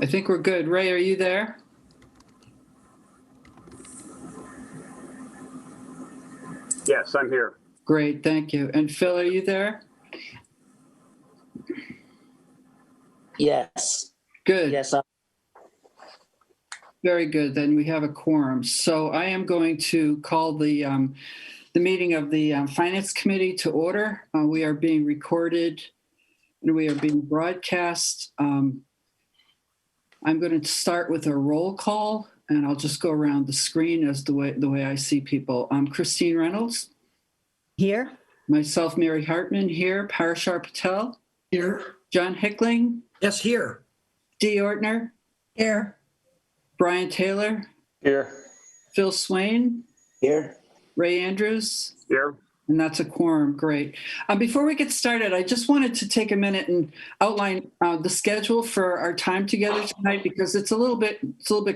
I think we're good. Ray, are you there? Yes, I'm here. Great, thank you. And Phil, are you there? Yes. Good. Yes. Very good. Then we have a quorum. So I am going to call the meeting of the Finance Committee to order. We are being recorded and we are being broadcast. I'm going to start with a roll call, and I'll just go around the screen as the way I see people. Christine Reynolds. Here. Myself, Mary Hartman, here. Parashar Patel. Here. John Hickling. Yes, here. Dee Ortner. Here. Brian Taylor. Here. Phil Swain. Here. Ray Andrews. Here. And that's a quorum. Great. Before we get started, I just wanted to take a minute and outline the schedule for our time together tonight, because it's a little bit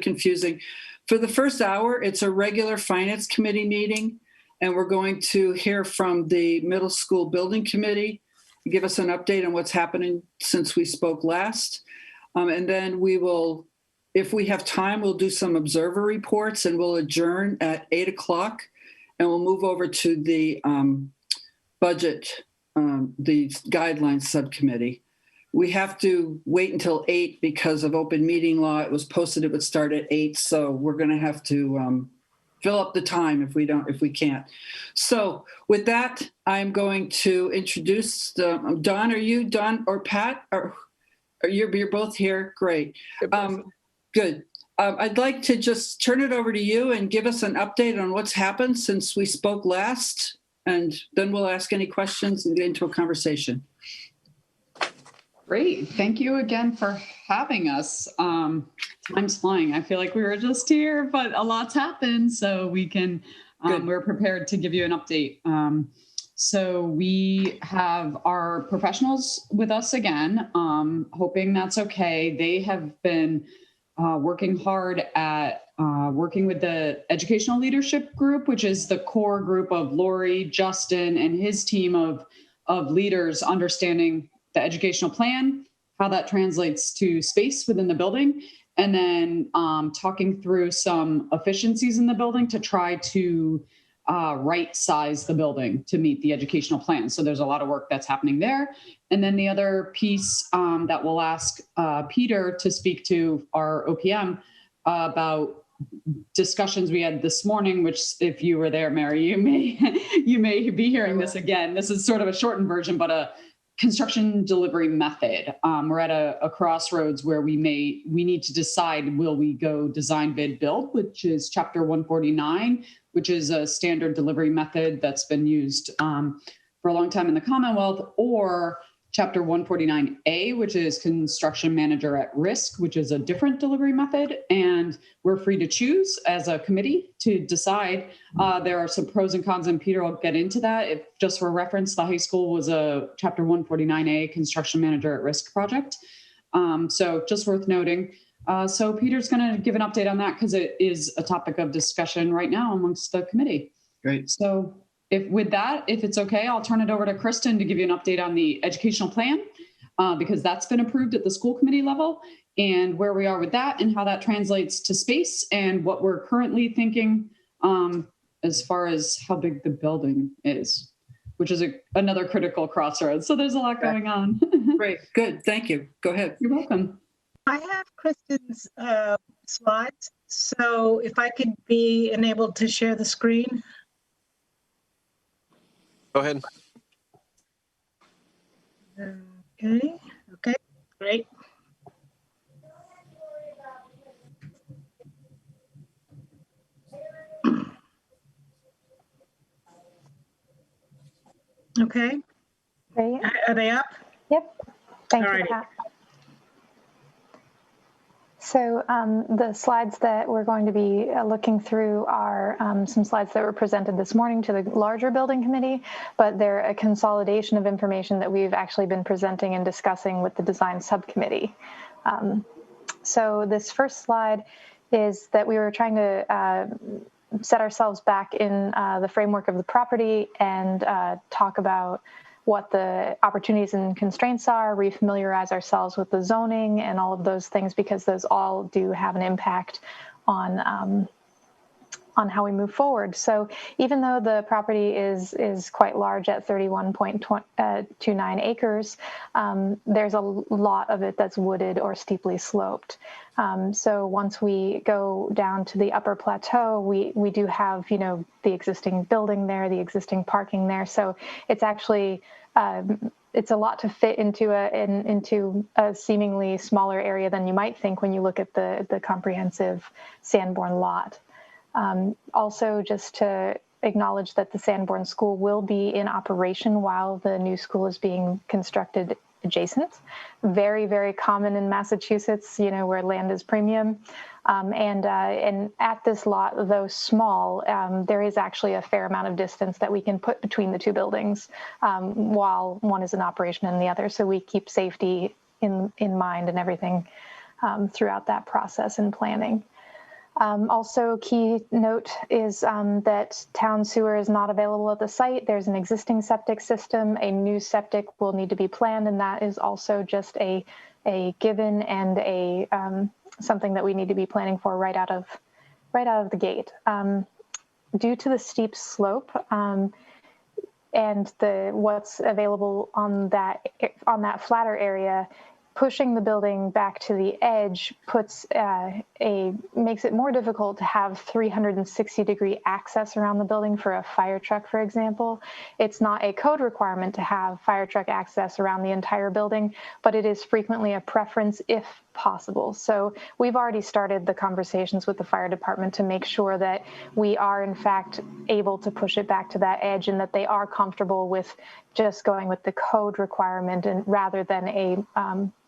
confusing. For the first hour, it's a regular Finance Committee meeting, and we're going to hear from the Middle School Building Committee to give us an update on what's happening since we spoke last. And then we will, if we have time, we'll do some observer reports, and we'll adjourn at 8 o'clock. And we'll move over to the budget, the guidelines subcommittee. We have to wait until 8 because of open meeting law. It was posted it would start at 8, so we're going to have to fill up the time if we can't. So with that, I'm going to introduce Don. Are you Don or Pat? Or you're both here? Great. Good. I'd like to just turn it over to you and give us an update on what's happened since we spoke last, and then we'll ask any questions and get into a conversation. Great. Thank you again for having us. Time's flying. I feel like we were just here, but a lot's happened, so we're prepared to give you an update. So we have our professionals with us again, hoping that's okay. They have been working hard at working with the educational leadership group, which is the core group of Lori, Justin, and his team of leaders, understanding the educational plan, how that translates to space within the building, and then talking through some efficiencies in the building to try to right size the building to meet the educational plan. So there's a lot of work that's happening there. And then the other piece that we'll ask Peter to speak to, our OPM, about discussions we had this morning, which if you were there, Mary, you may be hearing this again. This is sort of a shortened version, but a construction delivery method. We're at a crossroads where we need to decide, will we go design, bid, build, which is Chapter 149, which is a standard delivery method that's been used for a long time in the Commonwealth, or Chapter 149A, which is construction manager at risk, which is a different delivery method. And we're free to choose as a committee to decide. There are some pros and cons, and Peter will get into that. If just for reference, the high school was a Chapter 149A construction manager at risk project. So just worth noting. So Peter's going to give an update on that because it is a topic of discussion right now amongst the committee. Great. So if it's okay, I'll turn it over to Kristen to give you an update on the educational plan, because that's been approved at the school committee level, and where we are with that and how that translates to space and what we're currently thinking as far as how big the building is, which is another critical crossroads. So there's a lot going on. Great. Good. Thank you. Go ahead. You're welcome. I have Kristen's slides, so if I could be enabled to share the screen. Go ahead. Okay, great. Okay. Great. Are they up? Yep. Thank you, Alrighty. Pat. So the slides that we're going to be looking through are some slides that were presented this morning to the larger building committee, but they're a consolidation of information that we've actually been presenting and discussing with the design subcommittee. So this first slide is that we were trying to set ourselves back in the framework of the property and talk about what the opportunities and constraints are, refamiliarize ourselves with the zoning and all of those things, because those all do have an impact on how we move forward. So even though the property is quite large at 31.29 acres, there's a lot of it that's wooded or steeply sloped. So once we go down to the upper plateau, we do have, you know, the existing building there, the existing parking there. So it's actually it's a lot to fit into a seemingly smaller area than you might think when you look at the comprehensive Sanborn lot. Also, just to acknowledge that the Sanborn School will be in operation while the new school is being constructed adjacent. Very, very common in Massachusetts, you know, where land is premium. And at this lot, though small, there is actually a fair amount of distance that we can put between the two buildings while one is in operation and the other. So we keep safety in mind and everything throughout that process and planning. Also, key note is that town sewer is not available at the site. There's an existing septic system. A new septic will need to be planned, and that is also just a given and a something that we need to be planning for right out of the gate. Due to the steep slope and what's available on that flatter area, pushing the building back to the edge makes it more difficult to have 360-degree access around the building for a fire truck, for example. It's not a code requirement to have fire truck access around the entire building, but it is frequently a preference if possible. So we've already started the conversations with the fire department to make sure that we are in fact able to push it back to that edge and that they are comfortable with just going with the code requirement and rather than a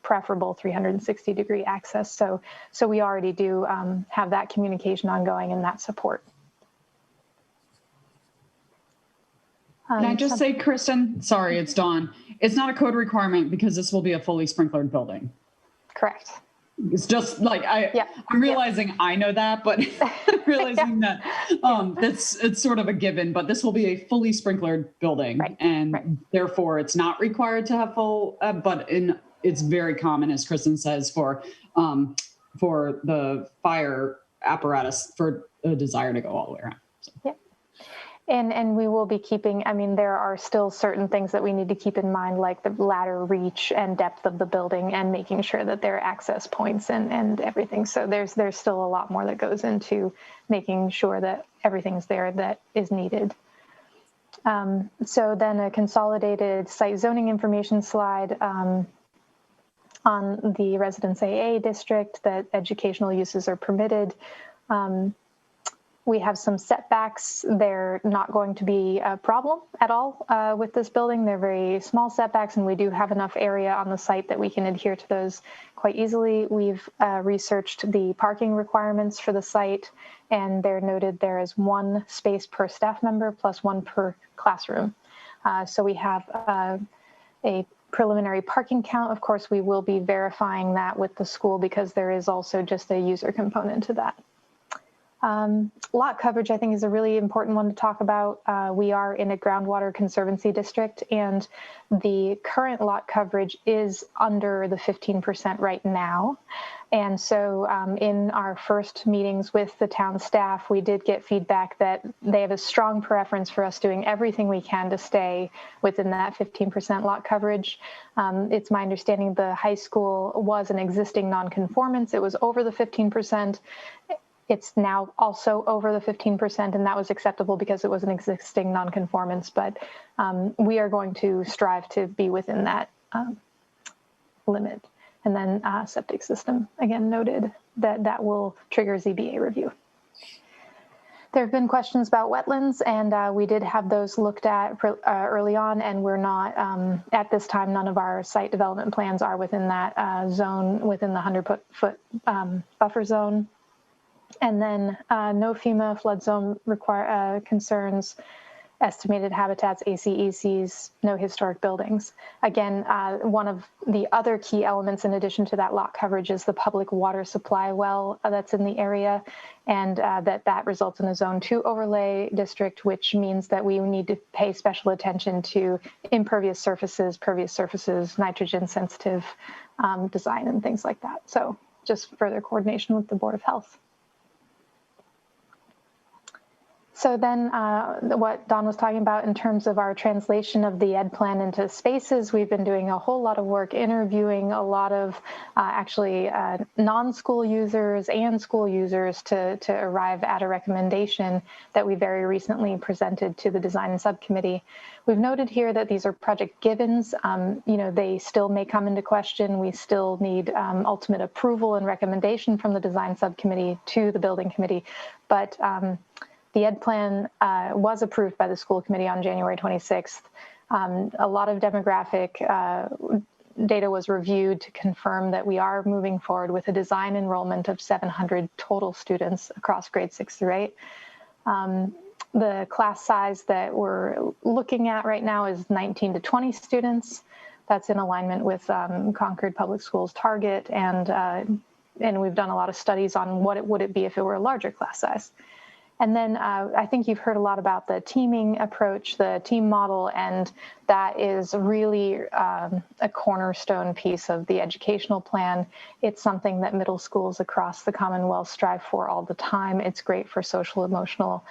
preferable 360-degree access. So we already do have that communication ongoing and that support. Can I just say, Kristen, sorry, it's Dawn. It's not a code requirement because this will be a fully sprinklered building. Correct. It's just like I'm realizing I know that, but realizing that it's sort of a given. But this will be a fully sprinklered building, therefore it's not required to have full. It's very common, as Kristen says, for the fire apparatus for a desire to go all the way around. So. Yeah. And we will be keeping, I mean, there are still certain things that we need to keep in mind, like the ladder reach and depth of the building and making sure that there are access points and everything. So there's still a lot more that goes into making sure that everything's there that is needed. So then a consolidated site zoning information slide on the Residence AA district that educational uses are permitted. We have some setbacks. They're not going to be a problem at all with this building. They're very small setbacks, and we do have enough area on the site that we can adhere to those quite easily. We've researched the parking requirements for the site, and they're noted there is 1 space per staff member plus 1 per classroom. So we have a preliminary parking count. Of course, we will be verifying that with the school because there is also just a user component to that. Lot coverage, I think, is a really important one to talk about. We are in a groundwater conservancy district, and the current lot coverage is under the 15% right now. And so in our first meetings with the town staff, we did get feedback that they have a strong preference for us doing everything we can to stay within that 15% lot coverage. It's my understanding the high school was an existing nonconformance. It was over the 15%. It's now also over the 15%, and that was acceptable because it was an existing nonconformance. But we are going to strive to be within that limit. And then septic system, again, noted that will trigger ZBA review. There have been questions about wetlands, and we did have those looked at early on, and we're not, at this time, none of our site development plans are within that zone, within the 100-foot buffer zone. And then no FEMA flood zone concerns. estimated habitats, ACECs, no historic buildings. Again, one of the other key elements in addition to that lot coverage is the public water supply well that's in the area, and that results in a Zone 2 overlay district, which means that we need to pay special attention to impervious surfaces, pervious surfaces, nitrogen sensitive design and things like that. So just further coordination with the Board of Health. So then what Don was talking about in terms of our translation of the ed plan into spaces, we've been doing a whole lot of work interviewing a lot of actually non-school users and school users to arrive at a recommendation that we very recently presented to the design and subcommittee. We've noted here that these are project givens. You know, they still may come into question. We still need ultimate approval and recommendation from the design subcommittee to the building committee, but the ed plan was approved by the school committee on January 26th. A lot of demographic data was reviewed to confirm that we are moving forward with a design enrollment of 700 total students across grades 6 through 8. The class size that we're looking at right now is 19 to 20 students. That's in alignment with Concord Public Schools target, and we've done a lot of studies on what it would be if it were a larger class size. And then I think you've heard a lot about the teaming approach, the team model, and that is really a cornerstone piece of the educational plan. It's something that middle schools across the Commonwealth strive for all the time. It's great for social, emotional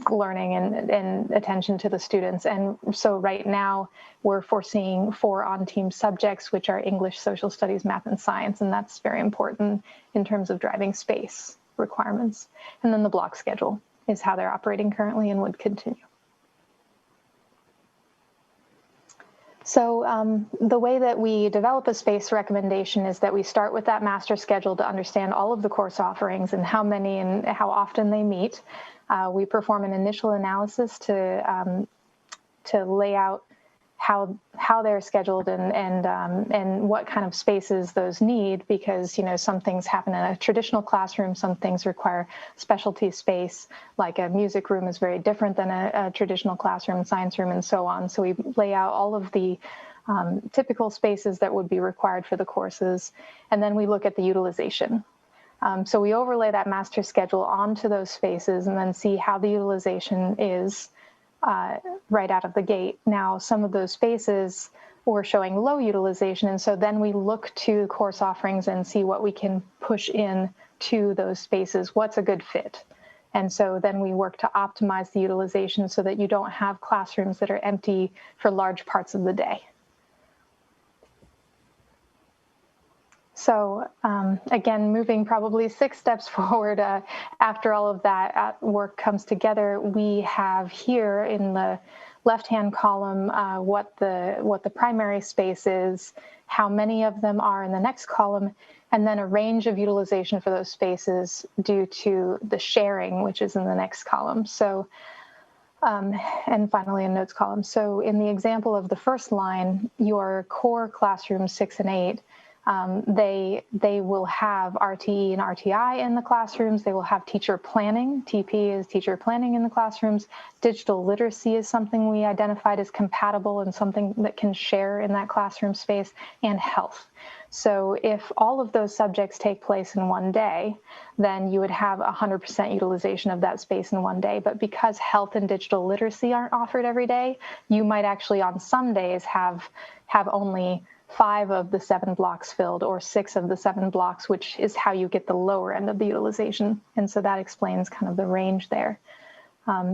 learning and attention to the students. And so right now we're foreseeing 4 on-team subjects, which are English, social studies, math, and science. And that's very important in terms of driving space requirements. And then the block schedule is how they're operating currently and would continue. So the way that we develop a space recommendation is that we start with that master schedule to understand all of the course offerings and how many and how often they meet. We perform an initial analysis to lay out how they're scheduled and what kind of spaces those need, because, you know, some things happen in a traditional classroom, some things require specialty space, like a music room is very different than a traditional classroom, science room, and so on. So we lay out all of the typical spaces that would be required for the courses, and then we look at the utilization. So we overlay that master schedule onto those spaces and then see how the utilization is right out of the gate. Now, some of those spaces were showing low utilization, and so then we look to course offerings and see what we can push in to those spaces, what's a good fit. And so then we work to optimize the utilization so that you don't have classrooms that are empty for large parts of the day. So again, moving probably 6 steps forward after all of that work comes together, we have here in the left-hand column what the primary space is, how many of them are in the next column, and then a range of utilization for those spaces due to the sharing, which is in the next column. So, and finally a notes column. So in the example of the first line, your core classrooms 6 and 8, they will have RTE and RTI in the classrooms. They will have teacher planning. TP is teacher planning in the classrooms. Digital literacy is something we identified as compatible and something that can share in that classroom space, and health. So if all of those subjects take place in one day, then you would have 100% utilization of that space in one day. But because health and digital literacy aren't offered every day, you might actually on some days have only 5 of the 7 blocks filled, or 6 of the 7 blocks, which is how you get the lower end of the utilization. And so that explains kind of the range there.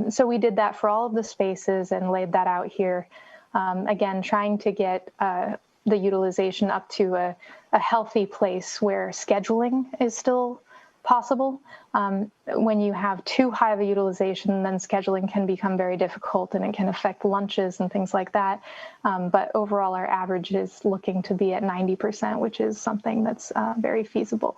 So we did that for all of the spaces and laid that out here. Again, trying to get the utilization up to a healthy place where scheduling is still possible. When you have too high of a utilization, then scheduling can become very difficult and it can affect lunches and things like that. But overall, our average is looking to be at 90%, which is something that's very feasible.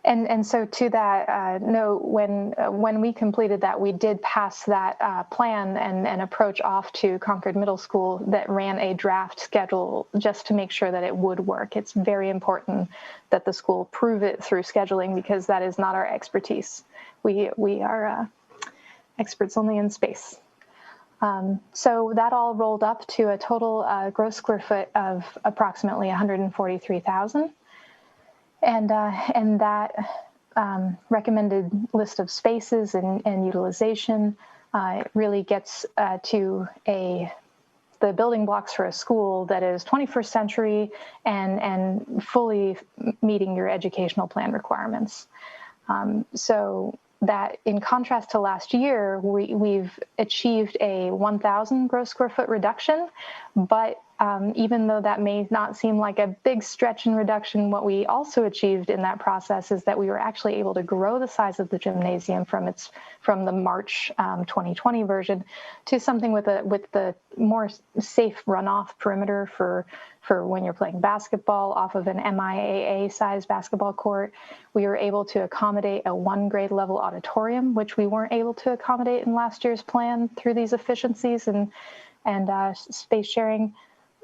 And so to that note, when we completed that, we did pass that plan and approach off to Concord Middle School that ran a draft schedule just to make sure that it would work. It's very important that the school prove it through scheduling, because that is not our expertise. We are experts only in space. So that all rolled up to a total gross square foot of approximately 143,000. And that recommended list of spaces and utilization really gets to the building blocks for a school that is 21st century and fully meeting your educational plan requirements. So that in contrast to last year, we've achieved a 1,000 gross square foot reduction, but even though that may not seem like a big stretch in reduction, what we also achieved in that process is that we were actually able to grow the size of the gymnasium from the March 2020 version to something with the more safe runoff perimeter for when you're playing basketball off of an MIAA size basketball court. We were able to accommodate a 1 grade level auditorium, which we weren't able to accommodate in last year's plan through these efficiencies and space sharing.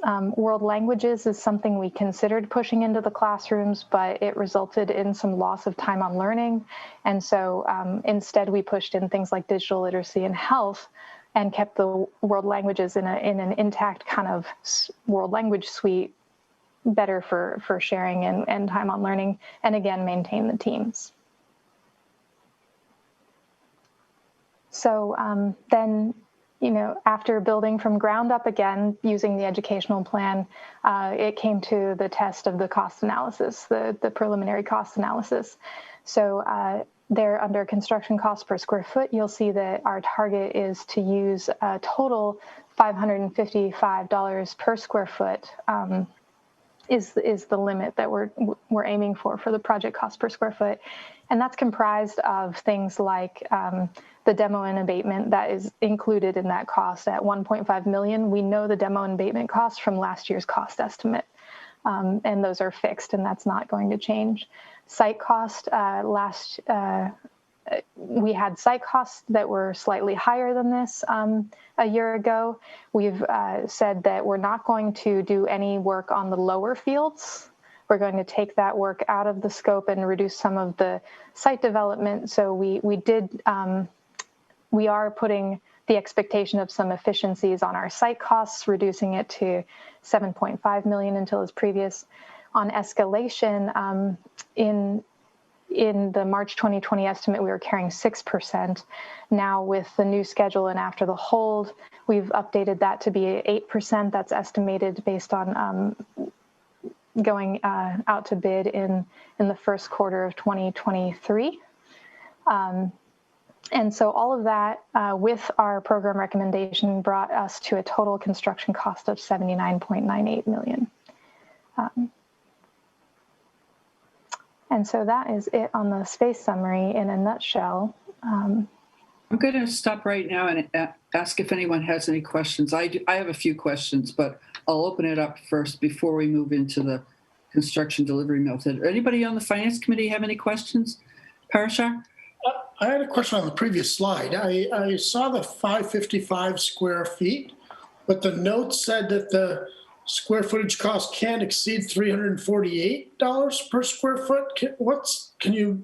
World languages is something we considered pushing into the classrooms, but it resulted in some loss of time on learning. And so instead we pushed in things like digital literacy and health and kept the world languages in an intact kind of world language suite, better for sharing and time on learning, and again, maintain the teams. So then, after building from ground up again, using the educational plan, it came to the test of the cost analysis, the preliminary cost analysis. So there under construction cost per square foot, you'll see that our target is to use a total $555 per square foot is the limit that we're aiming for the project cost per square foot. And that's comprised of things like the demo and abatement that is included in that cost at $1.5 million. We know the demo and abatement costs from last year's cost estimate, and those are fixed, and that's not going to change. Site cost, we had site costs that were slightly higher than this a year ago. We've said that we're not going to do any work on the lower fields. We're going to take that work out of the scope and reduce some of the site development. So we are putting the expectation of some efficiencies on our site costs, reducing it to $7.5 million until its previous. On escalation, in the March 2020 estimate, we were carrying 6%. Now with the new schedule and after the hold, we've updated that to be 8%. That's estimated based on going out to bid in the first quarter of 2023. And so all of that with our program recommendation brought us to a total construction cost of $79.98 million. And so that is it on the space summary in a nutshell. I'm going to stop right now and ask if anyone has any questions. I have a few questions, but I'll open it up first before we move into the construction delivery method. Anybody on the Finance Committee have any questions? Parashar? I had a question on the previous slide. I saw the 555 square feet, but the note said that the square footage cost can't exceed $348 per square foot. Can you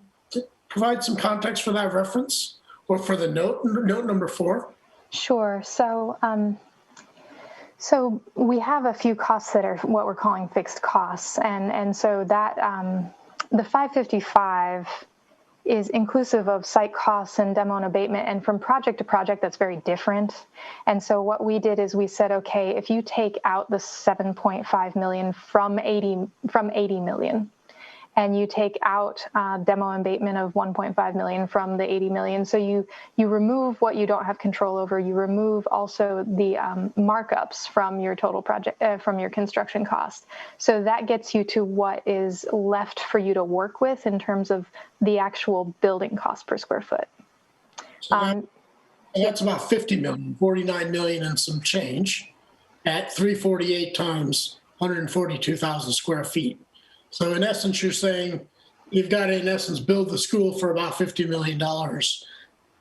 provide some context for that reference or for the note number 4? Sure. So, so we have a few costs that are what we're calling fixed costs. And so that the 555 is inclusive of site costs and demo and abatement. And from project to project, that's very different. And so what we did is we said, okay, if you take out the 7.5 million from 80 million, and you take out demo and abatement of 1.5 million from the 80 million. So you remove what you don't have control over. You remove also the markups from your total project, from your construction cost. So that gets you to what is left for you to work with in terms of the actual building cost per square foot. So that's about 50 million, 49 million and some change at 348 times 142,000 square feet. So in essence, you're saying you've got to, in essence, build the school for about $50 million,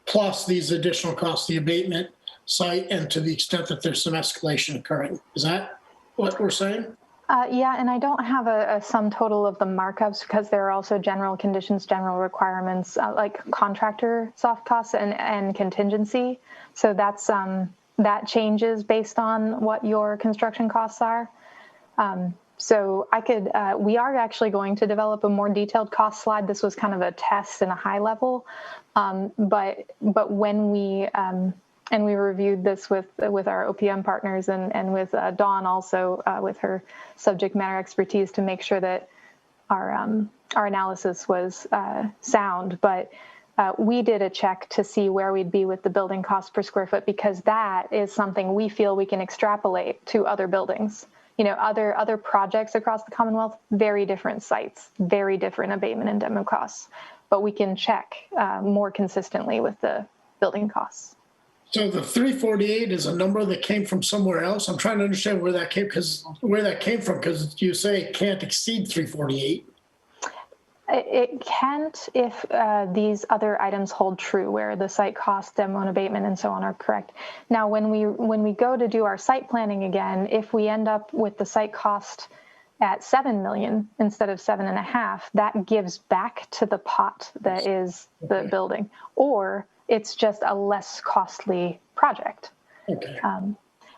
plus these additional costs, the abatement site, and to the extent that there's some escalation occurring. Is that what we're saying? Yeah, and I don't have a sum total of the markups because there are also general conditions, general requirements, like contractor soft costs and contingency. So that's that changes based on what your construction costs are. So I could, we are actually going to develop a more detailed cost slide. This was kind of a test and a high level, but when we and we reviewed this with our OPM partners and with Dawn also with her subject matter expertise to make sure that our analysis was sound. But we did a check to see where we'd be with the building cost per square foot, because that is something we feel we can extrapolate to other buildings. You know, other projects across the Commonwealth, very different sites, very different abatement and demo costs, but we can check more consistently with the building costs. So the 348 is a number that came from somewhere else. I'm trying to understand where that came from, because you say it can't exceed 348. It can't if these other items hold true, where the site cost, demo and abatement, and so on are correct. Now, when we go to do our site planning again, if we end up with the site cost at 7 million instead of 7.5, that gives back to the pot that is the building, or it's just a less costly project. Okay.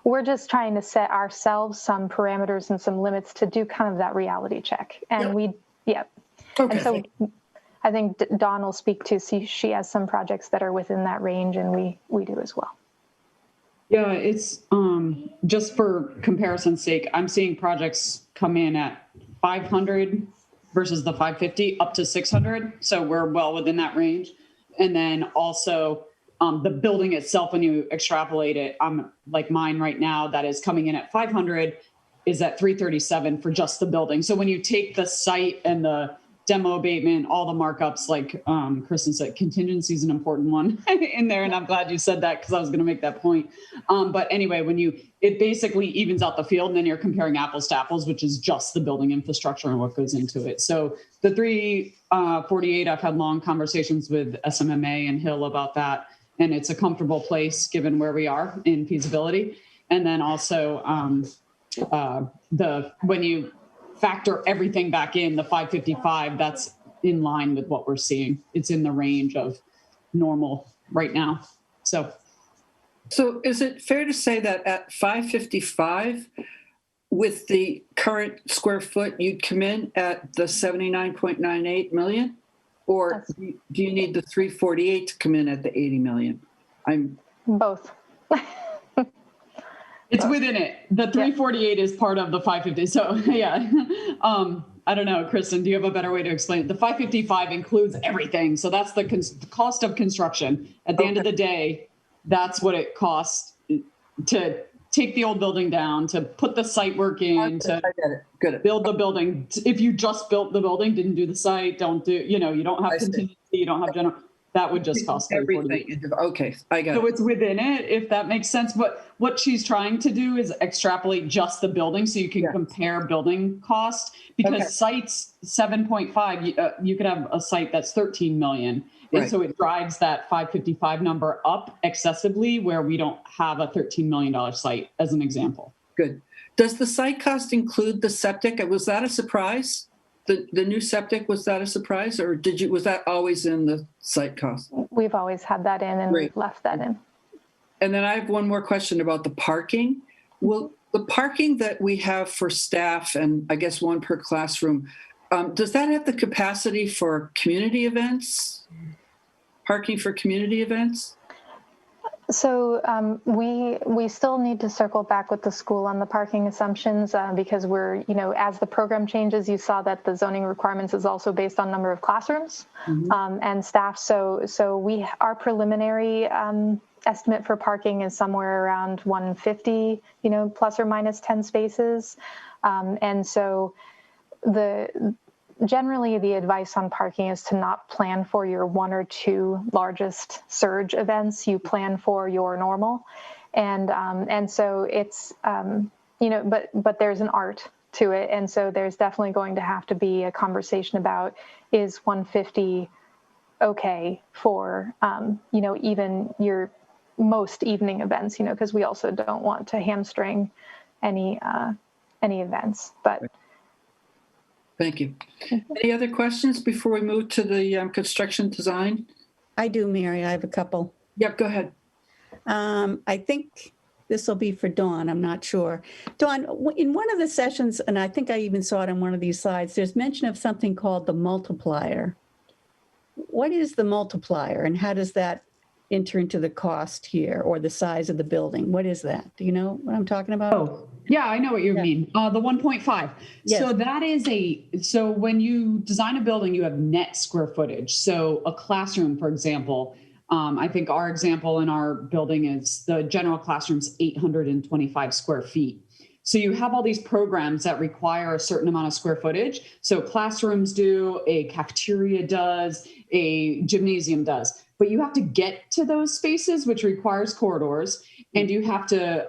We're just trying to set ourselves some parameters and some limits to do kind of that reality check. And Okay. And so I think Dawn will speak to see she has some projects that are within that range, and we do as well. Yeah, it's just for comparison's sake, I'm seeing projects come in at 500 versus the 550 up to 600. So we're well within that range. And then also the building itself, when you extrapolate it, like mine right now that is coming in at 500 is at 337 for just the building. So when you take the site and the demo abatement, all the markups, like Kristen said, contingency is an important one in there. And I'm glad you said that because I was going to make that point. But anyway, it basically evens out the field, and then you're comparing apples to apples, which is just the building infrastructure and what goes into it. So the 348, I've had long conversations with SMMA and Hill about that. And it's a comfortable place given where we are in feasibility. And then also when you factor everything back in, the 555, that's in line with what we're seeing. It's in the range of normal right now. So is it fair to say that at 555, with the current square foot, you'd come in at the 79.98 million? Or do you need the 348 to come in at the 80 million? Both. It's within it. The 348 is part of the 550. So yeah, I don't know, Kristen, do you have a better way to explain it? The 555 includes everything. So that's the cost of construction. At the end of the day, that's what it costs to take the old building down, to put the site work in, to build the building. If you just built the building, didn't do the site, you don't have contingency, you don't have general, that would just cost everything. Okay, I got it. So it's within it, if that makes sense. But what she's trying to do is extrapolate just the building so you can compare building cost, because sites 7.5, you could have a site that's 13 million. And so it drives that 555 number up excessively, where we don't have a $13 million site, as an example. Good. Does the site cost include the septic? Was that a surprise? The new septic, was that a surprise, or was that always in the site cost? We've always had that in, and we've left that in. And then I have one more question about the parking. Will the parking that we have for staff, and I guess one per classroom, does that have the capacity for community events? Parking for community events? So we still need to circle back with the school on the parking assumptions because we're, as the program changes, you saw that the zoning requirements is also based on number of classrooms and staff. So our preliminary estimate for parking is somewhere around 150, plus or minus 10 spaces. And so generally, the advice on parking is to not plan for your one or two largest surge events. You plan for your normal, and so it's but there's an art to it, and so there's definitely going to have to be a conversation about, is 150 okay for even your most evening events, because we also don't want to hamstring any any events. But Thank you. Any other questions before we move to the construction design? I do, Mary. I have a couple. Yep, go ahead. I think this will be for Dawn. I'm not sure. Dawn, in one of the sessions, and I think I even saw it on one of these slides, there's mention of something called the multiplier. What is the multiplier and how does that enter into the cost here or the size of the building? What is that? Do you know what I'm talking about? Oh, yeah, I know what you mean. The 1.5. Yes. So that is so when you design a building, you have net square footage. So a classroom, for example, I think our example in our building is the general classroom's 825 square feet. So you have all these programs that require a certain amount of square footage. So classrooms do, a cafeteria does, a gymnasium does. But you have to get to those spaces, which requires corridors, and you have to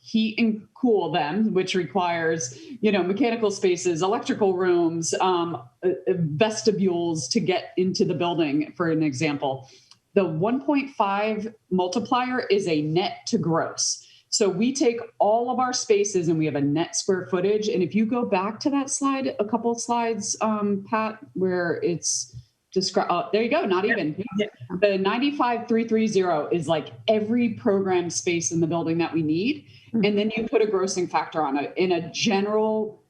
heat and cool them, which requires, mechanical spaces, electrical rooms, vestibules to get into the building, for an example. The 1.5 multiplier is a net to gross. So we take all of our spaces and we have a net square footage. And if you go back to that slide, a couple of slides, Pat, where it's described, there you go, not even. Yeah. The 95,330 is like every program space in the building that we need. And then you put a grossing factor on it. In a general,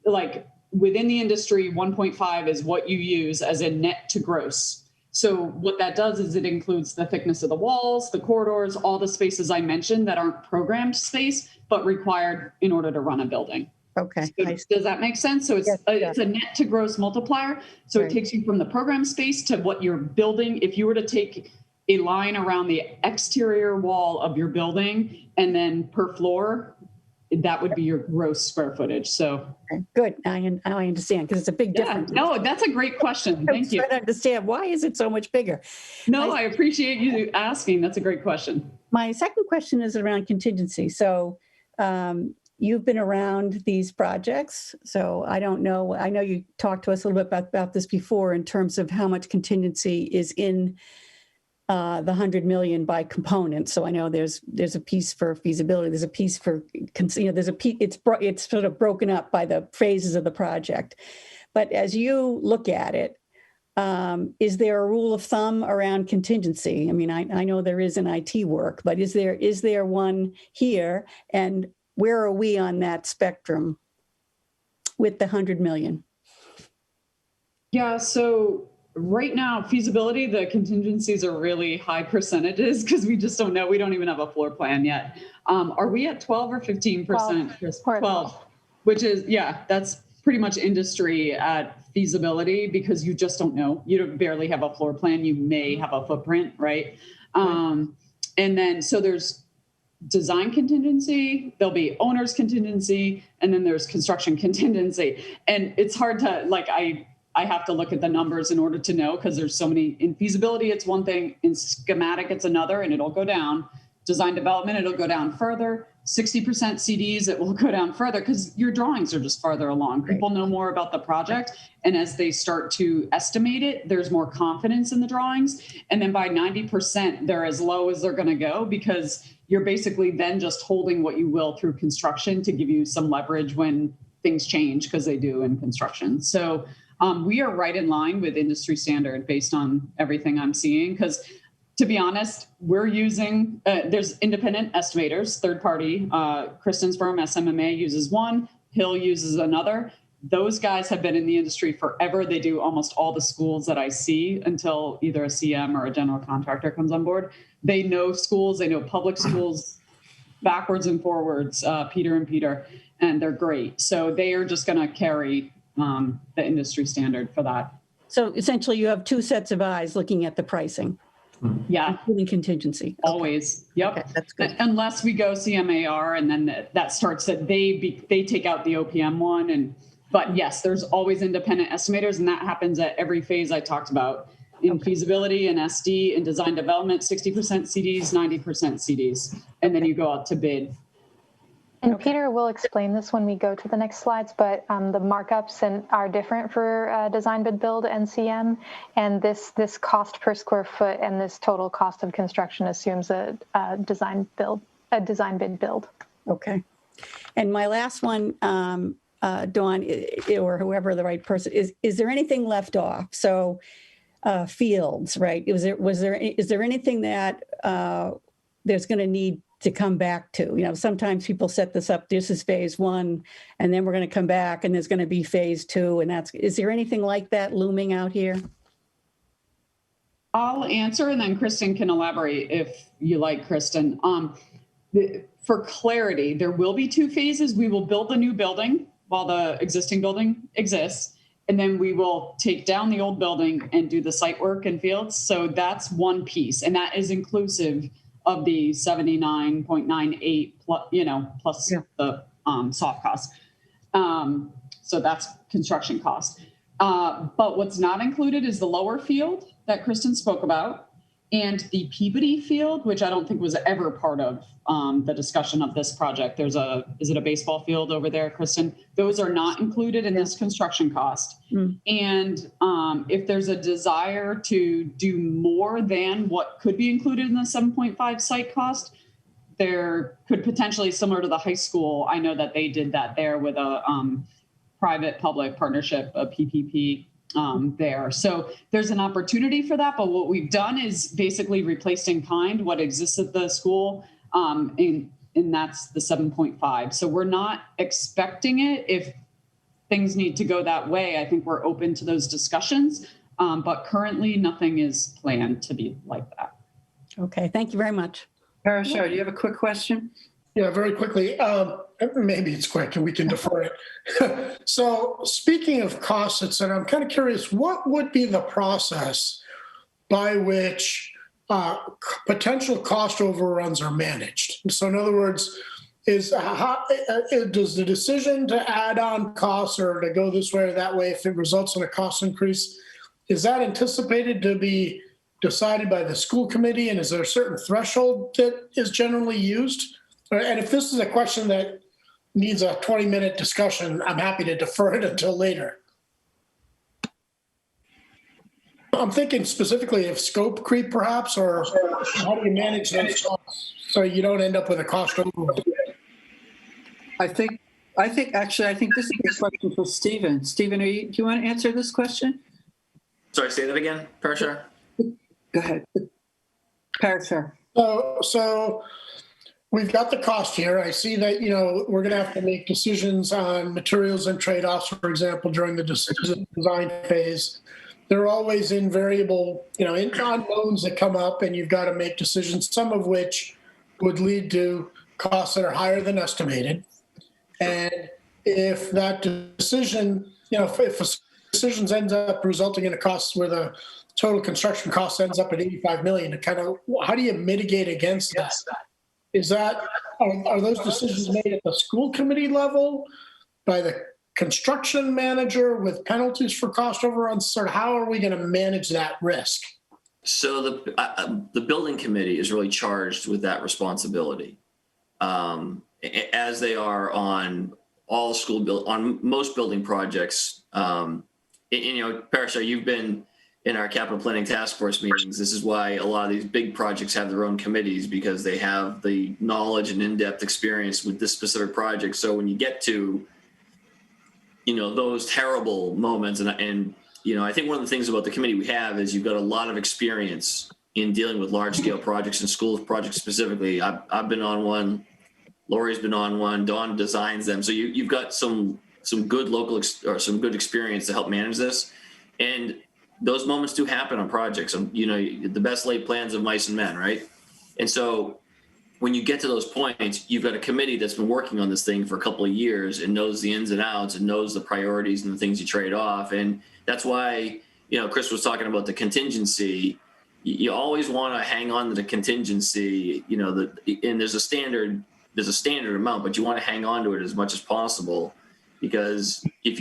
like within the industry, 1.5 is what you use as a net to gross. So what that does is it includes the thickness of the walls, the corridors, all the spaces I mentioned that aren't programmed space, but required in order to run a building. Okay. So does that make sense? So it's, Yes, it's a net to gross multiplier. So Right. it takes you from the program space to what you're building. If you were to take a line around the exterior wall of your building and then per floor, that would be your gross square footage. So Okay, good. Now I understand because it's a big yeah, difference. no, that's a great question. I'm Thank you. trying to understand why is it so much bigger? No, I appreciate you asking. That's a great question. My second question is around contingency. So you've been around these projects, so I don't know. I know you talked to us a little bit about this before in terms of how much contingency is in the 100 million by component. So I know there's a piece for feasibility, there's a piece for, there's a piece, it's sort of broken up by the phases of the project. But as you look at it, is there a rule of thumb around contingency? I mean, I know there is in IT work, but is there one here? And where are we on that spectrum with the 100 million? Yeah, so right now, feasibility, the contingencies are really high percentages because we just don't know. We don't even have a floor plan yet. Are we at 12 or 15%? 12, which is, yeah, that's pretty much industry at feasibility because you just don't know. You don't barely have a floor plan. You may have a footprint, right? And then, so there's design contingency, there'll be owner's contingency, and then there's construction contingency. And it's hard to, like, I have to look at the numbers in order to know because there's so many. In feasibility, it's one thing. In schematic, it's another, and it'll go down. Design development, it'll go down further. 60% CDs, it will go down further because your drawings are just farther along. People know more about the project, and as they start to estimate it, there's more confidence in the drawings. And then by 90%, they're as low as they're going to go because you're basically then just holding what you will through construction to give you some leverage when things change because they do in construction. So we are right in line with industry standard based on everything I'm seeing. Because to be honest, we're using, there's independent estimators, third party. Kristen's firm, SMMA, uses one. Hill uses another. Those guys have been in the industry forever. They do almost all the schools that I see until either a CM or a general contractor comes on board. They know schools, they know public schools backwards and forwards, Peter and Peter, and they're great. So they are just going to carry the industry standard for that. So essentially you have two sets of eyes looking at the pricing. Yeah. Including contingency. Always. Yep. Okay, that's good. Unless we go CMAR and then that starts that they take out the OPM one. But yes, there's always independent estimators, and that happens at every phase I talked about. In feasibility and SD and design development, 60% CDs, 90% CDs. And then you go out to bid. And Peter will explain this when we go to the next slides, but the markups are different for design bid build and CM. And this cost per square foot and this total cost of construction assumes a design bid build. Okay. And my last one, Dawn, or whoever the right person is there anything left off? So fields, right? Is there anything that there's going to need to come back to? You know, sometimes people set this up, this is phase one, and then we're going to come back and there's going to be phase two. And is there anything like that looming out here? I'll answer and then Kristen can elaborate if you like, Kristen. For clarity, there will be 2 phases. We will build the new building while the existing building exists, and then we will take down the old building and do the site work and fields. So that's one piece, and that is inclusive of the 79.98 plus the soft cost. So that's construction cost. But what's not included is the lower field that Kristen spoke about, and the Peabody field, which I don't think was ever part of the discussion of this project. Is it a baseball field over there, Kristen? Those are not included in this construction cost. And if there's a desire to do more than what could be included in the 7.5 site cost, there could potentially, similar to the high school, I know that they did that there with a private-public partnership, a PPP there. So there's an opportunity for that. But what we've done is basically replaced in kind what exists at the school, and that's the 7.5. So we're not expecting it. If things need to go that way, I think we're open to those discussions. But currently, nothing is planned to be like that. Okay, thank you very much. Parashar, do you have a quick question? Yeah, very quickly. Maybe it's quick and we can defer it. So speaking of costs, et cetera, I'm kind of curious, what would be the process by which potential cost overruns are managed? So in other words, does the decision to add on costs or to go this way or that way, if it results in a cost increase, is that anticipated to be decided by the school committee? And is there a certain threshold that is generally used? And if this is a question that needs a 20-minute discussion, I'm happy to defer it until later. I'm thinking specifically of scope creep, perhaps, or how do you manage those costs so you don't end up with a cost overrun? I think this is a question for Stephen. Stephen, do you want to answer this question? Sorry, say that again, Parashar. Go ahead. Parashar. So we've got the cost here. I see that, we're going to have to make decisions on materials and trade-offs, for example, during the design phase. There are always invariable, unknowns that come up, and you've got to make decisions, some of which would lead to costs that are higher than estimated. And if that decision, if a decision ends up resulting in a cost where the total construction cost ends up at 85 million, how do you mitigate against that? Are those decisions made at the school committee level by the construction manager with penalties for cost overruns? Sort of how are we going to manage that risk? So the building committee is really charged with that responsibility, as they are on all on most building projects. Parashar, you've been in our capital planning task force meetings. This is why a lot of these big projects have their own committees, because they have the knowledge and in-depth experience with this specific project. So when you get to, those terrible moments, and I think one of the things about the committee we have is you've got a lot of experience in dealing with large-scale projects and school projects specifically. I've been on one, Lori's been on one, Dawn designs them. So you've got some good some good experience to help manage this. And those moments do happen on projects. The best laid plans of mice and men, right? And so when you get to those points, you've got a committee that's been working on this thing for a couple of years and knows the ins and outs and knows the priorities and the things you trade off. And that's why, Chris was talking about the contingency. You always want to hang on to the contingency, and there's a standard amount, but you want to hang on to it as much as possible, because if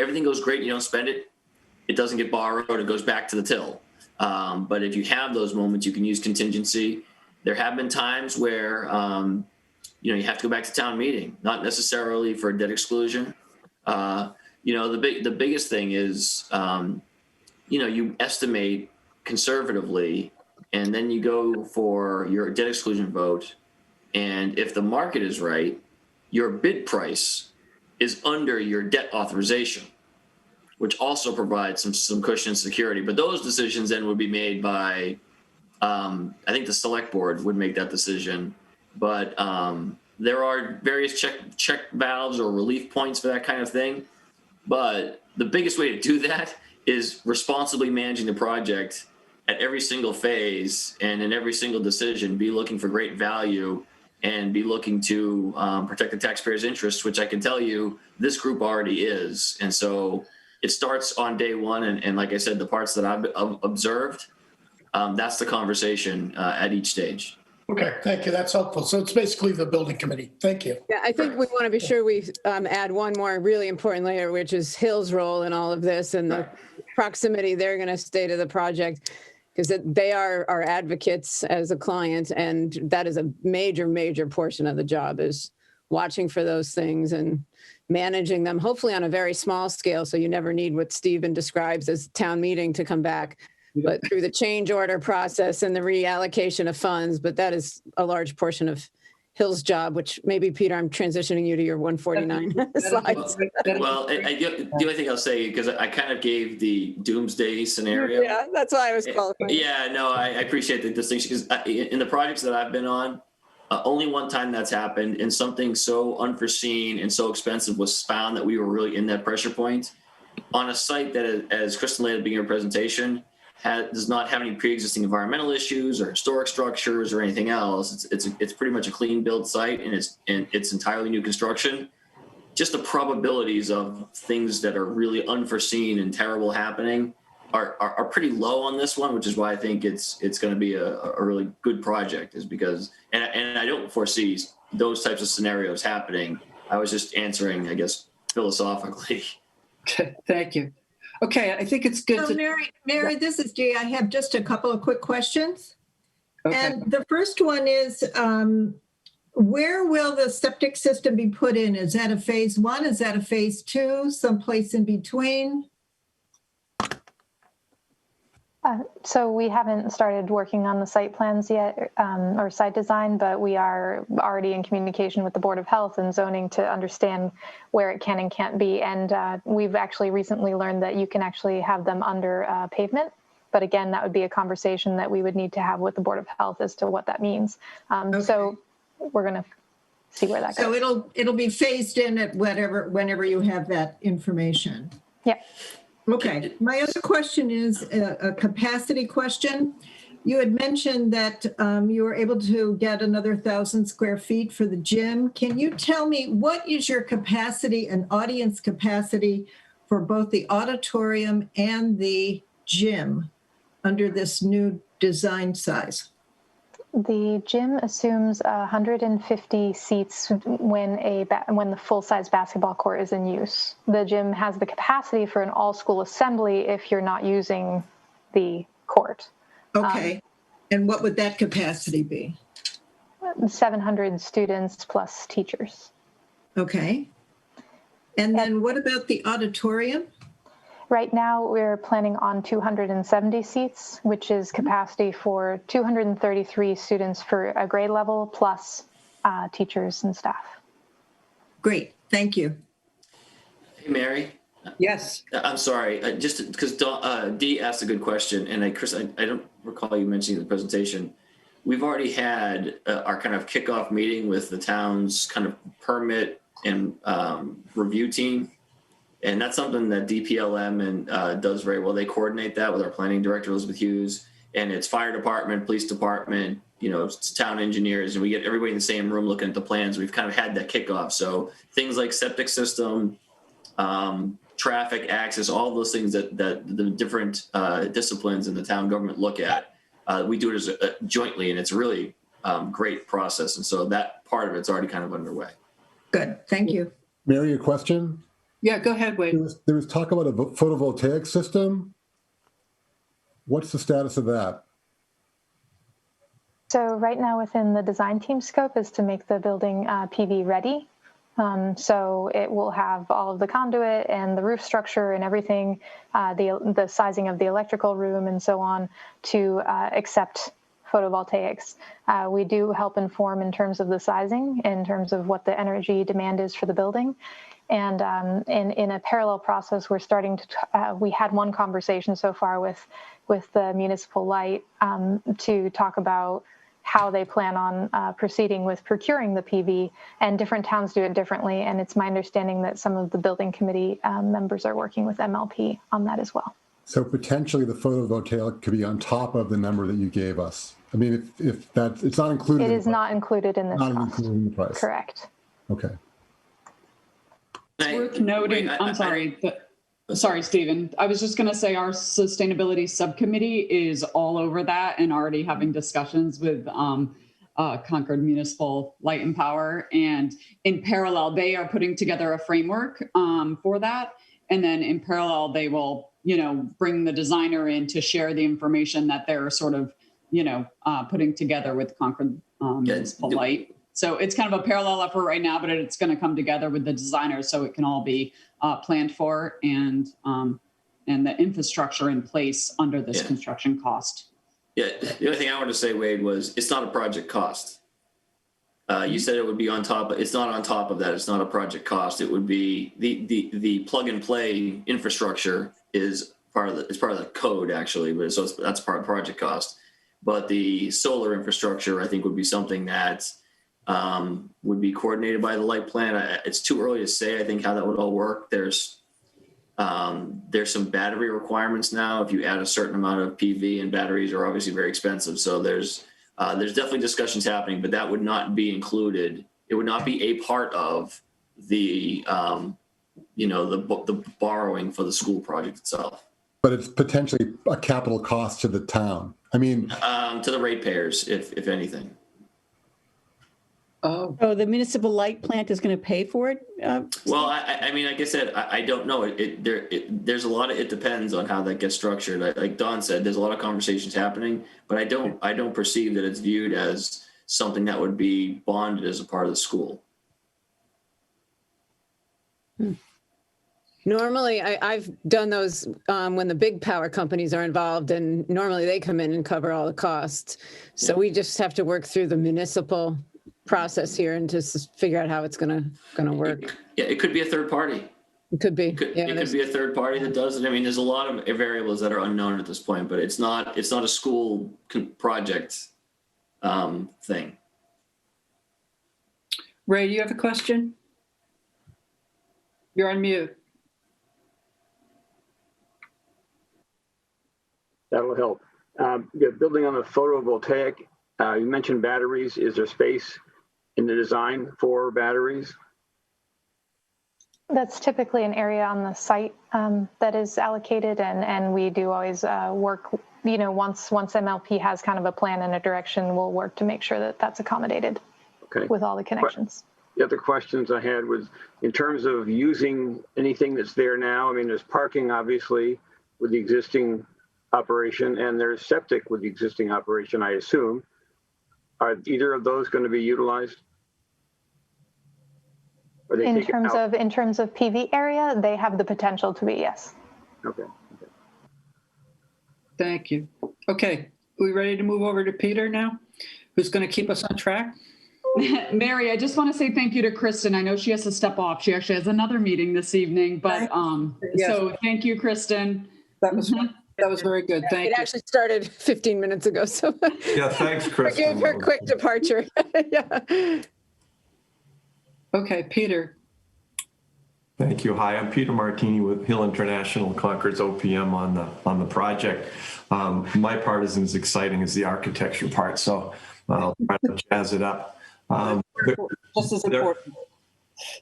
everything goes great and you don't spend it, it doesn't get borrowed, it goes back to the till. But if you have those moments, you can use contingency. There have been times where, you have to go back to town meeting, not necessarily for a debt exclusion. The biggest thing is, you estimate conservatively, and then you go for your debt exclusion vote. And if the market is right, your bid price is under your debt authorization, which also provides some cushion and security. But those decisions then would be made by, I think the select board would make that decision. But there are various check valves or relief points for that kind of thing. But the biggest way to do that is responsibly managing the project at every single phase and in every single decision, be looking for great value and be looking to protect the taxpayers' interests, which I can tell you this group already is. And so it starts on day one. And like I said, the parts that I've observed, that's the conversation at each stage. Okay, thank you. That's helpful. So it's basically the building committee. Thank you. Yeah, I think we want to be sure we add one more really important layer, which is Hill's role in all of this and the proximity they're going to stay to the project, because they are our advocates as a client. And that is a major, major portion of the job, is watching for those things and managing them, hopefully on a very small scale. So you never need what Stephen describes as town meeting to come back, but through the change order process and the reallocation of funds. But that is a large portion of Hill's job, which maybe, Peter, I'm transitioning you to your 149 slides. Well, the only thing I'll say, because I kind of gave the doomsday scenario. Yeah, that's why I was qualified. Yeah, no, I appreciate the distinction, because in the projects that I've been on, only one time that's happened, and something so unforeseen and so expensive was found that we were really in that pressure point on a site that, as Kristen laid at the beginning of her presentation, does not have any pre-existing environmental issues or historic structures or anything else. It's pretty much a clean build site, and it's entirely new construction. Just the probabilities of things that are really unforeseen and terrible happening are pretty low on this one, which is why I think it's going to be a really good project, is because, and I don't foresee those types of scenarios happening. I was just answering, I guess, philosophically. Thank you. Okay, I think it's good So to. Mary, this is Dee. I have just a couple of quick questions. Okay. And the first one is, where will the septic system be put in? Is that a phase one? Is that a phase two? Someplace in between? So we haven't started working on the site plans yet, or site design, but we are already in communication with the Board of Health and Zoning to understand where it can and can't be. And we've actually recently learned that you can actually have them under pavement. But again, that would be a conversation that we would need to have with the Board of Health as to what that means. Okay. So we're going to see where that goes. So it'll be phased in at whenever you have that information. Yeah. Okay. My other question is a capacity question. You had mentioned that you were able to get another 1,000 square feet for the gym. Can you tell me what is your capacity and audience capacity for both the auditorium and the gym under this new design size? The gym assumes 150 seats when the full-size basketball court is in use. The gym has the capacity for an all-school assembly if you're not using the court. Okay. And what would that capacity be? 700 students plus teachers. Okay. And then what about the auditorium? Right now, we're planning on 270 seats, which is capacity for 233 students for a grade level, plus teachers and staff. Great, thank you. Hey, Mary. Yes. I'm sorry, just because Dee asked a good question, and Chris, I don't recall you mentioning in the presentation. We've already had our kind of kickoff meeting with the town's kind of permit and review team. And that's something that DPLM does very well. They coordinate that with our planning director, Elizabeth Hughes, and it's fire department, police department, it's town engineers, and we get everybody in the same room looking at the plans. We've kind of had that kickoff. So things like septic system, traffic access, all those things that the different disciplines in the town government look at, we do it jointly, and it's a really great process. And so that part of it's already kind of underway. Good, thank you. Mary, a question? Yeah, go ahead, Wade. There was talk about a photovoltaic system. What's the status of that? So right now within the design team scope is to make the building PV ready. So it will have all of the conduit and the roof structure and everything, the sizing of the electrical room and so on to accept photovoltaics. We do help inform in terms of the sizing, in terms of what the energy demand is for the building. And in a parallel process, we're starting to, we had one conversation so far with the municipal light to talk about how they plan on proceeding with procuring the PV, and different towns do it differently. And it's my understanding that some of the building committee members are working with MLP on that as well. So potentially the photovoltaic could be on top of the number that you gave us. I mean, if that, it's not included. It is not included in this not cost. included in the price. Correct. Okay. It's worth noting, sorry, Stephen. I was just going to say our sustainability subcommittee is all over that and already having discussions with Concord Municipal Light and Power. And in parallel, they are putting together a framework for that. And then in parallel, they will, bring the designer in to share the information that they're sort of, putting together with Concord Municipal Light. So it's kind of a parallel effort right now, but it's going to come together with the designers so it can all be planned for and the infrastructure in place under this construction cost. Yeah, the only thing I want to say, Wade, was it's not a project cost. You said it would be on top, but it's not on top of that. It's not a project cost. It would be the plug and play infrastructure is part of the code actually, but that's part of project cost. But the solar infrastructure, I think, would be something that would be coordinated by the light plant. It's too early to say, I think, how that would all work. There's some battery requirements now. If you add a certain amount of PV, and batteries are obviously very expensive. So there's definitely discussions happening, but that would not be included. It would not be a part of the, the borrowing for the school project itself. But it's potentially a capital cost to the town. I mean, to the ratepayers, if anything. Oh, the municipal light plant is going to pay for it? Well, I mean, like I said, I don't know. There's a lot of, it depends on how that gets structured. Like Don said, there's a lot of conversations happening, but I don't perceive that it's viewed as something that would be bonded as a part of the school. Normally, I've done those when the big power companies are involved, and normally they come in and cover all the costs. So we just have to work through the municipal process here and just figure out how it's gonna work. Yeah, it could be a third party. It could be. It could be a third party that does it. I mean, there's a lot of variables that are unknown at this point, but it's not a school project thing. Ray, do you have a question? You're on mute. That'll help. Building on the photovoltaic, you mentioned batteries. Is there space in the design for batteries? That's typically an area on the site that is allocated, and we do always work, once MLP has kind of a plan and a direction, we'll work to make sure that that's accommodated with all the connections. The other questions I had was in terms of using anything that's there now. I mean, there's parking, obviously, with the existing operation, and there's septic with the existing operation, I assume. Are either of those going to be utilized? In terms of PV area, they have the potential to be, yes. Okay. Thank you. Okay, are we ready to move over to Peter now, who's going to keep us on track? Mary, I just want to say thank you to Kristen. I know she has to step off. She actually has another meeting this evening, but so thank you, Kristen. That was very good. Thank you. It actually started 15 minutes ago, so yeah, thanks, Kristen. Forgive her quick departure. Yeah. Okay, Peter. Thank you. Hi, I'm Peter Martini with Hill International, Concord's OPM on the project. My part isn't as exciting as the architecture part, so I'll try to jazz it up. Just as important.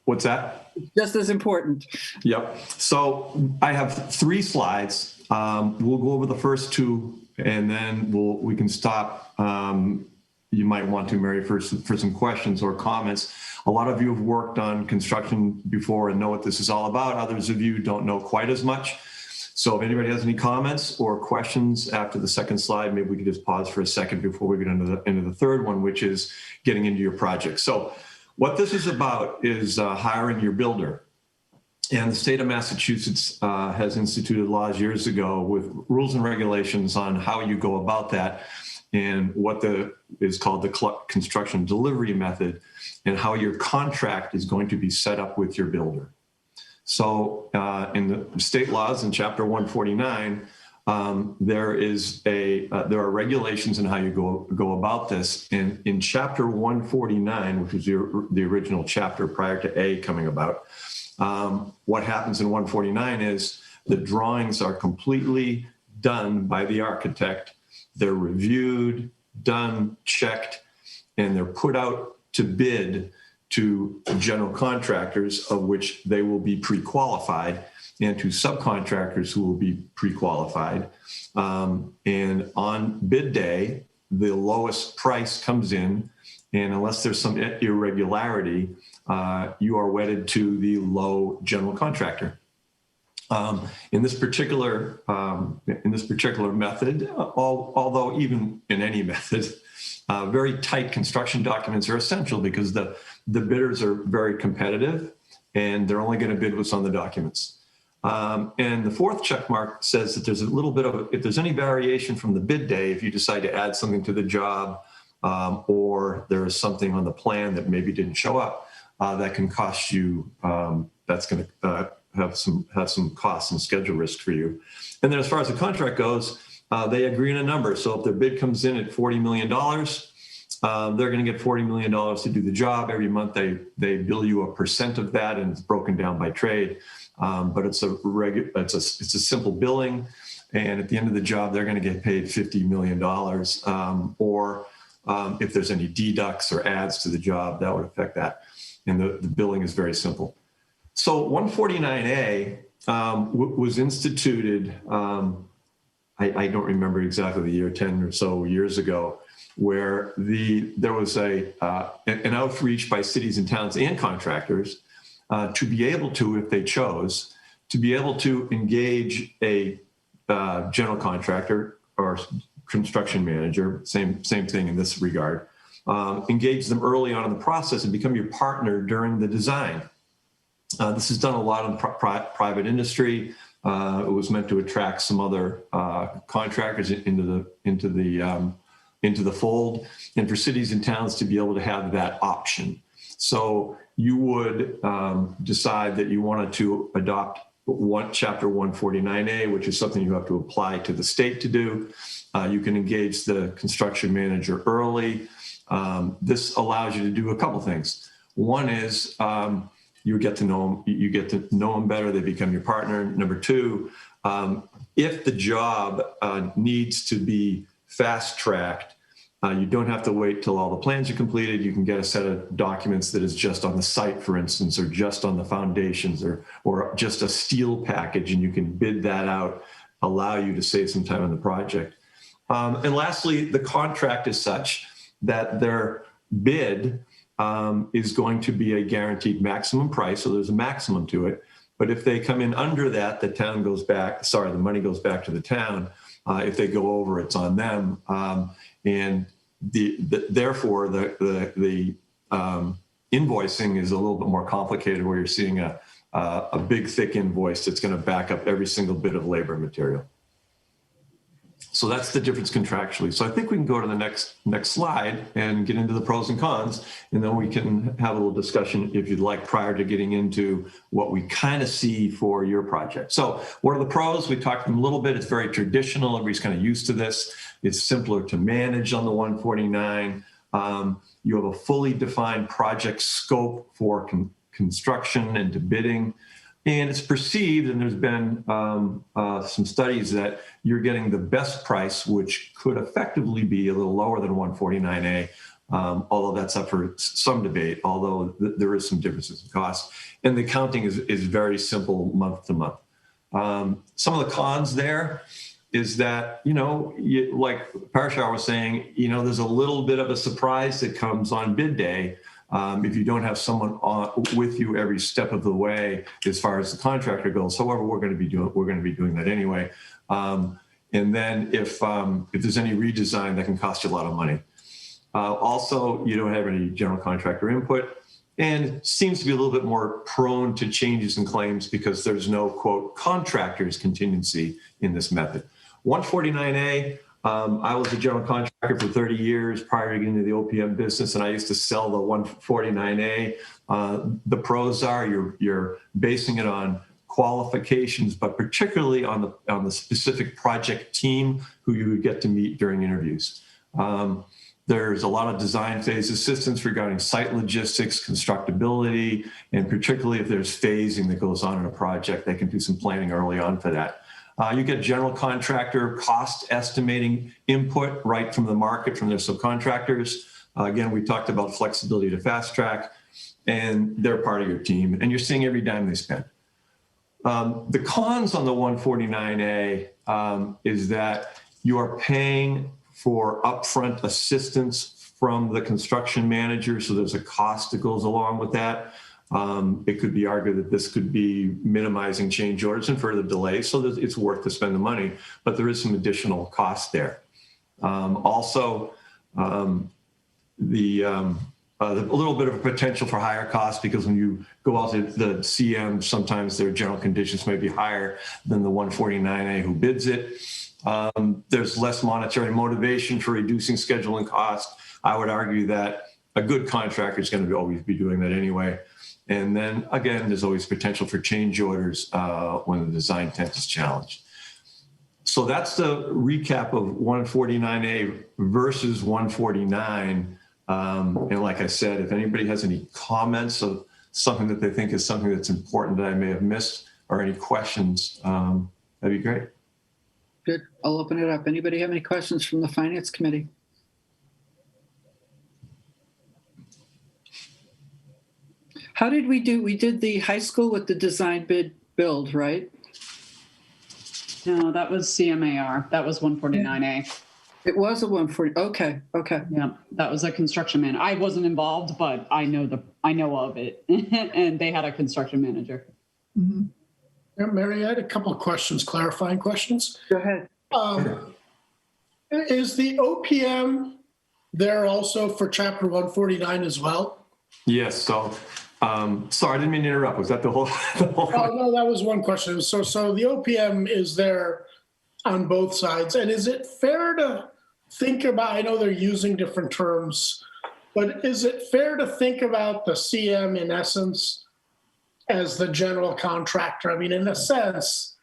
What's that? Just as important. Yep. So I have 3 slides. We'll go over the first 2, and then we can stop. You might want to, Mary, for some questions or comments. A lot of you have worked on construction before and know what this is all about. Others of you don't know quite as much. So if anybody has any comments or questions after the second slide, maybe we could just pause for a second before we get into the third one, which is getting into your project. So what this is about is hiring your builder. And the state of Massachusetts has instituted laws years ago with rules and regulations on how you go about that. and what is called the construction delivery method, and how your contract is going to be set up with your builder. So in the state laws in Chapter 149, there are regulations on how you go about this. And in Chapter 149, which is the original chapter prior to A coming about, what happens in 149 is the drawings are completely done by the architect. They're reviewed, done, checked, and they're put out to bid to general contractors, of which they will be pre-qualified, and to subcontractors who will be pre-qualified. And on bid day, the lowest price comes in, and unless there's some irregularity, you are wedded to the low general contractor. In this particular method, although even in any method, very tight construction documents are essential because the bidders are very competitive and they're only going to bid what's on the documents. And the fourth check mark says that there's a little bit of, if there's any variation from the bid day, if you decide to add something to the job or there is something on the plan that maybe didn't show up, that can cost you, that's going to have some costs and schedule risk for you. And then as far as the contract goes, they agree on a number. So if their bid comes in at $40 million, they're going to get $40 million to do the job. Every month they bill you a % of that, and it's broken down by trade. But it's a simple billing, and at the end of the job, they're going to get paid $50 million. Or if there's any deducts or adds to the job, that would affect that. And the billing is very simple. So 149A was instituted, I don't remember exactly the year, 10 or so years ago, where there was an outreach by cities and towns and contractors to be able to, if they chose, to be able to engage a general contractor or construction manager, same thing in this regard, engage them early on in the process and become your partner during the design. This is done a lot in private industry. It was meant to attract some other contractors into the fold, and for cities and towns to be able to have that option. So you would decide that you wanted to adopt Chapter 149A, which is something you have to apply to the state to do. You can engage the construction manager early. This allows you to do a couple things. One is you get to know them better. They become your partner. Number two, if the job needs to be fast-tracked, you don't have to wait till all the plans are completed. You can get a set of documents that is just on the site, for instance, or just on the foundations, or just a steel package, and you can bid that out, allow you to save some time on the project. And lastly, the contract is such that their bid is going to be a guaranteed maximum price, so there's a maximum to it. But if they come in under that, the money goes back to the town. If they go over, it's on them. And therefore, the invoicing is a little bit more complicated, where you're seeing a big, thick invoice that's going to back up every single bit of labor and material. So that's the difference contractually. So I think we can go to the next slide and get into the pros and cons, and then we can have a little discussion, if you'd like, prior to getting into what we kind of see for your project. So what are the pros? We talked a little bit. It's very traditional. Everybody's kind of used to this. It's simpler to manage on the 149. You have a fully defined project scope for construction and to bidding. And it's perceived, and there's been some studies, that you're getting the best price, which could effectively be a little lower than 149A, although that's up for some debate, although there is some differences in cost. And the accounting is very simple month to month. Some of the cons there is that, like Parashar was saying, there's a little bit of a surprise that comes on bid day. If you don't have someone with you every step of the way as far as the contractor goes. However, we're going to be doing that anyway. And then if there's any redesign, that can cost you a lot of money. Also, you don't have any general contractor input, and it seems to be a little bit more prone to changes and claims because there's no, quote, contractor's contingency in this method. 149A I was a general contractor for 30 years prior to getting into the OPM business, and I used to sell the 149A. The pros are you're basing it on qualifications, but particularly on the specific project team who you would get to meet during interviews. There's a lot of design phase assistance regarding site logistics, constructability, and particularly if there's phasing that goes on in a project, they can do some planning early on for that. You get general contractor cost estimating input right from the market, from their subcontractors. Again, we talked about flexibility to fast track, and they're part of your team, and you're seeing every dime they spend. The cons on the 149A is that you are paying for upfront assistance from the construction manager, so there's a cost that goes along with that. It could be argued that this could be minimizing change orders and further delays, so that it's worth to spend the money, but there is some additional cost there. Also, a little bit of a potential for higher costs, because when you go out to the CM, sometimes their general conditions may be higher than the 149A who bids it. There's less monetary motivation for reducing scheduling costs. I would argue that a good contractor is going to always be doing that anyway. And then again, there's always potential for change orders when the design intent is challenged. So that's the recap of 149A versus 149. And like I said, if anybody has any comments of something that they think is something that's important that I may have missed, or any questions, that'd be great. Good. I'll open it up. Anybody have any questions from the Finance Committee? How did we do? We did the high school with the design bid build, right? No, that was CMAR. That was 149A. It was a 140. Okay. Okay. Yeah, that was a construction man. I wasn't involved, but I know of it, and they had a construction manager. Mm-hmm. Yeah, Mary, I had a couple of questions, clarifying questions. Go ahead. Is the OPM there also for Chapter 149 as well? Yes. So, sorry, I didn't mean to interrupt. Was that the whole? Oh, no, that was one question. So the OPM is there on both sides, and is it fair to think about? I know they're using different terms, but is it fair to think about the CM in essence as the general contractor? I mean, in a sense,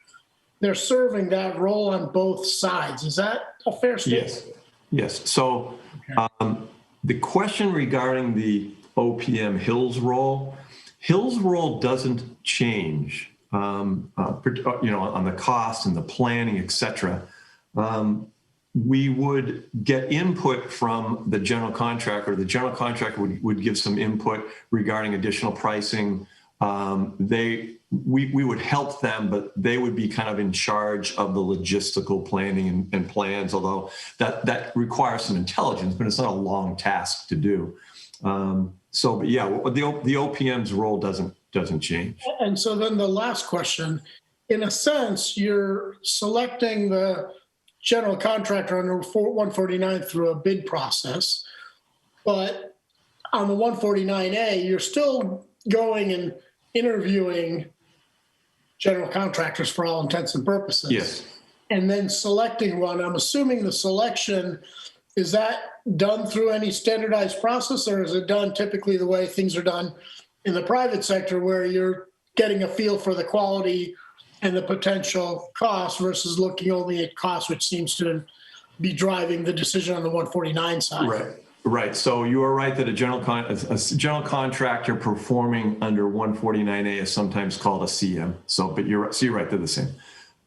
they're serving that role on both sides. Is that a fair statement? Yes. So the question regarding the OPM Hill's role doesn't change, on the cost and the planning, et cetera. We would get input from the general contractor. The general contractor would give some input regarding additional pricing. We would help them, but they would be kind of in charge of the logistical planning and plans, although that requires some intelligence, but it's not a long task to do. But yeah, the OPM's role doesn't change. And so then the last question, in a sense, you're selecting the general contractor under 149 through a bid process, but on the 149A, you're still going and interviewing general contractors for all intents and purposes. Yes. And then selecting one. I'm assuming the selection, is that done through any standardized process, or is it done typically the way things are done in the private sector, where you're getting a feel for the quality and the potential cost versus looking only at cost, which seems to be driving the decision on the 149 side? Right. So you are right that a general contractor performing under 149A is sometimes called a CM. So you're right, they're the same.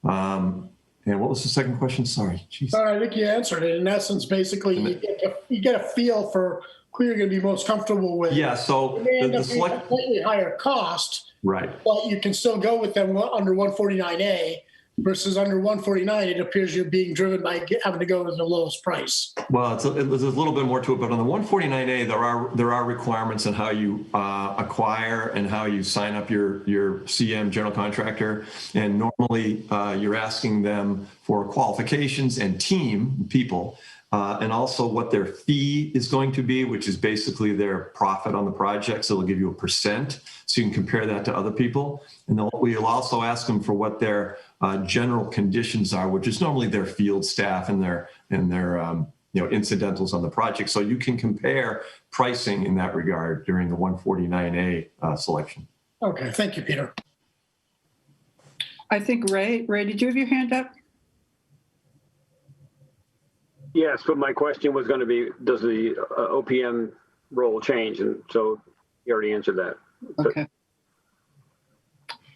And what was the second question? Sorry. Jeez. I think you answered it. In essence, basically, you get a feel for who you're going to be most comfortable with. Yeah. So it may end up being a slightly higher cost, right? But you can still go with them under 149A. Versus under 149, it appears you're being driven by having to go with the lowest price. Well, there's a little bit more to it, but on the 149A, there are requirements on how you acquire and how you sign up your CM general contractor. And normally, you're asking them for qualifications and team people. and also what their fee is going to be, which is basically their profit on the project. So they'll give you a percent, so you can compare that to other people. And then we'll also ask them for what their general conditions are, which is normally their field staff and their incidentals on the project. So you can compare pricing in that regard during the 149A selection. Okay, thank you, Peter. I think Ray, did you have your hand up? Yes, but my question was going to be, does the OPM role change? And so you already answered that. Okay.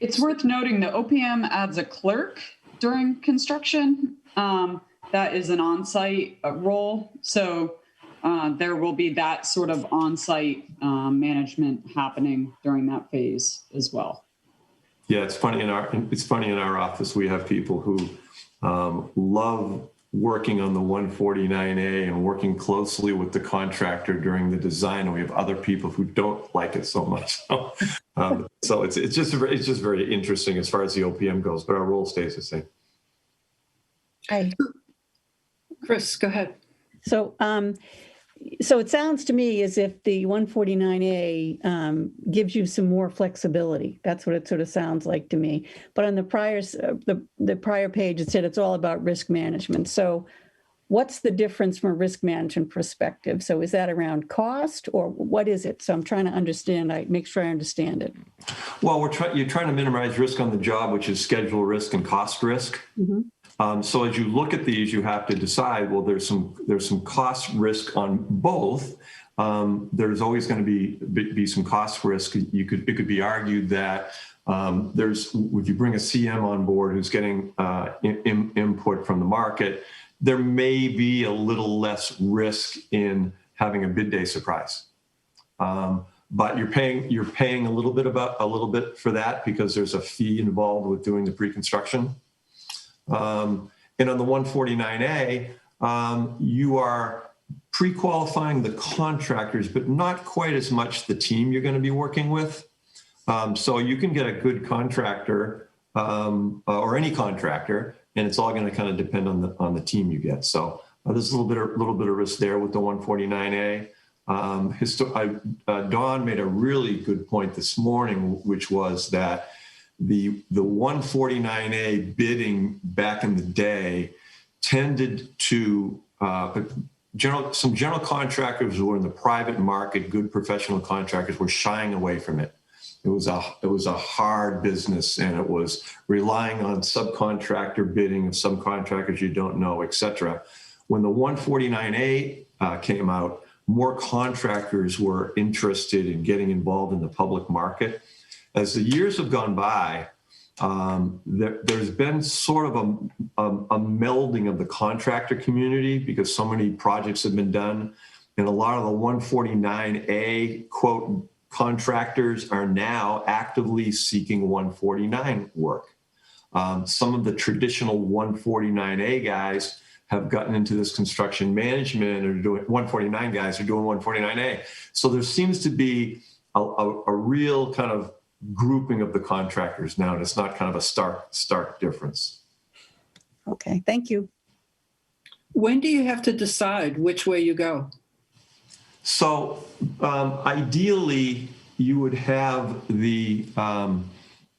It's worth noting that OPM adds a clerk during construction. That is an on-site role. So there will be that sort of on-site management happening during that phase as well. Yeah, it's funny in our office, we have people who love working on the 149A and working closely with the contractor during the design, and we have other people who don't like it so much. So it's just very interesting as far as the OPM goes, but our role stays the same. Hi. Chris, go ahead. So it sounds to me as if the 149A gives you some more flexibility. That's what it sort of sounds like to me. But on the prior page, it said it's all about risk management. So what's the difference from a risk management perspective? So is that around cost, or what is it? So I'm trying to understand, make sure I understand it. Well, you're trying to minimize risk on the job, which is schedule risk and cost risk. Mm-hmm. So as you look at these, you have to decide, well, there's some cost risk on both. There's always going to be some cost risk. It could be argued that if you bring a CM on board who's getting input from the market, there may be a little less risk in having a bid day surprise. But you're paying a little bit for that because there's a fee involved with doing the pre-construction. And on the 149A, you are pre-qualifying the contractors, but not quite as much the team you're going to be working with. So you can get a good contractor or any contractor, and it's all going to kind of depend on the team you get. So there's a little bit of risk there with the 149A. Dawn made a really good point this morning, which was that the 149A bidding back in the day tended to some general contractors who were in the private market, good professional contractors, were shying away from it. It was a hard business, and it was relying on subcontractor bidding of subcontractors you don't know, et cetera. When the 149A came out, more contractors were interested in getting involved in the public market. As the years have gone by, there's been sort of a melding of the contractor community because so many projects have been done, and a lot of the 149A quote contractors are now actively seeking 149 work. Some of the traditional 149A guys have gotten into this construction management, or doing 149 guys are doing 149A. So there seems to be a real kind of grouping of the contractors now, and it's not kind of a stark difference. Okay, thank you. When do you have to decide which way you go? So ideally, you would have the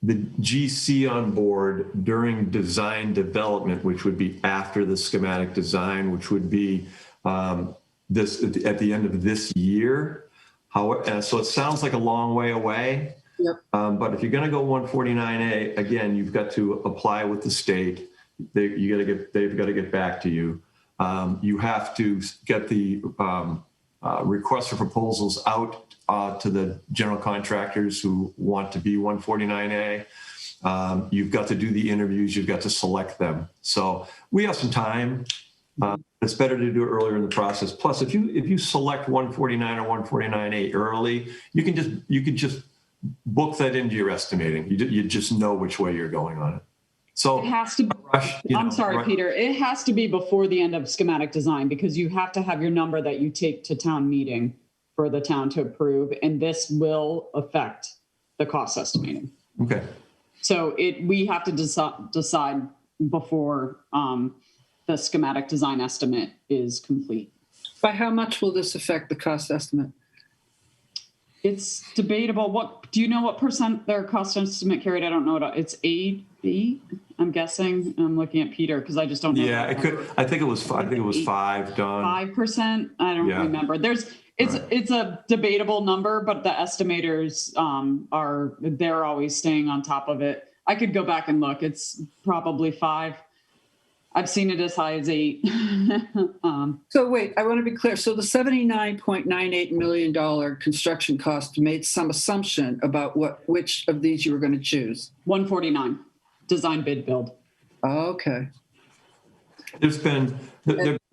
GC on board during design development, which would be after the schematic design, which would be at the end of this year. However, so it sounds like a long way away. Yep. But if you're going to go 149A, again, you've got to apply with the state. They've got to get back to you. You have to get the request for proposals out to the general contractors who want to be 149A. You've got to do the interviews. You've got to select them. So we have some time. It's better to do it earlier in the process. Plus, if you select 149 or 149A early, you can just book that into your estimating. You just know which way you're going on it. So it has to be, Peter, it has to be before the end of schematic design, because you have to have your number that you take to town meeting for the town to approve, and this will affect the cost estimating. Okay. So we have to decide before the the schematic design estimate is complete. By how much will this affect the cost estimate? It's debatable. What do you know what percent their cost estimate carried? I don't know. It's 8. I'm guessing. I'm looking at Peter because I just don't know. Yeah, it could. I think it was 5, Don. 5%. I don't remember. It's a debatable number, but the estimators they're always staying on top of it. I could go back and look. It's probably 5. I've seen it as high as 8. So wait, I want to be clear. So the $79.98 million construction cost made some assumption about which of these you were going to choose. 149, design bid build. Okay. There have been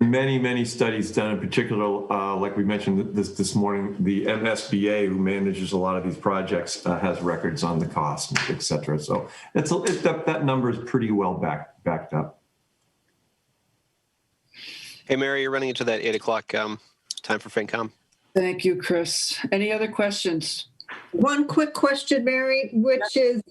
many studies done, in particular, like we mentioned this morning, the MSBA, who manages a lot of these projects, has records on the cost, et cetera. So that number is pretty well backed up. Hey, Mary, you're running into that 8 o'clock time for FinCom. Thank you, Chris. Any other questions? One quick question, Mary, which is,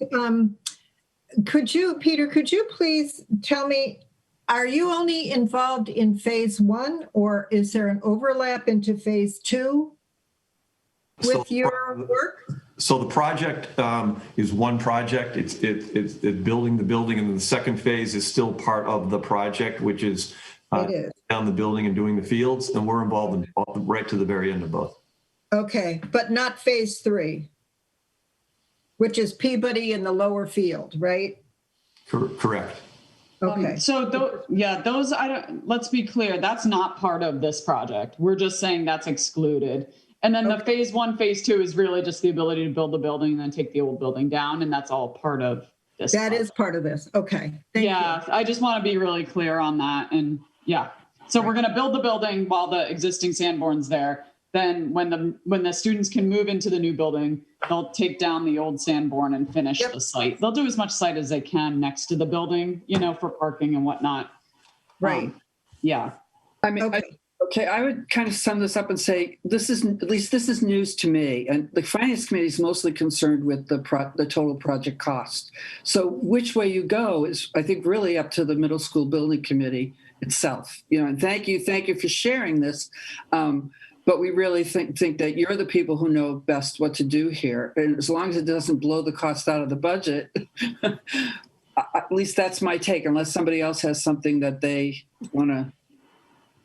Peter, could you please tell me, are you only involved in phase 1 or is there an overlap into phase 2 with your work? So the project is one project. It's building the building, and then the second phase is still part of the project, which is down the building and doing the fields, and we're involved in right to the very end of both. Okay, but not phase 3, which is Peabody in the lower field, right? Correct. Okay. Those let's be clear, that's not part of this project. We're just saying that's excluded. And then the phase 1, phase 2 is really just the ability to build the building and then take the old building down, and that's all part of this. That is part of this. Okay. Thank you. I just want to be really clear on that. And so we're going to build the building while the existing Sanborn's there. Then when the students can move into the new building, they'll take down the old Sanborn and finish the site. They'll do as much site as they can next to the building, for parking and whatnot. Right. I mean, I would kind of sum this up and say, this is news to me. And the Finance Committee is mostly concerned with the total project cost. So which way you go is, I think, really up to the Middle School Building Committee itself. And thank you for sharing this. But we really think that you're the people who know best what to do here. And as long as it doesn't blow the cost out of the budget, at least that's my take, unless somebody else has something that they want to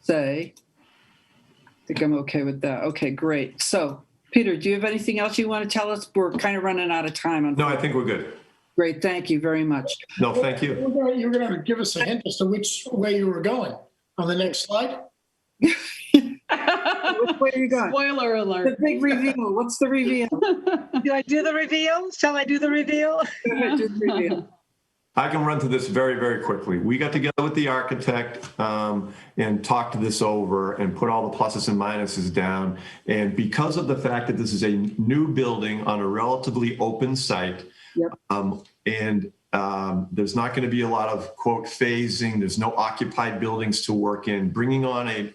say. I think I'm okay with that. Okay, great. So, Peter, do you have anything else you want to tell us? We're kind of running out of time. No, I think we're good. Great. Thank you very much. No, thank you. You're going to give us a hint as to which way you were going on the next slide? Which way are you going? Spoiler alert. The big reveal. What's the reveal? Do I do the reveal? Shall I do the reveal? Go ahead, do the reveal. I can run through this very, very quickly. We got together with the architect and talked this over and put all the pluses and minuses down. And because of the fact that this is a new building on a relatively open site, and there's not going to be a lot of, quote, phasing, there's no occupied buildings to work in, bringing on a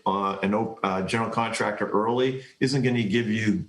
general contractor early isn't going to give you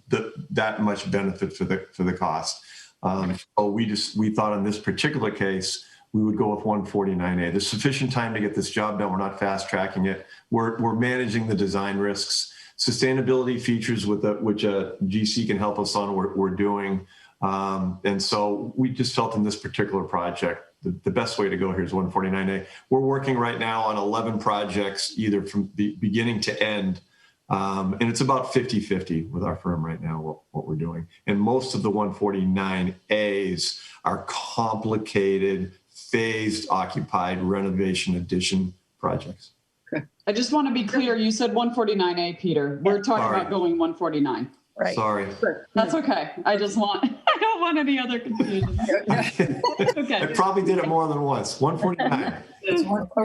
that much benefit for the cost. So we thought in this particular case, we would go with 149A. There's sufficient time to get this job done. We're not fast tracking it. We're managing the design risks. Sustainability features which GC can help us on, we're doing. And so we just felt in this particular project, the best way to go here is 149A. We're working right now on 11 projects, either from the beginning to end. And it's about 50-50 with our firm right now, what we're doing. And most of the 149As are complicated, phased, occupied renovation addition projects. Okay. I just want to be clear. You said 149A, Peter. We're talking about going 149. Right. Sorry. That's okay. I don't want any other confusion. Okay. I probably did it more than once. 149.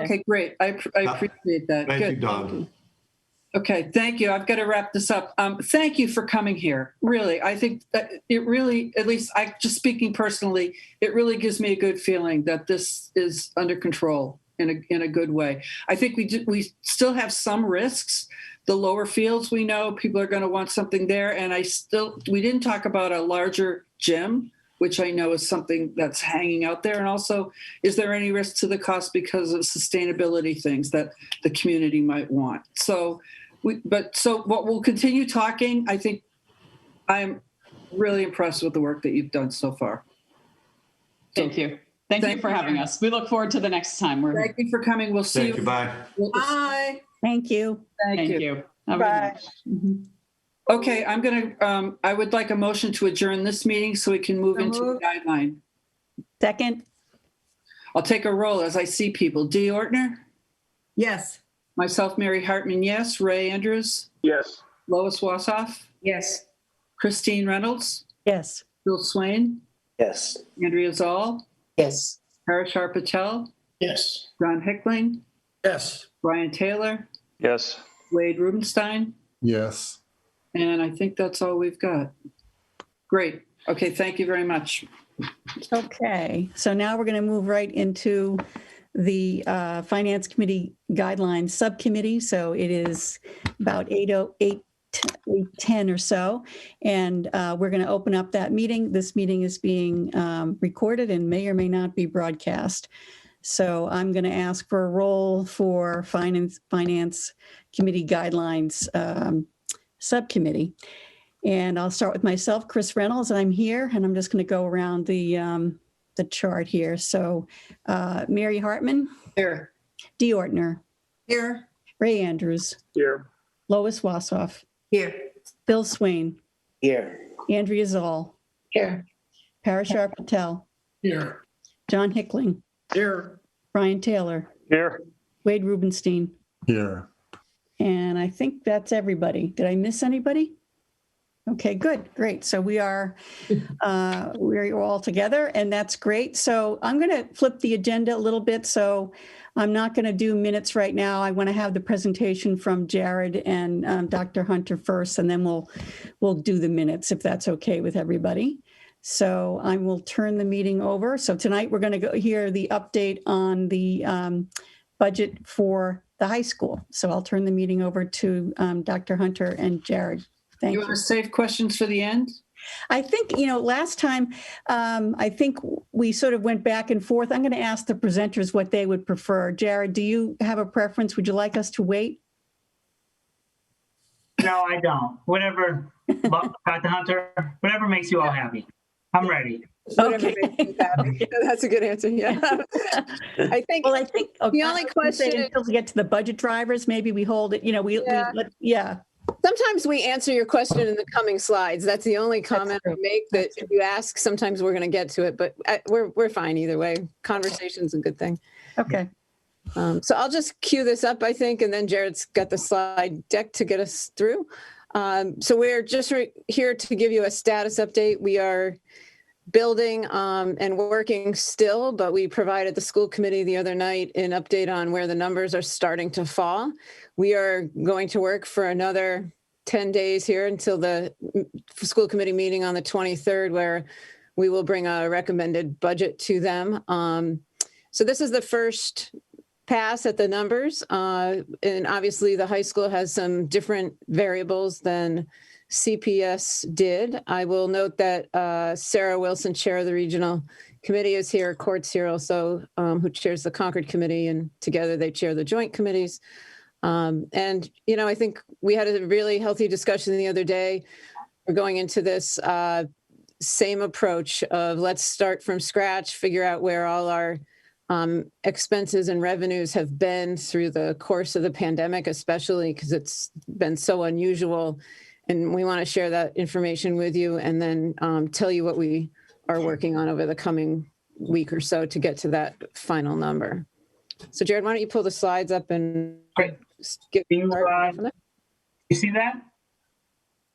Okay, great. I appreciate that. Thank Good. you, Don. Okay, thank you. I've got to wrap this up. Thank you for coming here. Really, I think that it really, at least just speaking personally, it really gives me a good feeling that this is under control in a good way. I think we still have some risks. The lower fields, we know people are going to want something there, and we didn't talk about a larger gym. which I know is something that's hanging out there? And also, is there any risk to the cost because of sustainability things that the community might want? So what we'll continue talking. I think I'm really impressed with the work that you've done so far. Thank you. Thank you for having us. We look forward to the next time. Thank you for coming. We'll see Thank you. Bye. Bye. Thank you. Thank you. Have a good Bye. night. Mhm. Okay, I would like a motion to adjourn this meeting so we can move So into the moved. guideline. Second, I'll take a roll as I see people. Dee Ortner, Yes. myself, Mary Hartman, yes. Ray Andrews, Yes. Lois Wassoff, Yes. Christine Reynolds, yes. Bill Swain, Yes. Andrea Zoll, Yes. Parashar Patel, Yes. John Hickling, Yes. Brian Taylor, Yes. Wade Rubenstein, Yes. and I think that's all we've got. Great. Okay, thank you very much. Okay, so now we're going to move right into the Finance Committee Guidelines Subcommittee. So it is about 8:10 or so, and we're going to open up that meeting. This meeting is being recorded and may or may not be broadcast. So I'm going to ask for a roll for Finance Committee Guidelines Subcommittee. And I'll start with myself, Chris Reynolds. I'm here, and I'm just going to go around the chart here. So Mary Hartman. Here. Dee Ortner. Here. Ray Andrews. Here. Lois Wassoff. Here. Bill Swain. Here. Andrea Zoll. Here. Parashar Patel. Here. John Hickling. Here. Brian Taylor. Here. Wade Rubenstein. Here. And I think that's everybody. Did I miss anybody? Okay, good, great. So we're all together, and that's great. So I'm going to flip the agenda a little bit. So I'm not going to do minutes right now. I want to have the presentation from Jared and Dr. Hunter first, and then we'll do the minutes if that's okay with everybody. So I will turn the meeting over. So tonight we're going to go hear the update on the budget for the high school. So I'll turn the meeting over to Dr. Hunter and Jared. Thank You you. want to save questions for the end? I think, last time, I think we sort of went back and forth. I'm going to ask the presenters what they would prefer. Jared, do you have a preference? Would you like us to wait? No, I don't. Whatever, Dr. Hunter, whatever makes you all happy. I'm ready. Whatever Okay. makes you happy. That's a good answer. Yeah. I think okay, the only question until we get to the budget drivers, maybe we hold it, yeah. sometimes we answer your question in the coming slides. That's the only comment I make, that if you ask, sometimes we're going to get to it, but we're fine either way. Conversation's a good thing. Okay. So I'll just cue this up, I think, and then Jared's got the slide deck to get us through. So we're just here to give you a status update. We are building and working still, but we provided the school committee the other night an update on where the numbers are starting to fall. We are going to work for another 10 days here until the school committee meeting on the 23rd, where we will bring a recommended budget to them. So this is the first pass at the numbers. And obviously the high school has some different variables than CPS did. I will note that Sarah Wilson, chair of the regional committee, is here. Court's here also, who chairs the Concord committee, and together they chair the joint committees. And, I think we had a really healthy discussion the other day. We're going into this same approach of let's start from scratch, figure out where all our expenses and revenues have been through the course of the pandemic, especially because it's been so unusual. And we want to share that information with you, and then tell you what we are working on over the coming week or so to get to that final number. So Jared, why don't you pull the slides up and get you see that?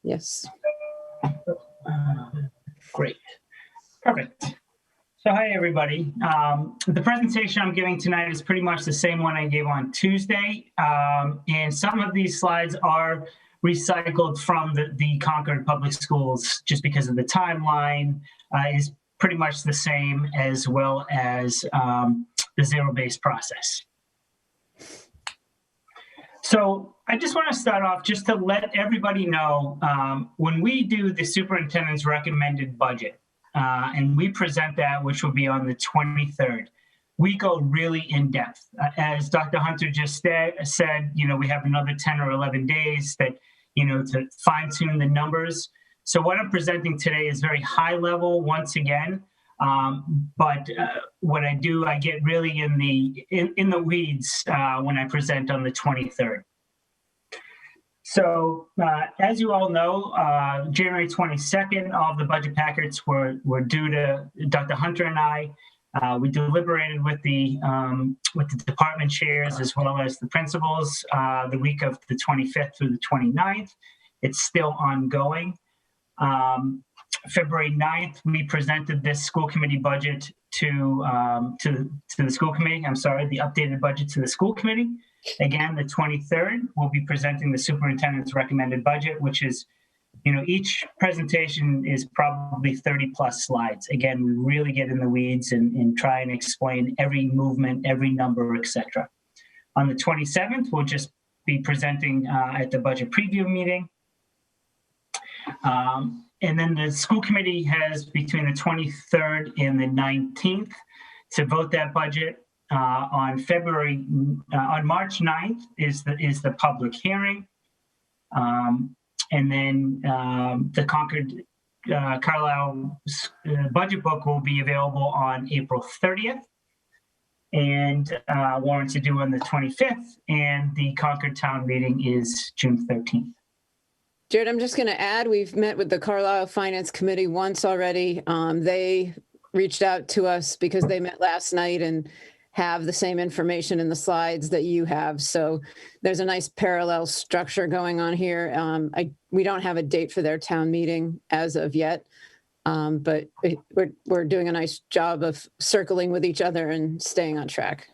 Yes. Great. Perfect. So hi, everybody. The presentation I'm giving tonight is pretty much the same one I gave on Tuesday. And some of these slides are recycled from the Concord Public Schools just because of the timeline is pretty much the same, as well as the zero-based process. So I just want to start off just to let everybody know, when we do the superintendent's recommended budget, and we present that, which will be on the 23rd. We go really in depth. As Dr. Hunter just said, we have another 10 or 11 days that, to fine tune the numbers. So what I'm presenting today is very high level once again. But what I do, I get really in the weeds when I present on the 23rd. So as you all know, January 22nd, all of the budget packets were due to Dr. Hunter and I. We deliberated with the department chairs as well as the principals the week of the 25th through the 29th. It's still ongoing. February 9th, we presented this school committee budget to the school committee. The updated budget to the school committee. Again, the 23rd, we'll be presenting the superintendent's recommended budget, which is, each presentation is probably 30 plus slides. Again, we really get in the weeds and try and explain every movement, every number, etc. On the 27th, we'll just be presenting at the budget preview meeting. And then the school committee has between the 23rd and the 19th to vote that budget. On March 9th is the public hearing. And then the Concord Carlisle budget book will be available on April 30th. And warrants are due on the 25th. And the Concord town meeting is June 13th. Jared, I'm just going to add, we've met with the Carlisle Finance Committee once already. They reached out to us because they met last night and have the same information in the slides that you have. So there's a nice parallel structure going on here. We don't have a date for their town meeting as of yet, but we're doing a nice job of circling with each other and staying on track.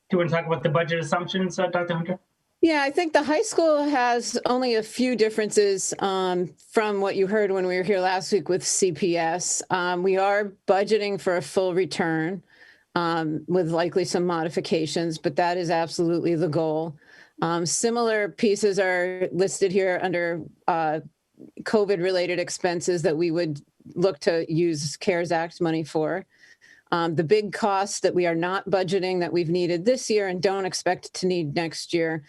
Do you want to talk about the budget assumptions, Dr. Hunter? Yeah, I think the high school has only a few differences from what you heard when we were here last week with CPS. We are budgeting for a full return with likely some modifications, but that is absolutely the goal. Similar pieces are listed here under COVID-related expenses that we would look to use CARES Act money for. The big costs that we are not budgeting that we've needed this year and don't expect to need next year,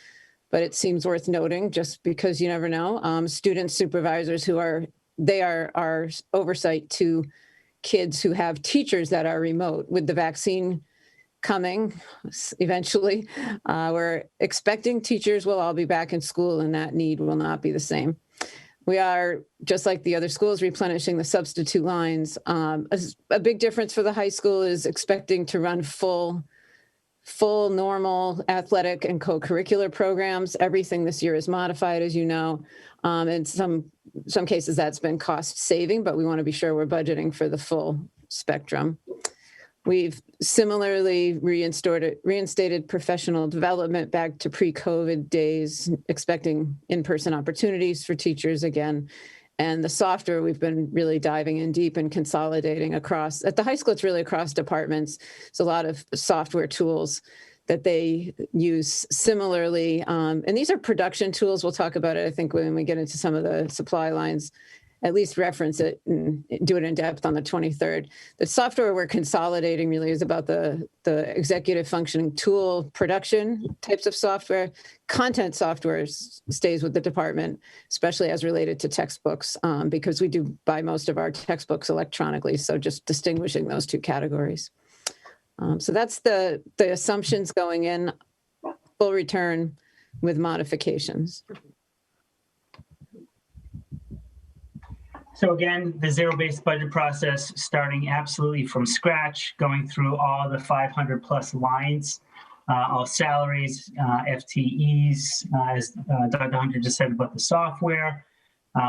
but it seems worth noting just because you never know. Student supervisors who are our oversight to kids who have teachers that are remote. With the vaccine coming eventually, we're expecting teachers will all be back in school and that need will not be the same. We are, just like the other schools, replenishing the substitute lines. A big difference for the high school is expecting to run full normal athletic and co-curricular programs. Everything this year is modified, as you know. In some cases that's been cost saving, but we want to be sure we're budgeting for the full spectrum. We've similarly reinstated professional development back to pre-COVID days, expecting in-person opportunities for teachers again. And the software, we've been really diving in deep and consolidating across, at the high school, it's really across departments. It's a lot of software tools that they use similarly. And these are production tools. We'll talk about it, I think, when we get into some of the supply lines, at least reference it and do it in depth on the 23rd. The software we're consolidating really is about the executive functioning tool production types of software. Content software stays with the department, especially as related to textbooks, because we do buy most of our textbooks electronically. So just distinguishing those two categories. So that's the assumptions going in, full return with modifications. So again, the zero-based budget process, starting absolutely from scratch, going through all the 500 plus lines, all salaries, FTEs, as Dr. Hunter just said about the software,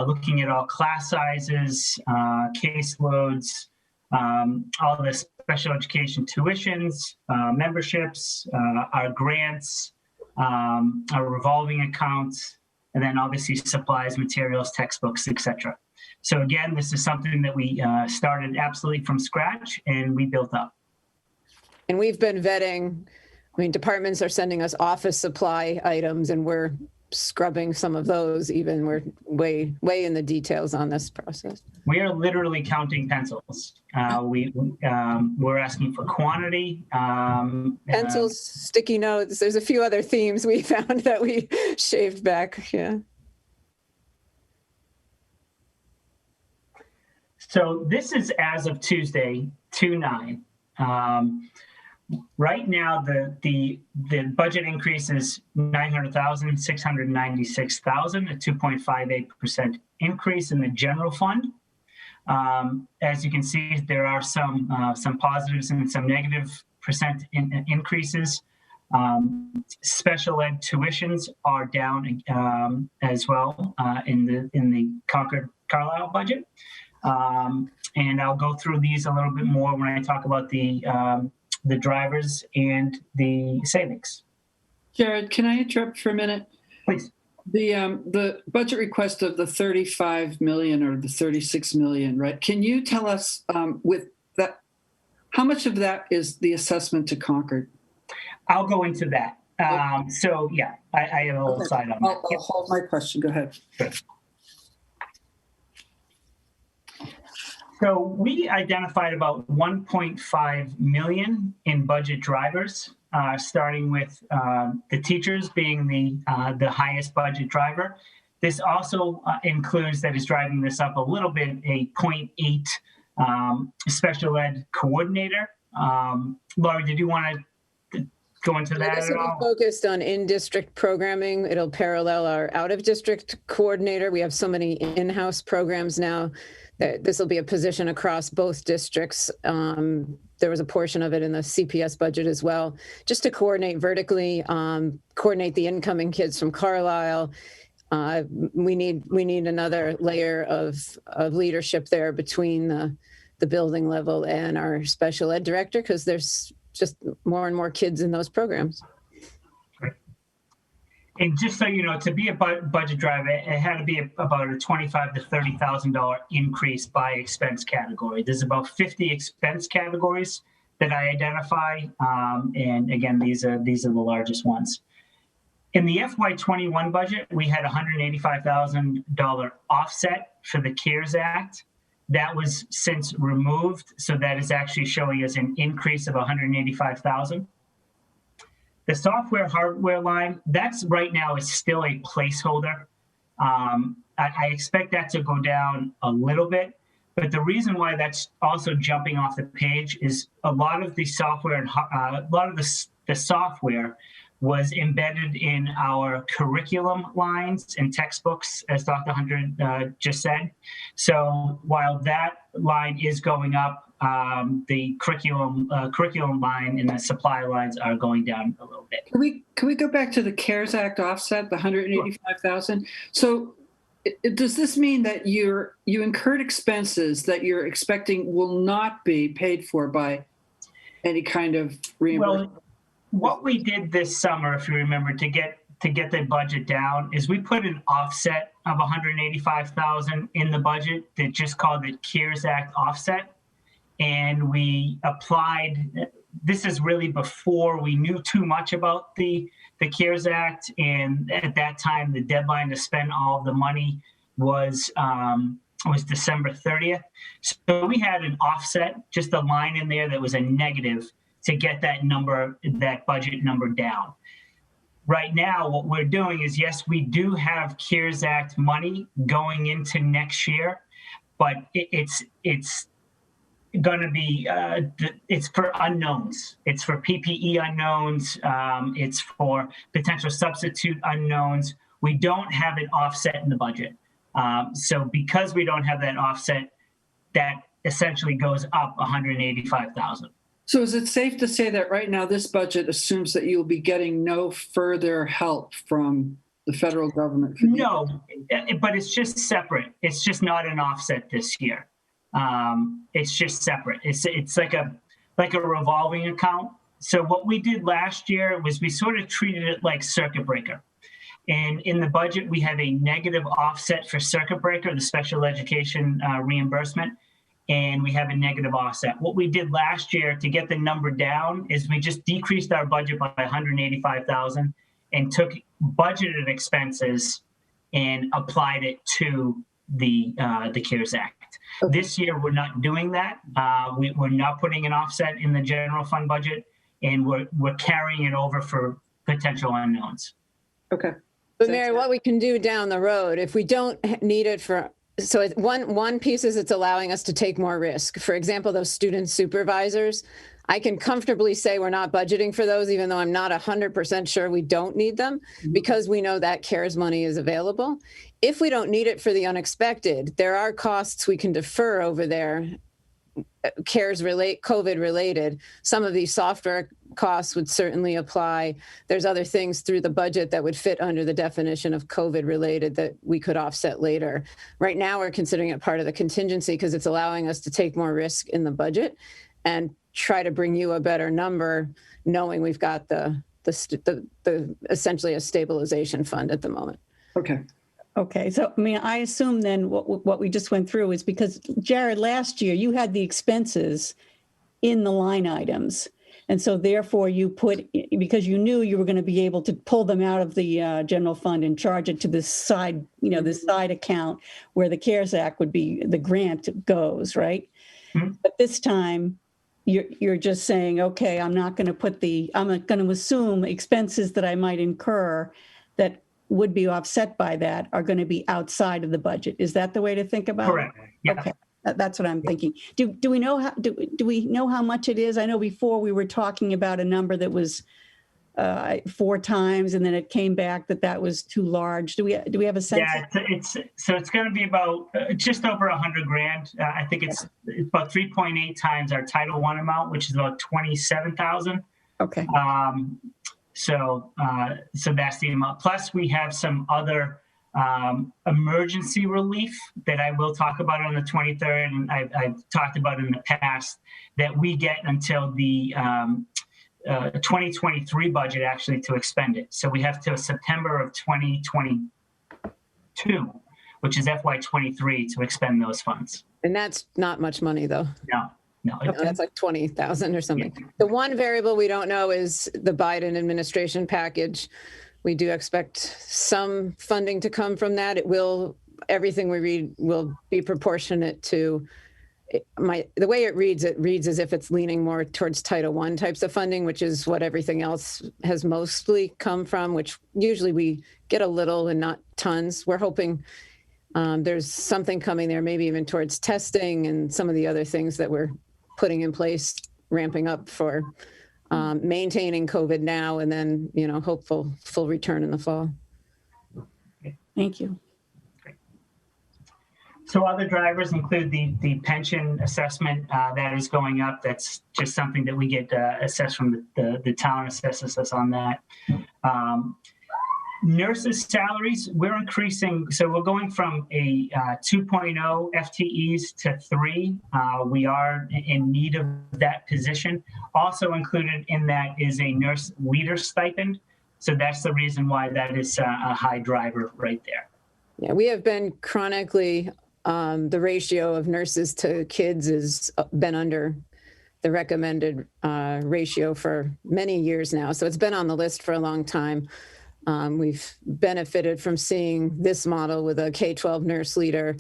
looking at all class sizes, caseloads, all the special education tuitions, memberships, our grants, our revolving accounts, and then obviously supplies, materials, textbooks, etc. So again, this is something that we started absolutely from scratch and we built up. And we've been vetting, departments are sending us office supply items and we're scrubbing some of those even. We're way in the details on this process. We are literally counting pencils. We're asking for quantity. Pencils, sticky notes. There's a few other themes we found that we shaved back. Yeah. So this is as of Tuesday, 2/9. Right now, the budget increase is 900,000, 696,000, a 2.58% increase in the general fund. As you can see, there are some positives and some negative percent increases. Special ed tuitions are down as well in the Concord Carlisle budget. And I'll go through these a little bit more when I talk about the drivers and the savings. Jared, can I interrupt for a minute? Please. The budget request of the 35 million or the 36 million, right? Can you tell us with that, how much of that is the assessment to Concord? I'll go into that. So yeah, I have a little side on that. I'll hold my question. Go ahead. Good. So we identified about 1.5 million in budget drivers, starting with the teachers being the highest budget driver. This also includes, that is driving this up a little bit, a 0.8 special ed coordinator. Laurie, did you want to go into that at all? Focused on in-district programming. It'll parallel our out-of-district coordinator. We have so many in-house programs now. This will be a position across both districts. There was a portion of it in the CPS budget as well, just to coordinate vertically, coordinate the incoming kids from Carlisle. We need another layer of leadership there between the building level and our special ed director, because there's just more and more kids in those programs. And just so you know, to be a budget driver, it had to be about a $25,000 to $30,000 increase by expense category. There's about 50 expense categories that I identify, and again, these are the largest ones. In the FY21 budget, we had $185,000 offset for the CARES Act. That was since removed, so that is actually showing us an increase of $185,000. The software hardware line, that's right now is still a placeholder. I expect that to go down a little bit, but the reason why that's also jumping off the page is a lot of the software and a lot of the software was embedded in our curriculum lines and textbooks, as Dr. Hunter just said. So while that line is going up, the curriculum line and the supply lines are going down a little bit. Can we go back to the CARES Act offset, the 185,000? So does this mean that you incurred expenses that you're expecting will not be paid for by any kind of reimbursement? Well, what we did this summer, if you remember, to get the budget down, is we put an offset of 185,000 in the budget that just called it CARES Act offset. And we applied, this is really before we knew too much about the CARES Act. And at that time, the deadline to spend all of the money was December 30th. So we had an offset, just a line in there that was a negative to get that budget number down. Right now, what we're doing is, yes, we do have CARES Act money going into next year, but it's going to be, it's for unknowns. It's for PPE unknowns. It's for potential substitute unknowns. We don't have an offset in the budget. So because we don't have that offset, that essentially goes up 185,000. So is it safe to say that right now this budget assumes that you'll be getting no further help from the federal government? No, but it's just separate. It's just not an offset this year. It's just separate. It's like a revolving account. So what we did last year was we sort of treated it like circuit breaker. And in the budget, we have a negative offset for circuit breaker, the special education reimbursement, and we have a negative offset. What we did last year to get the number down is we just decreased our budget by 185,000 and took budgeted expenses and applied it to the CARES Act. This year, we're not doing that. We're not putting an offset in the general fund budget, and we're carrying it over for potential unknowns. Okay. But Mary, what we can do down the road, if we don't need it for, so one piece is it's allowing us to take more risk. For example, those student supervisors, I can comfortably say we're not budgeting for those, even though I'm not 100% sure we don't need them, because we know that CARES money is available. If we don't need it for the unexpected, there are costs we can defer over there, COVID related. Some of these software costs would certainly apply. There's other things through the budget that would fit under the definition of COVID related that we could offset later. Right now, we're considering it part of the contingency because it's allowing us to take more risk in the budget and try to bring you a better number, knowing we've got the essentially a stabilization fund at the moment. Okay. Okay, so I mean, I assume then what we just went through is because, Jared, last year you had the expenses in the line items. And so therefore you put, because you knew you were going to be able to pull them out of the general fund and charge it to this side, this side account where the CARES Act would be, the grant goes, right? Mm-hmm. But this time you're just saying, okay, I'm going to assume expenses that I might incur that would be offset by that are going to be outside of the budget. Is that the way to think about Correct. it? Yeah. Okay. That's what I'm thinking. Do we know how we know how much it is? I know before we were talking about a number that was 4 times, and then it came back that was too large. Do we have a sense? Yeah, it's going to be about just over $100,000. I think it's about 3.8 times our Title I amount, which is about $27,000. Okay. So that's the amount. Plus, we have some other emergency relief that I will talk about on the 23rd, and I've talked about in the past, that we get until the 2023 budget actually to expend it. So we have till September of 2022, which is FY23, to expend those funds. And that's not much money, though. No, that's like 20,000 or something. Yeah. The one variable we don't know is the Biden administration package. We do expect some funding to come from that. Everything we read will be proportionate to the way it reads as if it's leaning more towards Title I types of funding, which is what everything else has mostly come from, which usually we get a little and not tons. We're hoping there's something coming there, maybe even towards testing and some of the other things that we're putting in place, ramping up for maintaining COVID now, and then, hopeful full return in the fall. Thank you. So other drivers include the pension assessment that is going up. That's just something that we get assessed from the town assesses us on that. Nurses' salaries, we're increasing. So we're going from a 2.0 FTEs to 3. We are in need of that position. Also included in that is a nurse leader stipend. So that's the reason why that is a high driver right there. Yeah, we have been chronically, the ratio of nurses to kids has been under the recommended ratio for many years now. So it's been on the list for a long time. We've benefited from seeing this model with a K-12 nurse leader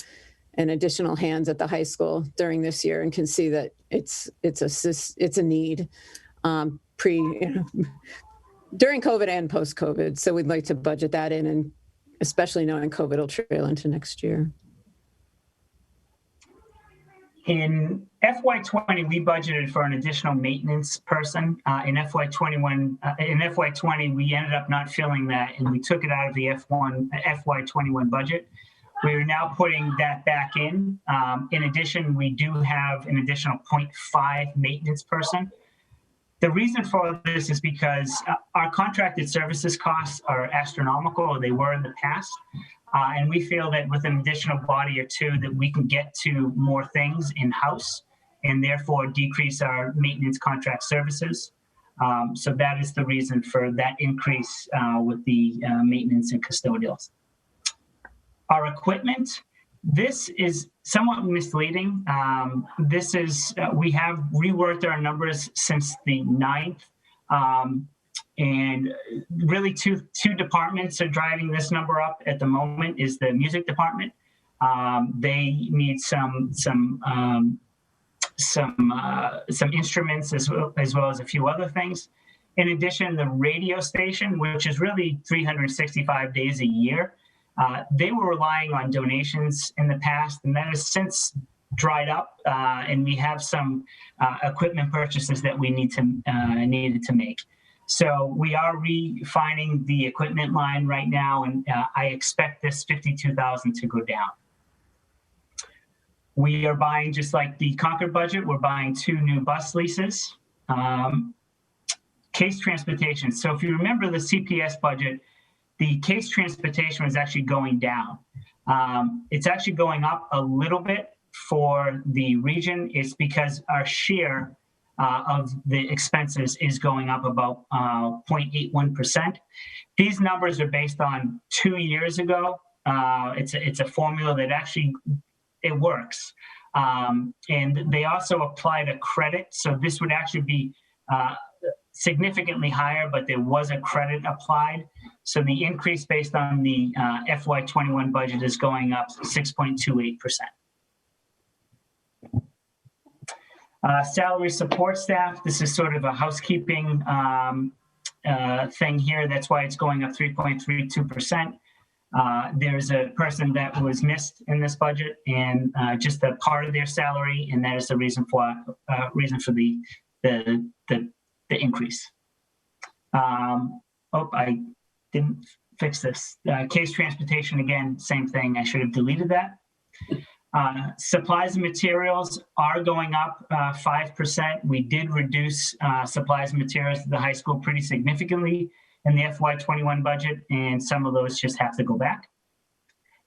and additional hands at the high school during this year, and can see that it's a need during COVID and post-COVID. So we'd like to budget that in, and especially knowing COVID will trail into next year. In FY20, we budgeted for an additional maintenance person. In FY20, we ended up not filling that, and we took it out of the FY21 budget. We are now putting that back in. In addition, we do have an additional 0.5 maintenance person. The reason for this is because our contracted services costs are astronomical, or they were in the past. And we feel that with an additional body or two that we can get to more things in-house and therefore decrease our maintenance contract services. So that is the reason for that increase with the maintenance and custodials. Our equipment, this is somewhat misleading. We have reworked our numbers since the 9th. And really two departments are driving this number up at the moment is the music department. They need some instruments as well as a few other things. In addition, the radio station, which is really 365 days a year, they were relying on donations in the past, and that has since dried up, and we have some equipment purchases that we needed to make. So we are refining the equipment line right now, and I expect this 52,000 to go down. We are buying, just like the Concord budget, we're buying 2 new bus leases. Case transportation. So if you remember the CPS budget, the case transportation was actually going down. It's actually going up a little bit for the region. It's because our share of the expenses is going up about 0.81%. These numbers are based on 2 years ago. It's a formula that actually, it works. And they also applied a credit. So this would actually be significantly higher, but there was a credit applied. So the increase based on the FY21 budget is going up 6.28%. Salary support staff, this is sort of a housekeeping thing here. That's why it's going up 3.32%. There's a person that was missed in this budget, and just a part of their salary, and that is the reason for the increase. I didn't fix this. Case transportation, again, same thing. I should have deleted that. Supplies and materials are going up 5%. We did reduce supplies and materials to the high school pretty significantly in the FY21 budget, and some of those just have to go back.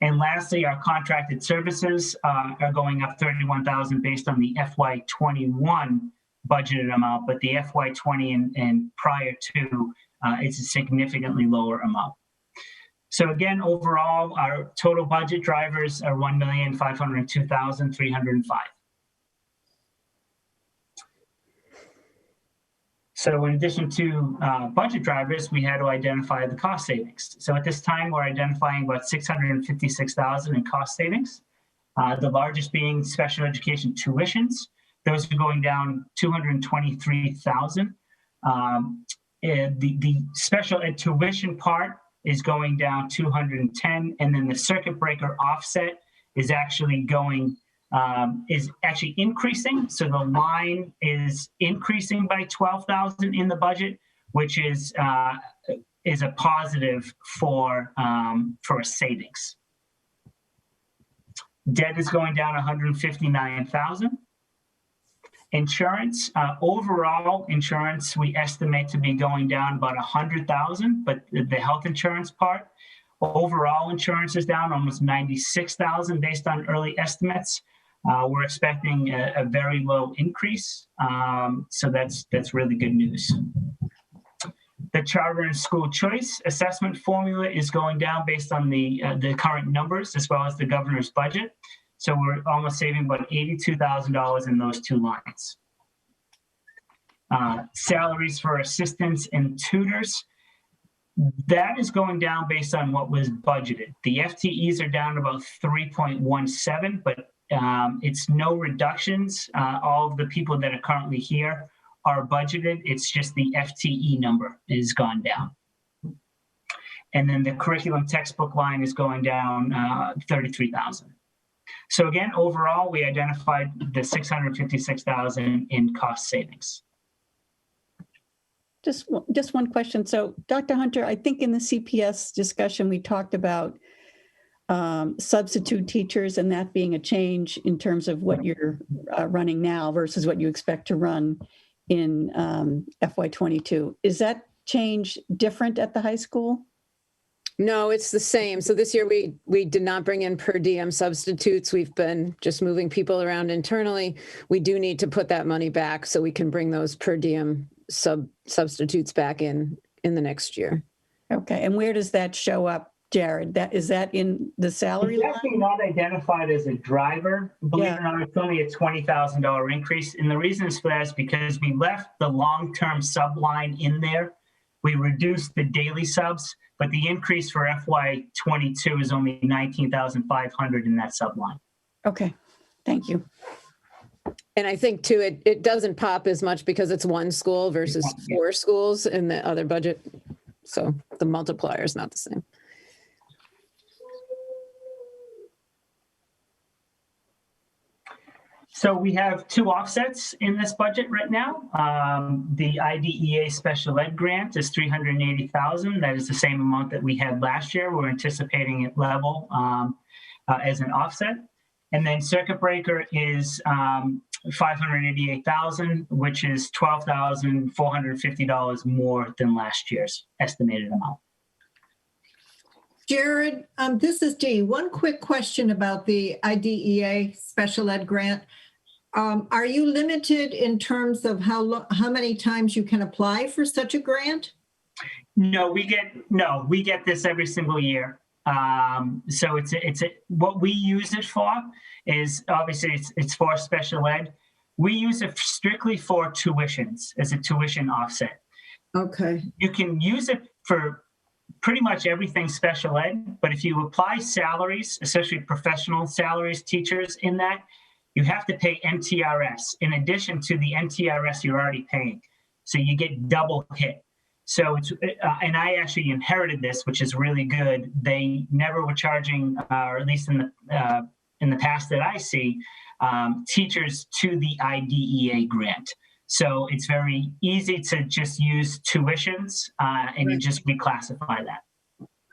And lastly, our contracted services are going up 31,000 based on the FY21 budgeted amount, but the FY20 and prior to, it's a significantly lower amount. So again, overall, our total budget drivers are 1,502,305. So in addition to budget drivers, we had to identify the cost savings. So at this time, we're identifying about 656,000 in cost savings. The largest being special education tuitions. Those are going down 223,000. The special ed tuition part is going down 210, and then the circuit breaker offset is actually increasing. So the line is increasing by 12,000 in the budget, which is a positive for a savings. Debt is going down 159,000. Insurance, overall insurance, we estimate to be going down about 100,000, but the health insurance part, overall insurance is down almost 96,000 based on early estimates. We're expecting a very low increase, so that's really good news. The charter and school choice assessment formula is going down based on the current numbers as well as the governor's budget. So we're almost saving about $82,000 in those two lines. Salaries for assistants and tutors, that is going down based on what was budgeted. The FTEs are down about 3.17, but it's no reductions. All of the people that are currently here are budgeted. It's just the FTE number is gone down. And then the curriculum textbook line is going down 33,000. So again, overall, we identified the 656,000 in cost savings. Just one question. So Dr. Hunter, I think in the CPS discussion, we talked about substitute teachers and that being a change in terms of what you're running now versus what you expect to run in FY22. Is that change different at the high school? No, it's the same. So this year we did not bring in per diem substitutes. We've been just moving people around internally. We do need to put that money back so we can bring those per diem substitutes back in the next year. Okay, and where does that show up, Jared? Is that in the salary line? It's actually not identified as a driver. Believe it or not, it's only a $20,000 increase. And the reason for that is because we left the long-term sub line in there We reduced the daily subs, but the increase for FY22 is only 19,500 in that subline. Okay, thank you. And I think too, it doesn't pop as much because it's one school versus 4 schools in the other budget. So the multiplier is not the same. So we have 2 offsets in this budget right now. The IDEA special ed grant is $380,000. That is the same amount that we had last year. We're anticipating it level as an offset. And then circuit breaker is $588,000, which is $12,450 more than last year's estimated amount. Jared, this is Dee. One quick question about the IDEA special ed grant. Are you limited in terms of how many times you can apply for such a grant? No, we get this every single year. So what we use it for is obviously it's for special ed. We use it strictly for tuitions as a tuition offset. Okay. You can use it for pretty much everything special ed, but if you apply salaries, especially professional salaries, teachers in that, you have to pay NTRS in addition to the NTRS you're already paying. So you get double hit. So it's, and I actually inherited this, which is really good. They never were charging, or at least in the past that I see, teachers to the IDEA grant. So it's very easy to just use tuitions and you just reclassify that.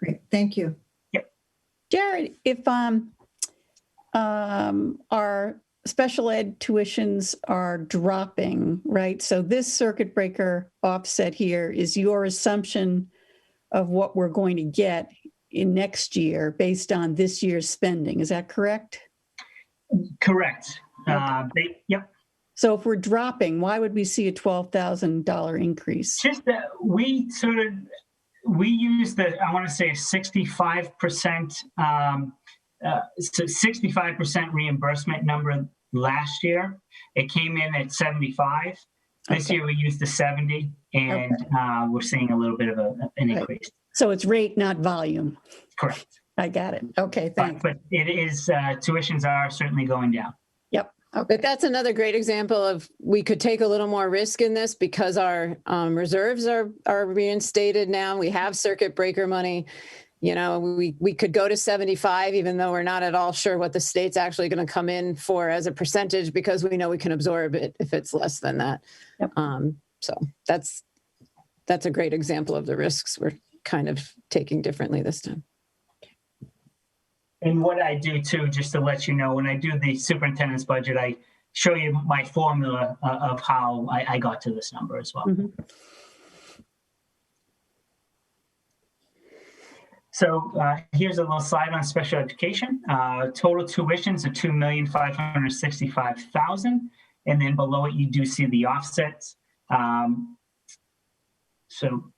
Great, thank you. Yep. Jared, if our special ed tuitions are dropping, right? So this circuit breaker offset here is your assumption of what we're going to get in next year based on this year's spending. Is that correct? Correct. Yep. So if we're dropping, why would we see a $12,000 increase? Just that we use I want to say 65%, 65% reimbursement number last year. It came in at 75. This year we used the 70, and we're seeing a little bit of an increase. So it's rate, not volume. Correct. I got it. Okay, thanks. But it is, tuitions are certainly going down. Yep. Okay. But that's another great example of we could take a little more risk in this because our reserves are reinstated now. We have circuit breaker money. You know, we could go to 75, even though we're not at all sure what the state's actually going to come in for as a percentage, because we know we can absorb it if it's less than that. Yep. So that's a great example of the risks we're kind of taking differently this time. And what I do too, just to let you know, when I do the superintendent's budget, I show you my formula of how I got to this number as well. Mm-hmm. So here's a little slide on special education. Total tuitions of $2,565,000, and then below it you do see the offsets. So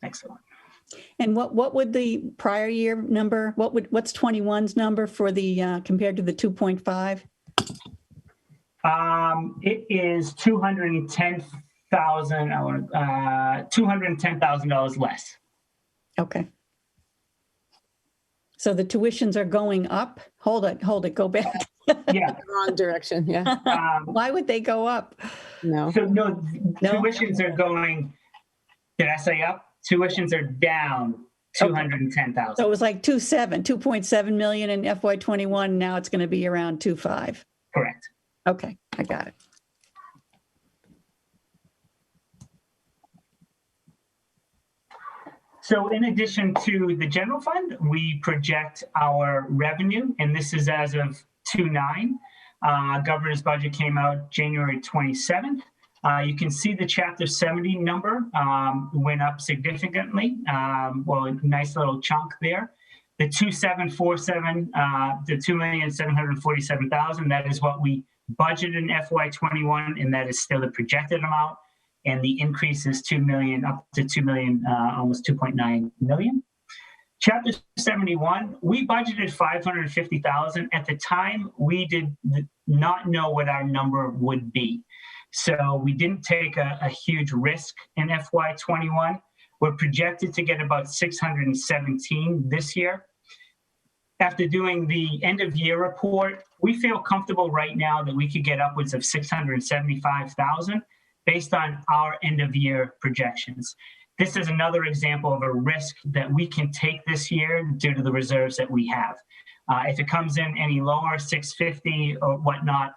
excellent. And what would the prior year number? What's 21's number for the compared to the 2.5? It is $210,000 less. Okay. So the tuitions are going up? Hold it, go back. Yeah. Wrong direction, yeah. Why would they go up? No. So no, tuitions are going, did I say up? Tuitions are down 210,000. So it was like 2.7 million in FY21. Now it's going to be around 2.5. Correct. Okay, I got it. So in addition to the general fund, we project our revenue, and this is as of 2/9. Governor's budget came out January 27th. You can see the Chapter 70 number went up significantly. Well, a nice little chunk there. The 2,747, the 2,747,000, that is what we budgeted in FY21, and that is still the projected amount. And the increase is 2 million, up to 2 million, almost 2.9 million. Chapter 71, we budgeted 550,000. At the time, we did not know what our number would be. So we didn't take a huge risk in FY21. We're projected to get about 617 this year. After doing the end of year report, we feel comfortable right now that we could get upwards of 675,000 based on our end of year projections. This is another example of a risk that we can take this year due to the reserves that we have. If it comes in any lower, 650 or whatnot,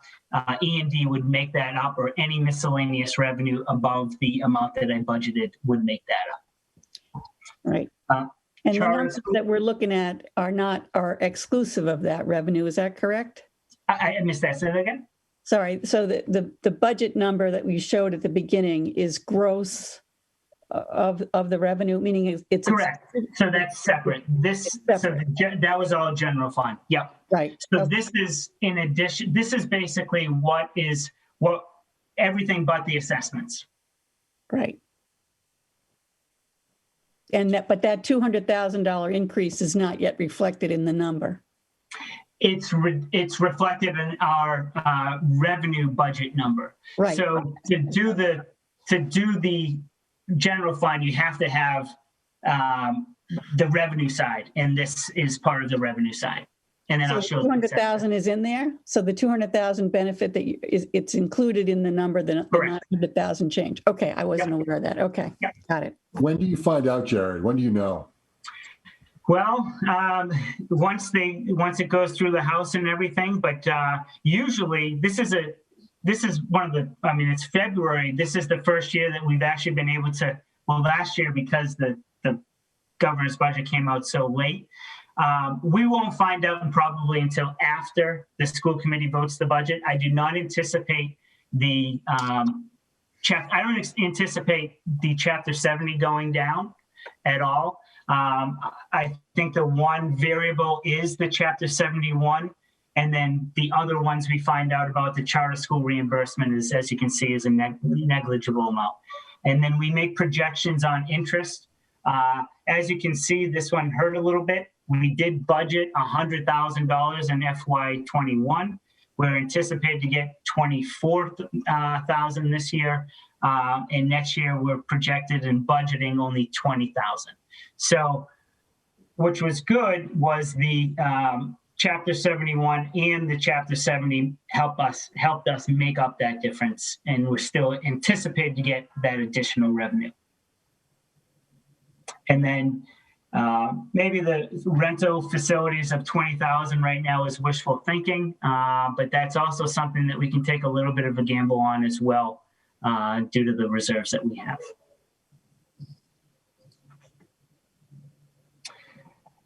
E&D would make that up, or any miscellaneous revenue above the amount that I budgeted would make that up. Right. And the Charles, numbers that we're looking at are exclusive of that revenue. Is that correct? I missed that. Say that again. Sorry. So the budget number that we showed at the beginning is gross of the revenue, meaning it's correct. So that's separate. That was all general fund. Yep. Right. So this is in addition. This is basically what everything but the assessments. Right. And but that $200,000 increase is not yet reflected in the number. It's reflected in our revenue budget number. Right. So to do the general fund, you have to have the revenue side, and this is part of the revenue side. And then I'll show 200,000 is in there. So the 200,000 benefit it's included in the number, the 100,000 change. Okay, I wasn't aware of that. Okay, got it. When do you find out, Jared? When do you know? Well, once it goes through the House and everything, but usually this is one of the. I mean, it's February. This is the first year that we've actually been able to. Well, last year because the governor's budget came out so late. We won't find out probably until after the school committee votes the budget. I do not anticipate the anticipate the Chapter 70 going down at all. I think the one variable is the Chapter 71, and then the other ones we find out about the charter school reimbursement is, as you can see, is a negligible amount. And then we make projections on interest. As you can see, this one hurt a little bit. We did budget $100,000 in FY21. We're anticipated to get $24,000 this year, and next year we're projected and budgeting only $20,000. So, which was good, was the Chapter 71 and the Chapter 70 helped us make up that difference, and we're still anticipated to get that additional revenue. And then maybe the rental facilities of 20,000 right now is wishful thinking, but that's also something that we can take a little bit of a gamble on as well due to the reserves that we have.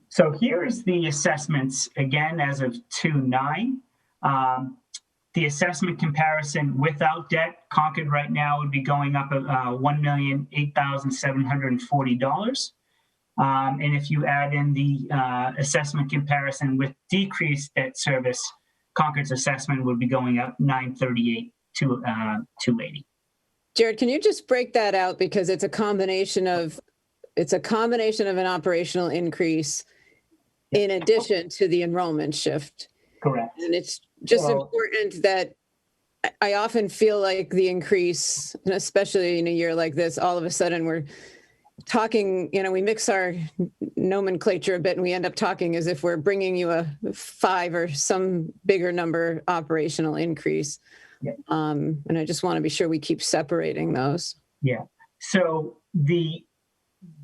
So here's the assessments again as of 2/9. The assessment comparison without debt, Concord right now would be going up $1,008,740. And if you add in the assessment comparison with decreased debt service, Concord's assessment would be going up $938 to $280. Jared, can you just break that out, because it's a combination of an operational increase in addition to the enrollment shift. Correct. And it's just important that I often feel like the increase, and especially in a year like this, all of a sudden we're talking, we mix our nomenclature a bit and we end up talking as if we're bringing you a 5 or some bigger number operational increase. Yeah. And I just want to be sure we keep separating those. Yeah. So the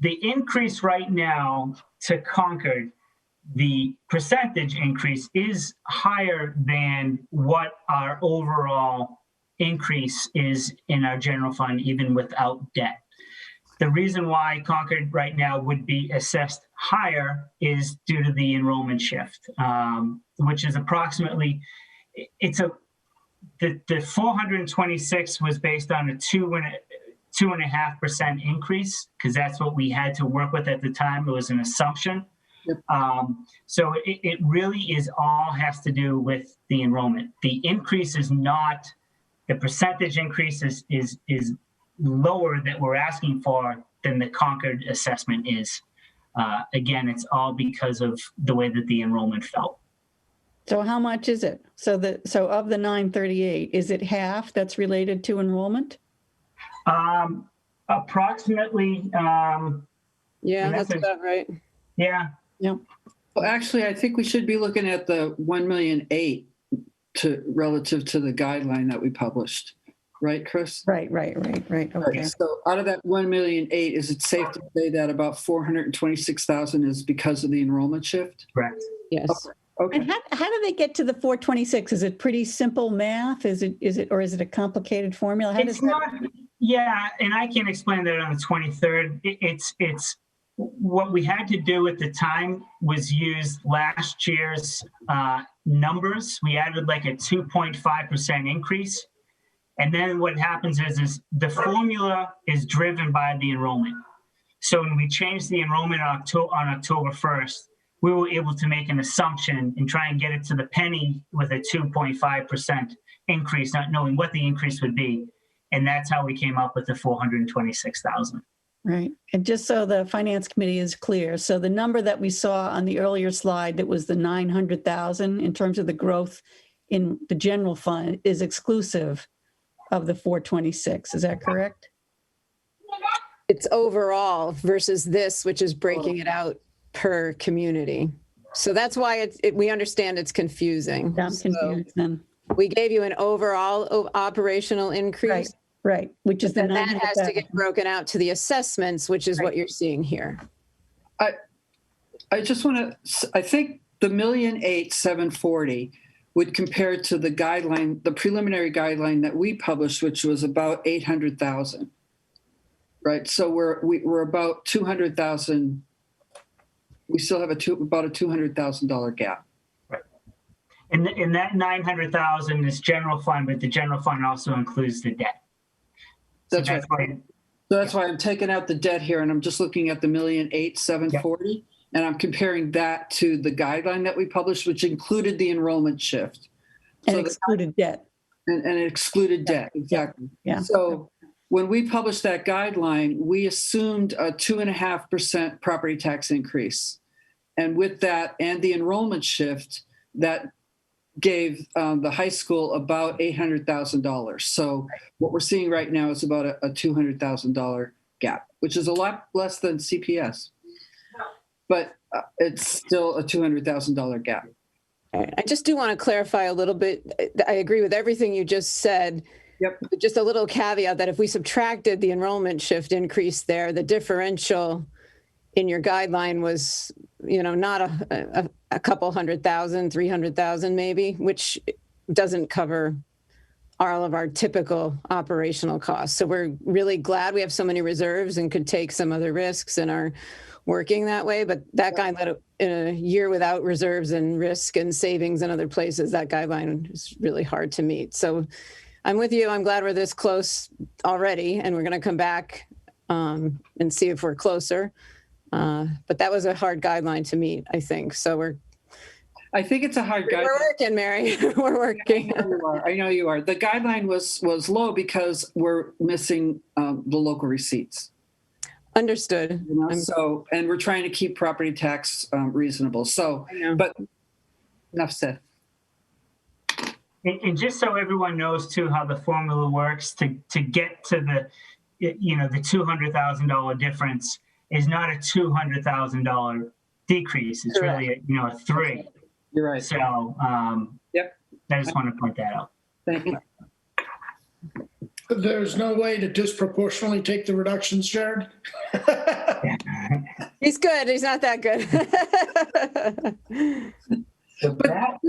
increase right now to Concord, the percentage increase is higher than what our overall increase is in our general fund, even without debt. The reason why Concord right now would be assessed higher is due to the enrollment shift, which is approximately, the 426 was based on a 2.5% increase, because that's what we had to work with at the time. It was an assumption. Yep. So it really is all has to do with the enrollment. The increase is not, the percentage increase is lower that we're asking for than the Concord assessment is. Again, it's all because of the way that the enrollment fell. So how much is it? So of the 938, is it half that's related to enrollment? Approximately, Yeah, that's about right. yeah. Yeah. Well, actually, I think we should be looking at the 1,000,008 relative to the guideline that we published. Right, Chris? Right. Okay. So out of that 1,000,008, is it safe to say that about 426,000 is because of the enrollment shift? Correct. Yes. Okay. And how do they get to the 426? Is it pretty simple math? Is it a complicated formula? How It's not, yeah, and I can explain that on the 23rd. It's what we had to do at the time was use last year's numbers. We added like a 2.5% increase. And then what happens is the formula is driven by the enrollment. So when we changed the enrollment on October 1st, we were able to make an assumption and try and get it to the penny with a 2.5% increase, not knowing what the increase would be. And that's how we came up with the 426,000. Right. And just so the finance committee is clear, so the number that we saw on the earlier slide that was the 900,000 in terms of the growth in the general fund is exclusive of the 426. Is that correct? It's overall versus this, which is breaking it out per community. So that's why we understand it's confusing. I'm confused then. We gave you an overall operational increase. Right. Which is the that has to get broken out to the assessments, which is what you're seeing here. I just want to, I think the 1,008,740 would compare to the guideline, the preliminary guideline that we published, which was about 800,000. Right. So we're about 200,000. We still have about a $200,000 gap. Right. And that 900,000 is general fund, but the general fund also includes the debt. That's right. So that's why I'm taking out the debt here, and I'm just looking at the 1,008,740, and I'm comparing that to the guideline that we published, which included the enrollment shift. And excluded debt. And it excluded debt, exactly. Yeah. So when we published that guideline, we assumed a 2.5% property tax increase. And with that and the enrollment shift, that gave the high school about $800,000. So what we're seeing right now is about a $200,000 gap, which is a lot less than CPS. But it's still a $200,000 gap. I just do want to clarify a little bit. I agree with everything you just said. Yep. But just a little caveat that if we subtracted the enrollment shift increase there, the differential in your guideline was, not a couple 100,000, 300,000 maybe, which doesn't cover all of our typical operational costs. So we're really glad we have so many reserves and could take some other risks and are working that way. But that guideline, in a year without reserves and risk and savings in other places, that guideline is really hard to meet. So I'm with you. I'm glad we're this close already, and we're going to come back and see if we're closer. But that was a hard guideline to meet, I think. So I think it's a hard guideline. We're working, Mary. We're working. I know you are. The guideline was low because we're missing the local receipts. Understood. So, and we're trying to keep property tax reasonable. So, but enough said. And just so everyone knows too how the formula works to get to the $200,000 difference is not a $200,000 decrease. It's really a 3. You're right. So yep. I just want to point that out. Thank you. There's no way to disproportionately take the reductions, Jared? He's good. He's not that good.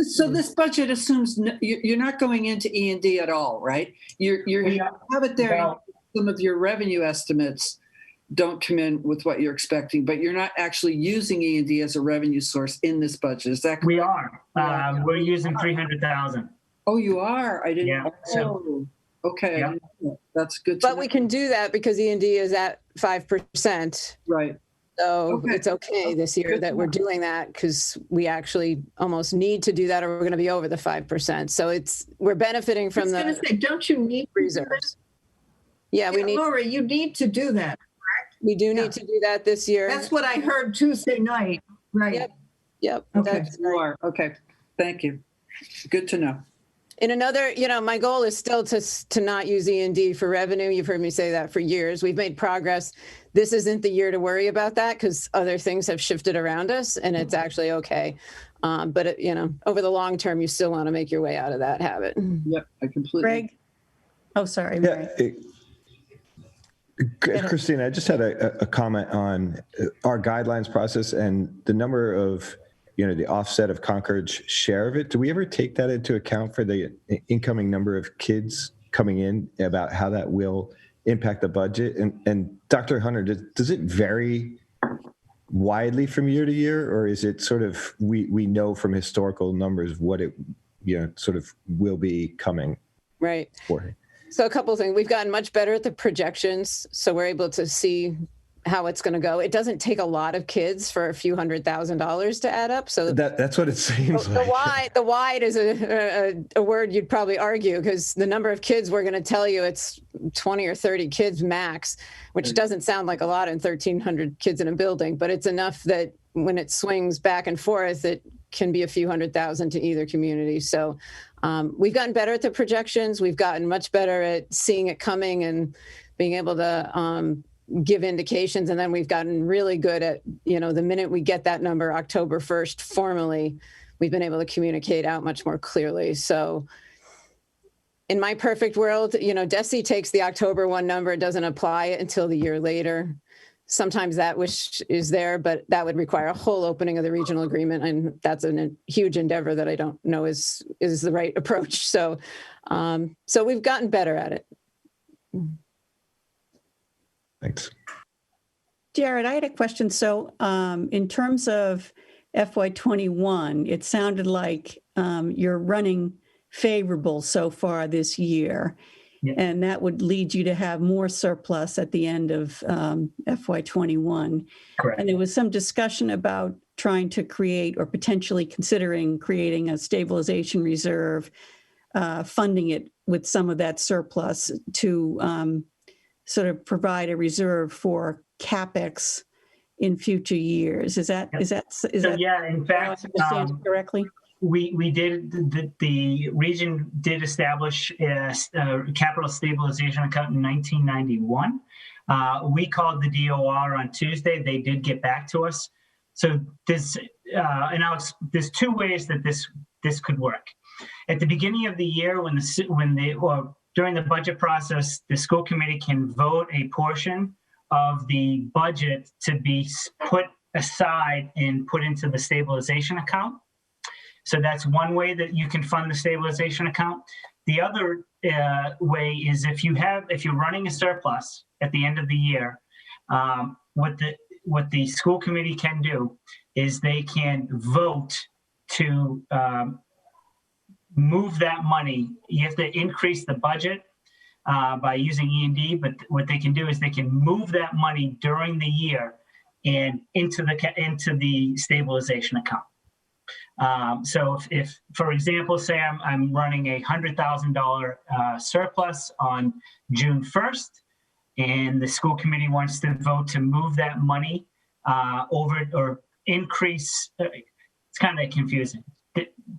So this budget assumes you're not going into E&D at all, right? You have it there. No. Some of your revenue estimates don't come in with what you're expecting, but you're not actually using E&D as a revenue source in this budget. Is that correct? We are. We're using 300,000. Oh, you are? I didn't. Yeah. Oh, okay. Yeah. I didn't know. That's good. But we can do that because E&D is at 5%. Right. So it's okay this year that we're doing that because we actually almost need to do that or we're going to be over the 5%. So we're benefiting from I was going to say, don't you need reserves? Yeah, we need. Laura, you need to do that. We do need to do that this year. That's what I heard Tuesday night. Right. Yep. Okay. That's right. You are. Okay. Thank you. Good to know. In another, my goal is still to not use E&D for revenue. You've heard me say that for years. We've made progress. This isn't the year to worry about that because other things have shifted around us and it's actually okay. But over the long term, you still want to make your way out of that habit. Yep, I completely. Greg? Oh, sorry, Mary. Christine, I just had a comment on our guidelines process and the number of, the offset of Concord's share of it. Do we ever take that into account for the incoming number of kids coming in about how that will impact the budget? And Dr. Hunter, does it vary widely from year to year, or is it sort of, we know from historical numbers what it, sort of will be coming? Right. For? So a couple of things. We've gotten much better at the projections, so we're able to see how it's going to go. It doesn't take a lot of kids for a few $100,000 to add up. So that's what it seems like. The wide is a word you'd probably argue because the number of kids we're going to tell you it's 20 or 30 kids max, which doesn't sound like a lot in 1,300 kids in a building, but it's enough that when it swings back and forth, it can be a few $100,000 to either community. So we've gotten better at the projections. We've gotten much better at seeing it coming and being able to give indications. And then we've gotten really good at, the minute we get that number October 1st formally, we've been able to communicate out much more clearly. So in my perfect world, DESE takes the October 1 number, it doesn't apply until the year later. Sometimes that wish is there, but that would require a whole opening of the regional agreement. And that's a huge endeavor that I don't know is the right approach. So, so we've gotten better at it. Thanks. Jared, I had a question. So in terms of FY21, it sounded like you're running favorable so far this year. Yeah. And that would lead you to have more surplus at the end of FY21. Correct. And there was some discussion about trying to create or potentially considering creating a stabilization reserve, funding it with some of that surplus to sort of provide a reserve for CapEx in future years. Is that yeah, in fact, correctly? We did, the region did establish a capital stabilization account in 1991. We called the DOR on Tuesday. They did get back to us. So this, there's two ways that this could work. At the beginning of the year, during the budget process, the school committee can vote a portion of the budget to be put aside and put into the stabilization account. So that's one way that you can fund the stabilization account. The other way is if you're running a surplus at the end of the year, what the school committee can do is they can vote to move that money. You have to increase the budget by using E&D, but what they can do is they can move that money during the year and into the stabilization account. So if, for example, say I'm running a $100,000 surplus on June 1st, and the school committee wants to vote to move that money over or increase, it's kind of confusing.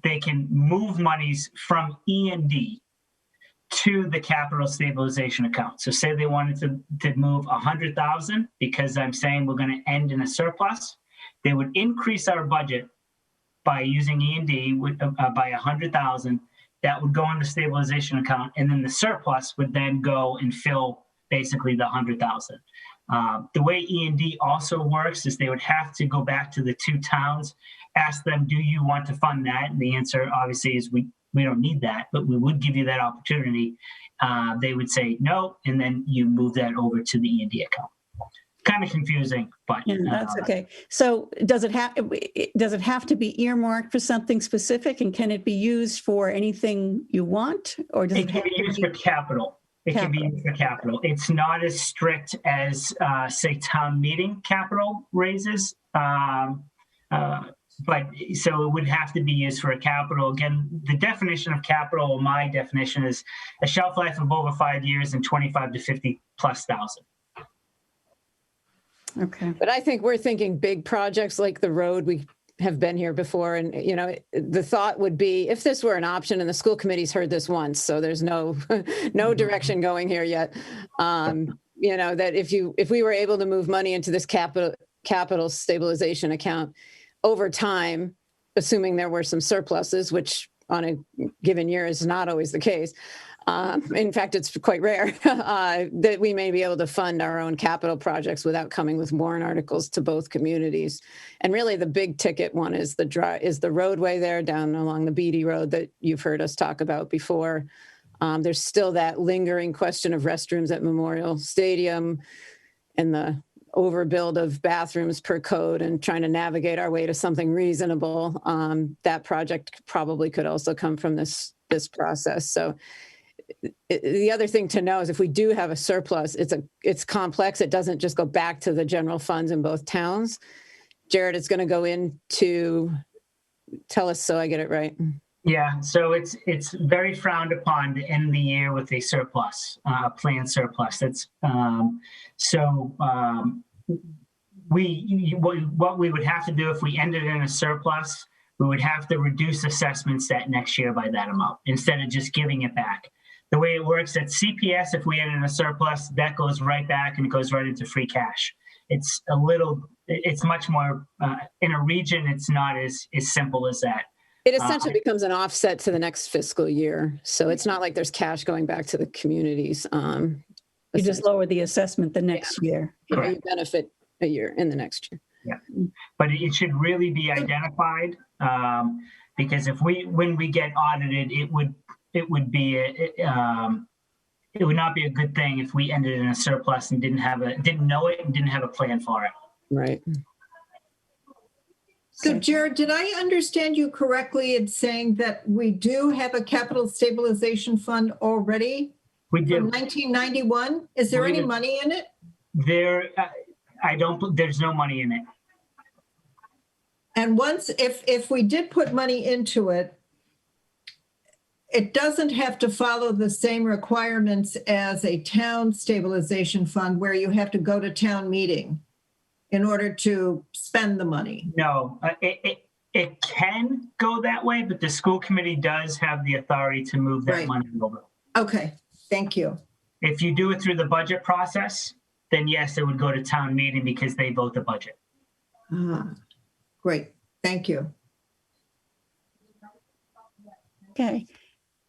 They can move monies from E&D to the capital stabilization account. So say they wanted to move 100,000 because I'm saying we're going to end in a surplus, they would increase our budget by using E&D by 100,000. That would go in the stabilization account, and then the surplus would then go and fill basically the 100,000. The way E&D also works is they would have to go back to the two towns, ask them, do you want to fund that? And the answer obviously is we don't need that, but we would give you that opportunity. They would say no, and then you move that over to the E&D account. Kind of confusing, but yeah, that's okay. So does it have to be earmarked for something specific, and can it be used for anything you want, or does it can be used for capital? It can be used for capital. It's not as strict as say town meeting capital raises, but so it would have to be used for a capital. Again, the definition of capital, or my definition, is a shelf life of over 5 years and 25 to 50 plus thousand. Okay. But I think we're thinking big projects like the road we have been here before. And, the thought would be if this were an option, and the school committee's heard this once, so there's no direction going here yet. That if we were able to move money into this capital stabilization account over time, assuming there were some surpluses, which on a given year is not always the case. In fact, it's quite rare that we may be able to fund our own capital projects without coming with warrant articles to both communities. And really the big ticket one is the roadway there down along the Beatty Road that you've heard us talk about before. There's still that lingering question of restrooms at Memorial Stadium and the overbuild of bathrooms per code and trying to navigate our way to something reasonable. That project probably could also come from this process. So the other thing to know is if we do have a surplus, it's complex. It doesn't just go back to the general funds in both towns. Jared, it's going to go into, tell us so I get it right. Yeah, so it's very frowned upon to end the year with a surplus, planned surplus. That's what we would have to do if we ended in a surplus, we would have to reduce assessments that next year by that amount instead of just giving it back. The way it works at CPS, if we end in a surplus, that goes right back and it goes right into free cash. It's much more, in a region, it's not as simple as that. It essentially becomes an offset to the next fiscal year. So it's not like there's cash going back to the communities. You just lower the assessment the next year. You benefit a year in the next year. Yeah, but it should really be identified because when we get audited, it would not be a good thing if we ended in a surplus and didn't know it and didn't have a plan for it. Right. So Jared, did I understand you correctly in saying that we do have a capital stabilization fund already? We do. From 1991? Is there any money in it? There's no money in it. And if we did put money into it, it doesn't have to follow the same requirements as a town stabilization fund where you have to go to town meeting in order to spend the money. No, it can go that way, but the school committee does have the authority to move that money over. Okay, thank you. If you do it through the budget process, then yes, it would go to town meeting because they vote the budget. Great, thank you. Okay.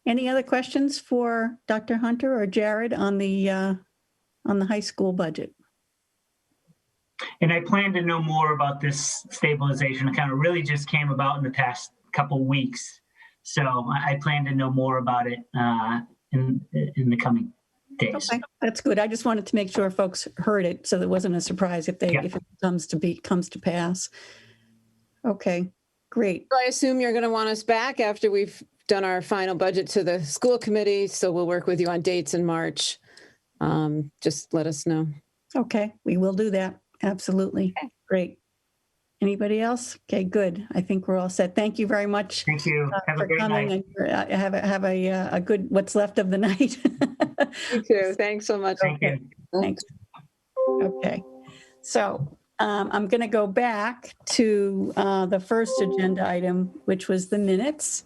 Any other questions for Dr. Hunter or Jared on the high school budget? And I plan to know more about this stabilization account. It really just came about in the past couple weeks. So I plan to know more about it in the coming days. Okay, that's good. I just wanted to make sure folks heard it so there wasn't a surprise if it comes to pass. Okay, great. So I assume you're going to want us back after we've done our final budget to the school committee. So we'll work with you on dates in March. Just let us know. Okay, we will do that. Absolutely. Okay. Great. Anybody else? Okay, good. I think we're all set. Thank you very much. Thank you. Have a great night. And have a good what's left of the night. You too. Thanks so much. Thank you. Thanks. Okay. So I'm going to go back to the first agenda item, which was the minutes.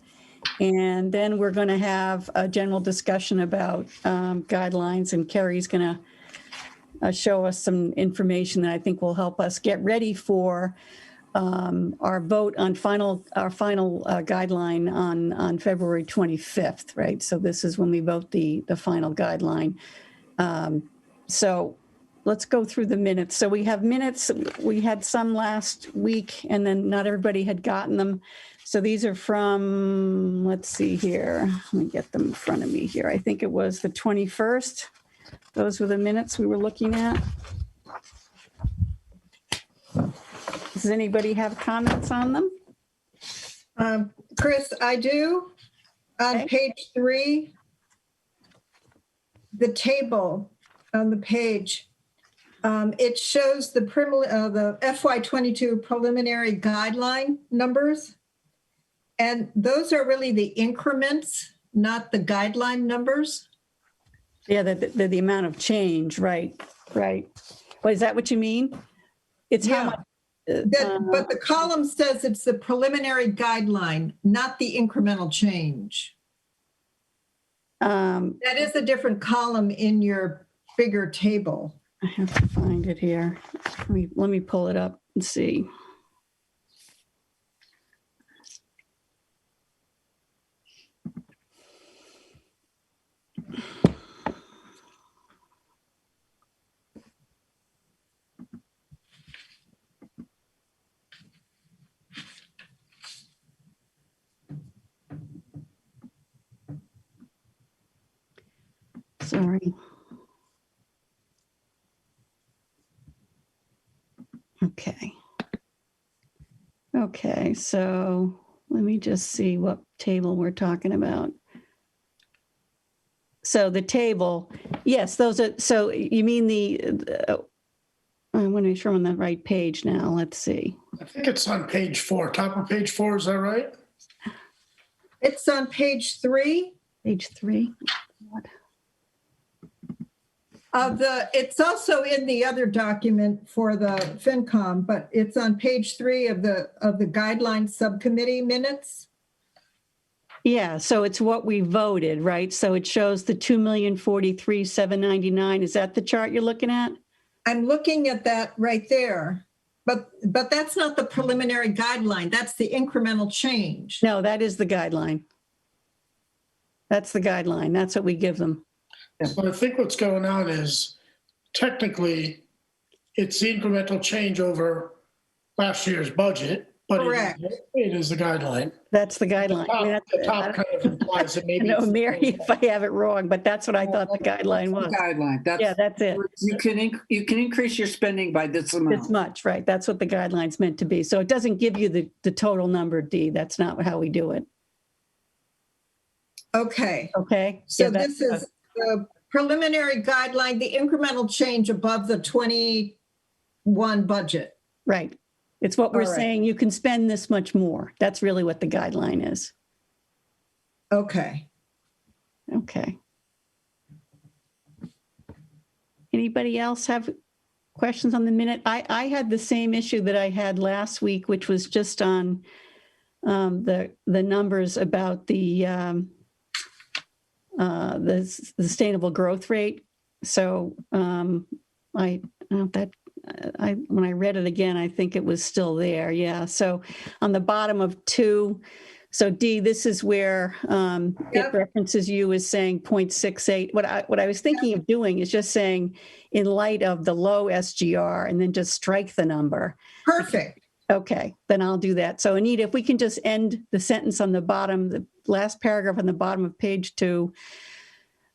And then we're going to have a general discussion about guidelines, and Carrie's going to show us some information that I think will help us get ready for our vote on our final guideline on February 25th, right? So this is when we vote the final guideline. So let's go through the minutes. So we have minutes. We had some last week, and then not everybody had gotten them. So these are from, let's see here. Let me get them in front of me here. I think it was the 21st. Those were the minutes we were looking at. Does anybody have comments on them? Chris, I do. On page 3, the table on the page, it shows the FY22 preliminary guideline numbers. And those are really the increments, not the guideline numbers. Yeah, the amount of change, right. Well, is that what you mean? It's how much But the column says it's the preliminary guideline, not the incremental change. That is a different column in your bigger table. I have to find it here. Let me pull it up and see. Sorry. Okay. Okay, so let me just see what table we're talking about. So the table, yes, those are, so you mean I want to make sure I'm on the right page now. Let's see. I think it's on page 4, top of page 4, is that right? It's on page 3. Page 3. What? It's also in the other document for the FinCom, but it's on page 3 of the guideline subcommittee minutes. Yeah, so it's what we voted, right? So it shows the 2,043,799. Is that the chart you're looking at? I'm looking at that right there, but that's not the preliminary guideline. That's the incremental change. No, that is the guideline. That's the guideline. That's what we give them. So I think what's going on is technically it's the incremental change over last year's budget, but Correct. It is the guideline. That's the guideline. The top kind of implies that maybe. No, Mary, if I have it wrong, but that's what I thought the guideline was. Guideline. Yeah, that's it. You can increase your spending by this amount. This much, right? That's what the guideline's meant to be. So it doesn't give you the total number, Dee. That's not how we do it. Okay. Okay. So Yeah, this is the preliminary guideline, the incremental change above the 21 budget. right. It's what we're All right. saying. You can spend this much more. That's really what the guideline is. Okay. Okay. Anybody else have questions on the minute? I had the same issue that I had last week, which was just on the numbers about the sustainable growth rate. So when I read it again, I think it was still there. Yeah. So on the bottom of 2, so D, this is where it references you as saying 0.68. What I was thinking of doing is just saying in light of the low SGR and then just strike the number. Perfect. Okay, then I'll do that. So Anita, if we can just end the sentence on the bottom, the last paragraph on the bottom of page 2,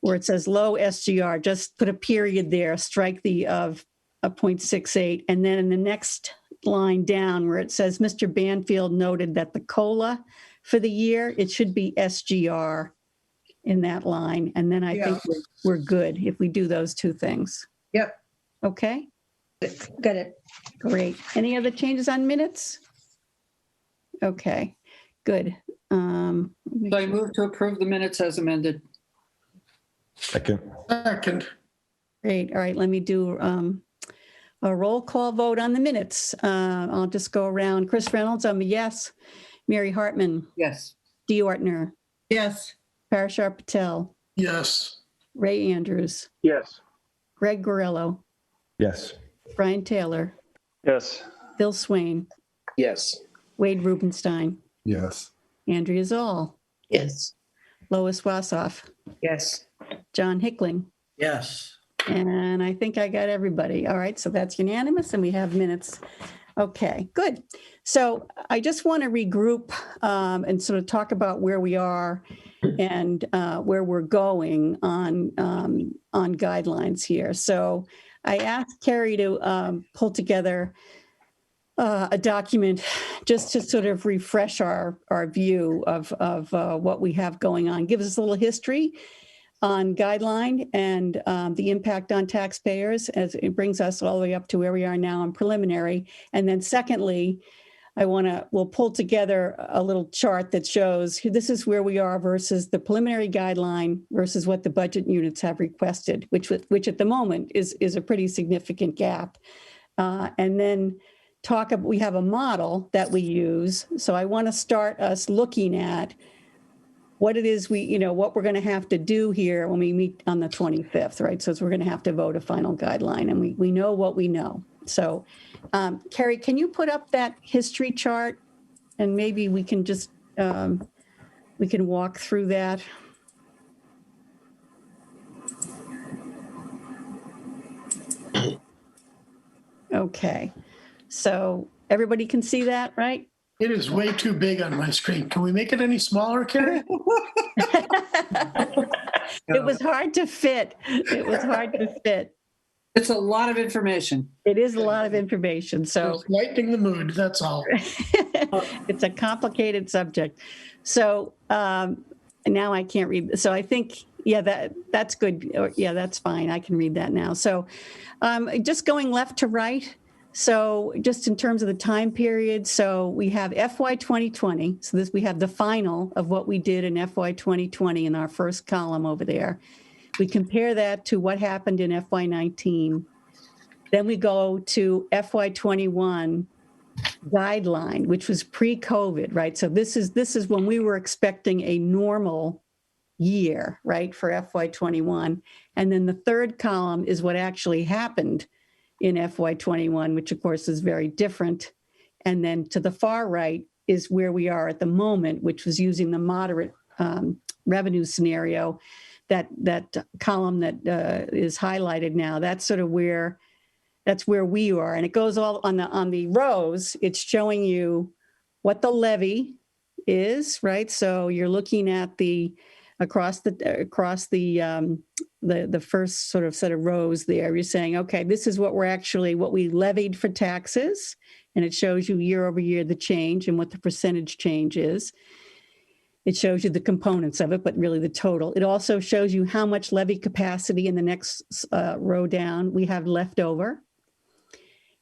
where it says low SGR, just put a period there, strike the of a 0.68. And then in the next line down where it says, Mr. Banfield noted that the COLA for the year, it should be SGR in that line. And then I think we're good if we do those 2 things. Yep. Okay? Got it. Great. Any other changes on minutes? Okay, good. So I move to approve the minutes as amended. Second. Great. All right, let me do a roll call vote on the minutes. I'll just go around. Chris Reynolds, I'm a yes. Mary Hartman. Yes. Dee Ortner. Yes. Parashar Patel. Yes. Ray Andrews. Yes. Greg Gorillo. Yes. Brian Taylor. Yes. Bill Swain. Yes. Wade Rubenstein. Yes. Andrea Zoll. Yes. Lois Wassoff. Yes. John Hickling. Yes. And I think I got everybody. All right, so that's unanimous and we have minutes. Okay, good. So I just want to regroup and sort of talk about where we are and where we're going on guidelines here. So I asked Carrie to pull together a document just to sort of refresh our view of what we have going on. Gives us a little history on guideline and the impact on taxpayers as it brings us all the way up to where we are now in preliminary. And then secondly, we'll pull together a little chart that shows this is where we are versus the preliminary guideline versus what the budget units have requested, which at the moment is a pretty significant gap. And then we have a model that we use. So I want to start us looking at what it is what we're going to have to do here when we meet on the 25th, right? So we're going to have to vote a final guideline, and we know what we know. So Carrie, can you put up that history chart, and maybe we can just, we can walk through that. Okay, so everybody can see that, right? It is way too big on my screen. Can we make it any smaller, Carrie? It was hard to fit. It was hard to fit. It's a lot of information. It is a lot of information. So Just lightening the mood, that's all. it's a complicated subject. So now I can't read. So I think, yeah, that's good. Yeah, that's fine. I can read that now. So just going left to right. So just in terms of the time period, so we have FY 2020. So we have the final of what we did in FY 2020 in our first column over there. We compare that to what happened in FY 19. Then we go to FY 21 guideline, which was pre-COVID, right? So this is when we were expecting a normal year, right, for FY 21. And then the third column is what actually happened in FY 21, which of course is very different. And then to the far right is where we are at the moment, which was using the moderate revenue scenario. That column that is highlighted now, that's sort of where we are. And it goes all on the rows, it's showing you what the levy is, right? So you're looking at across the first sort of set of rows there. You're saying, okay, this is what we levied for taxes, and it shows you year over year the change and what the percentage change is. It shows you the components of it, but really the total. It also shows you how much levy capacity in the next row down we have left over.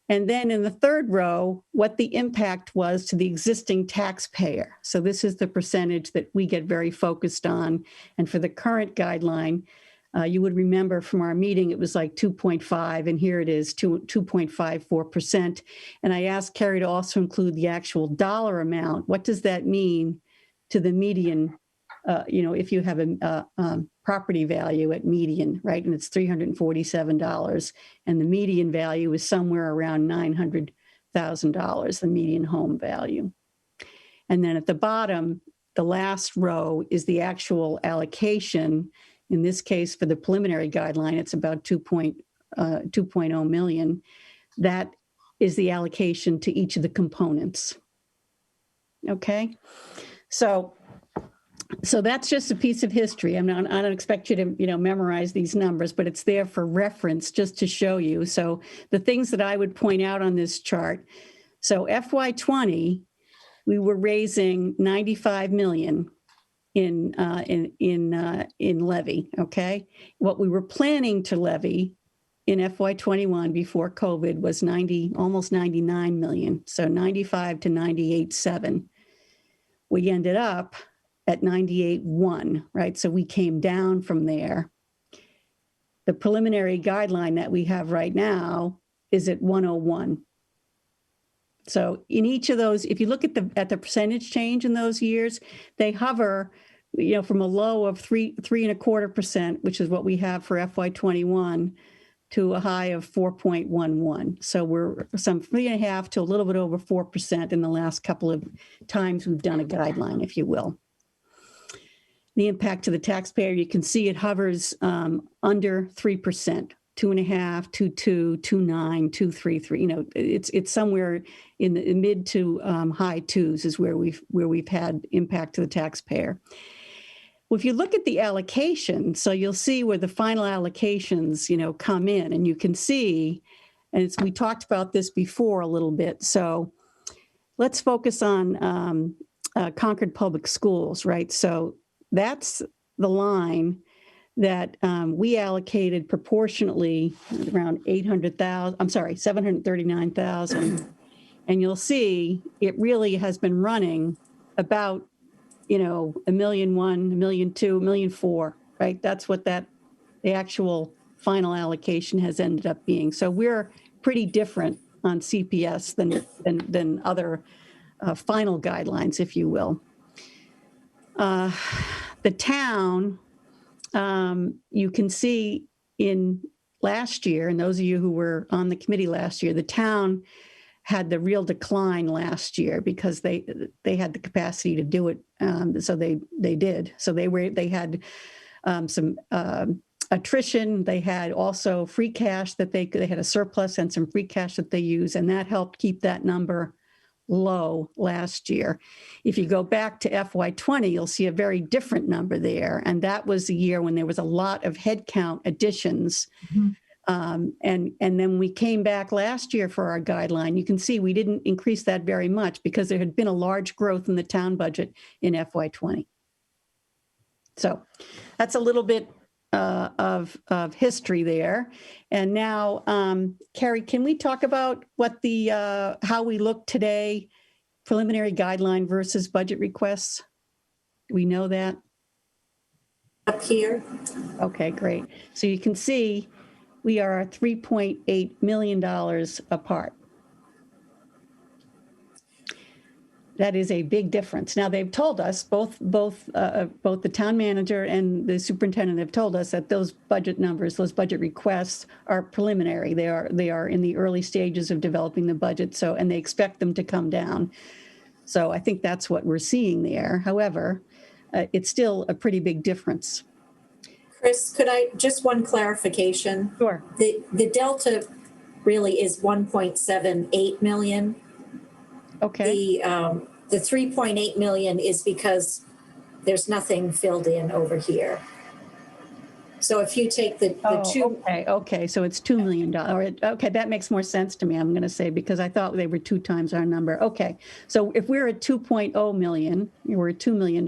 And then in the third row, what the impact was to the existing taxpayer. So this is the percentage that we get very focused on. And for the current guideline, you would remember from our meeting, it was like 2.5, and here it is 2.54%. And I asked Carrie to also include the actual dollar amount. What does that mean to the median, if you have a property value at median, right? And it's $347. And the median value is somewhere around $900,000, the median home value. And then at the bottom, the last row is the actual allocation. In this case, for the preliminary guideline, it's about 2.0 million. That is the allocation to each of the components. Okay. So that's just a piece of history. I don't expect you to, memorize these numbers, but it's there for reference just to show you. So the things that I would point out on this chart. So FY20, we were raising 95 million in levy. Okay. What we were planning to levy in FY21 before COVID was almost 99 million. So 95 to 98.7. We ended up at 98.1, right? So we came down from there. The preliminary guideline that we have right now is at 101. So in each of those, if you look at the percentage change in those years, they hover, from a low of 3.25%, which is what we have for FY21, to a high of 4.11. So we're some 3.5 to a little bit over 4% in the last couple of times we've done a guideline, if you will. The impact to the taxpayer, you can see it hovers under 3%, 2.5, 2.2, 2.9, 2.33. It's somewhere in the mid to high twos is where we've had impact to the taxpayer. Well, if you look at the allocation, so you'll see where the final allocations, come in, and you can see, and we talked about this before a little bit. So let's focus on Concord Public Schools, right? So that's the line that we allocated proportionately around 739,000. And you'll see it really has been running about $1.1 million, $1.2 million, $1.4 million, right? That's what the actual final allocation has ended up being. So we're pretty different on CPS than other final guidelines, if you will. The town, you can see in last year, and those of you who were on the committee last year, the town had the real decline last year because they had the capacity to do it. So they did. So they had some attrition. They had also free cash that they had a surplus and some free cash that they use, and that helped keep that number low last year. If you go back to FY20, you'll see a very different number there. And that was the year when there was a lot of headcount additions. And then we came back last year for our guideline. You can see we didn't increase that very much because there had been a large growth in the town budget in FY20. So that's a little bit of history there. And now, Carrie, can we talk about what how we look today, preliminary guideline versus budget requests? Do we know that? Up here. Okay, great. So you can see we are $3.8 million apart. That is a big difference. Now, they've told us, both the town manager and the superintendent have told us that those budget numbers, those budget requests are preliminary. They are in the early stages of developing the budget, and they expect them to come down. So I think that's what we're seeing there. However, it's still a pretty big difference. Chris, could I, just one clarification? Sure. The delta really is 1.78 million. Okay. The 3.8 million is because there's nothing filled in over here. So if you take the two. Okay. So it's $2 million. Okay, that makes more sense to me, I'm going to say, because I thought they were 2 times our number. Okay. So if we're at 2.0 million, we're at $2 million.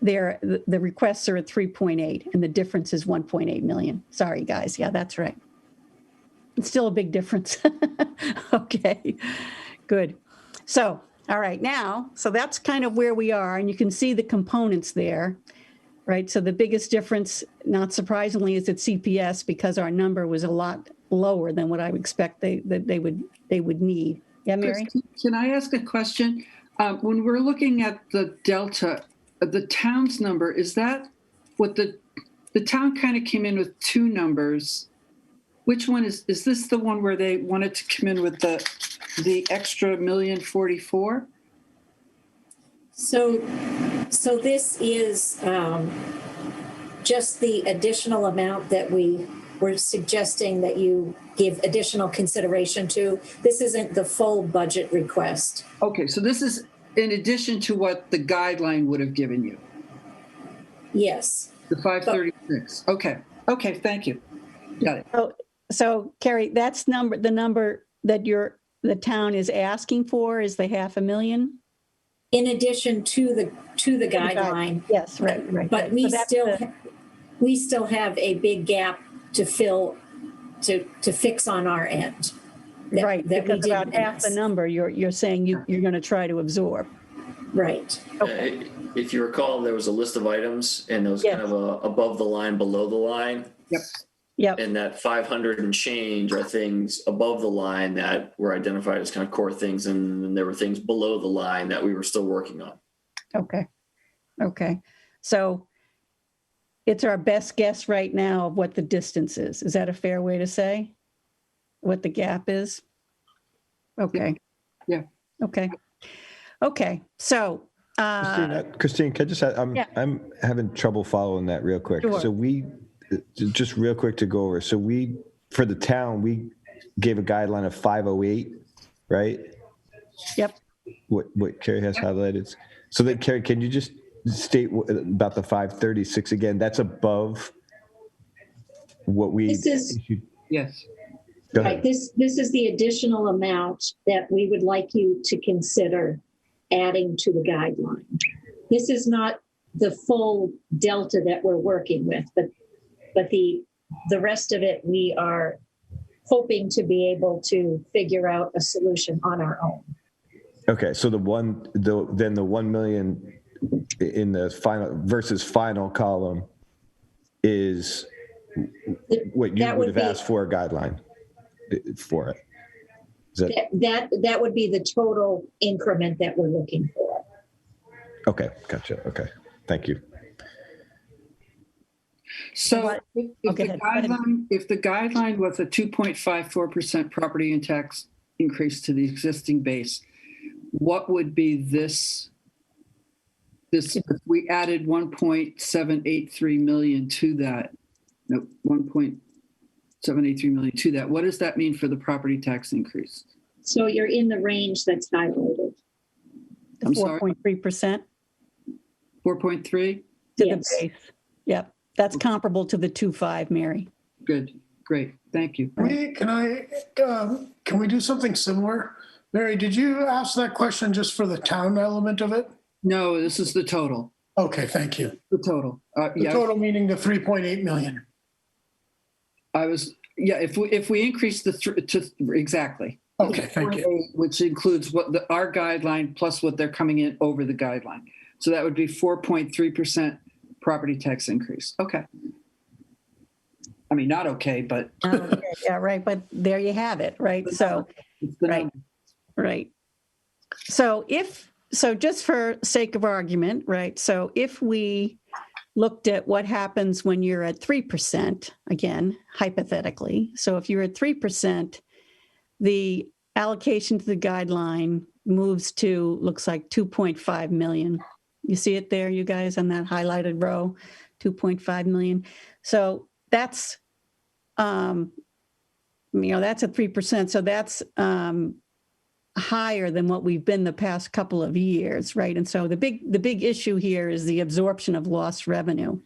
The requests are at 3.8 and the difference is 1.8 million. Sorry, guys. Yeah, that's right. It's still a big difference. Okay, good. So, all right, now, so that's kind of where we are, and you can see the components there, right? So the biggest difference, not surprisingly, is at CPS because our number was a lot lower than what I would expect they would need. Yeah, Mary? Can I ask a question? When we're looking at the delta, the town's number, is that what the town kind of came in with 2 numbers? Which one is this the one where they wanted to come in with the extra $1,044,000? So this is just the additional amount that we were suggesting that you give additional consideration to. This isn't the full budget request. Okay, so this is in addition to what the guideline would have given you. Yes. The 536. Okay, thank you. Got it. So Carrie, that's the number that the town is asking for is the $500,000? In addition to the guideline. Yes, right. But we still have a big gap to fill, to fix on our end. Right, because about half the number you're saying you're going to try to absorb. Right. Okay. If you recall, there was a list of items and there was kind of a above the line, below the line. Yep. And that 500 and change are things above the line that were identified as kind of core things. And then there were things below the line that we were still working on. Okay. So it's our best guess right now of what the distance is. Is that a fair way to say what the gap is? Okay. Yeah. Okay. So, Christine, can I just add, I'm having trouble following that real quick. Sure. So we, just real quick to go over. So for the town, we gave a guideline of 508, right? Yep. What Carrie has highlighted. So then Carrie, can you just state about the 536 again? That's above what we. Yes. Right. This is the additional amount that we would like you to consider adding to the guideline. This is not the full delta that we're working with, but the rest of it, we are hoping to be able to figure out a solution on our own. Okay, so the 1 million in the final versus final column is what you would have asked for a guideline. for it? Is that That would be the total increment that we're looking for. okay? Gotcha. Okay, thank you. So if Okay, the guideline was a 2.54% property and tax increase to the existing base, what would be this if we added 1.783 million to that? No, 1.783 million to that. What does that mean for the property tax increase? So you're in the range that's highlighted. The I'm sorry? 4.3%. 4.3? To Yes. the base. Yep. That's comparable to the 2.5, Mary. Good. Great. Thank you. Can we do something similar? Mary, did you ask that question just for the town element of it? No, this is the total. Okay, thank you. The total. The total meaning the 3.8 million. If we increase exactly. Okay, thank you. Which includes our guideline plus what they're coming in over the guideline. So that would be 4.3% property tax increase. Okay. I mean, not okay, but. Yeah, right. But there you have it, right? So, right. So just for sake of argument, right? So if we looked at what happens when you're at 3%, again, hypothetically. So if you're at 3%, the allocation to the guideline moves to, looks like 2.5 million. You see it there, you guys, on that highlighted row, 2.5 million. So that's, that's at 3%. So that's higher than what we've been the past couple of years, right? And so the big issue here is the absorption of lost revenue.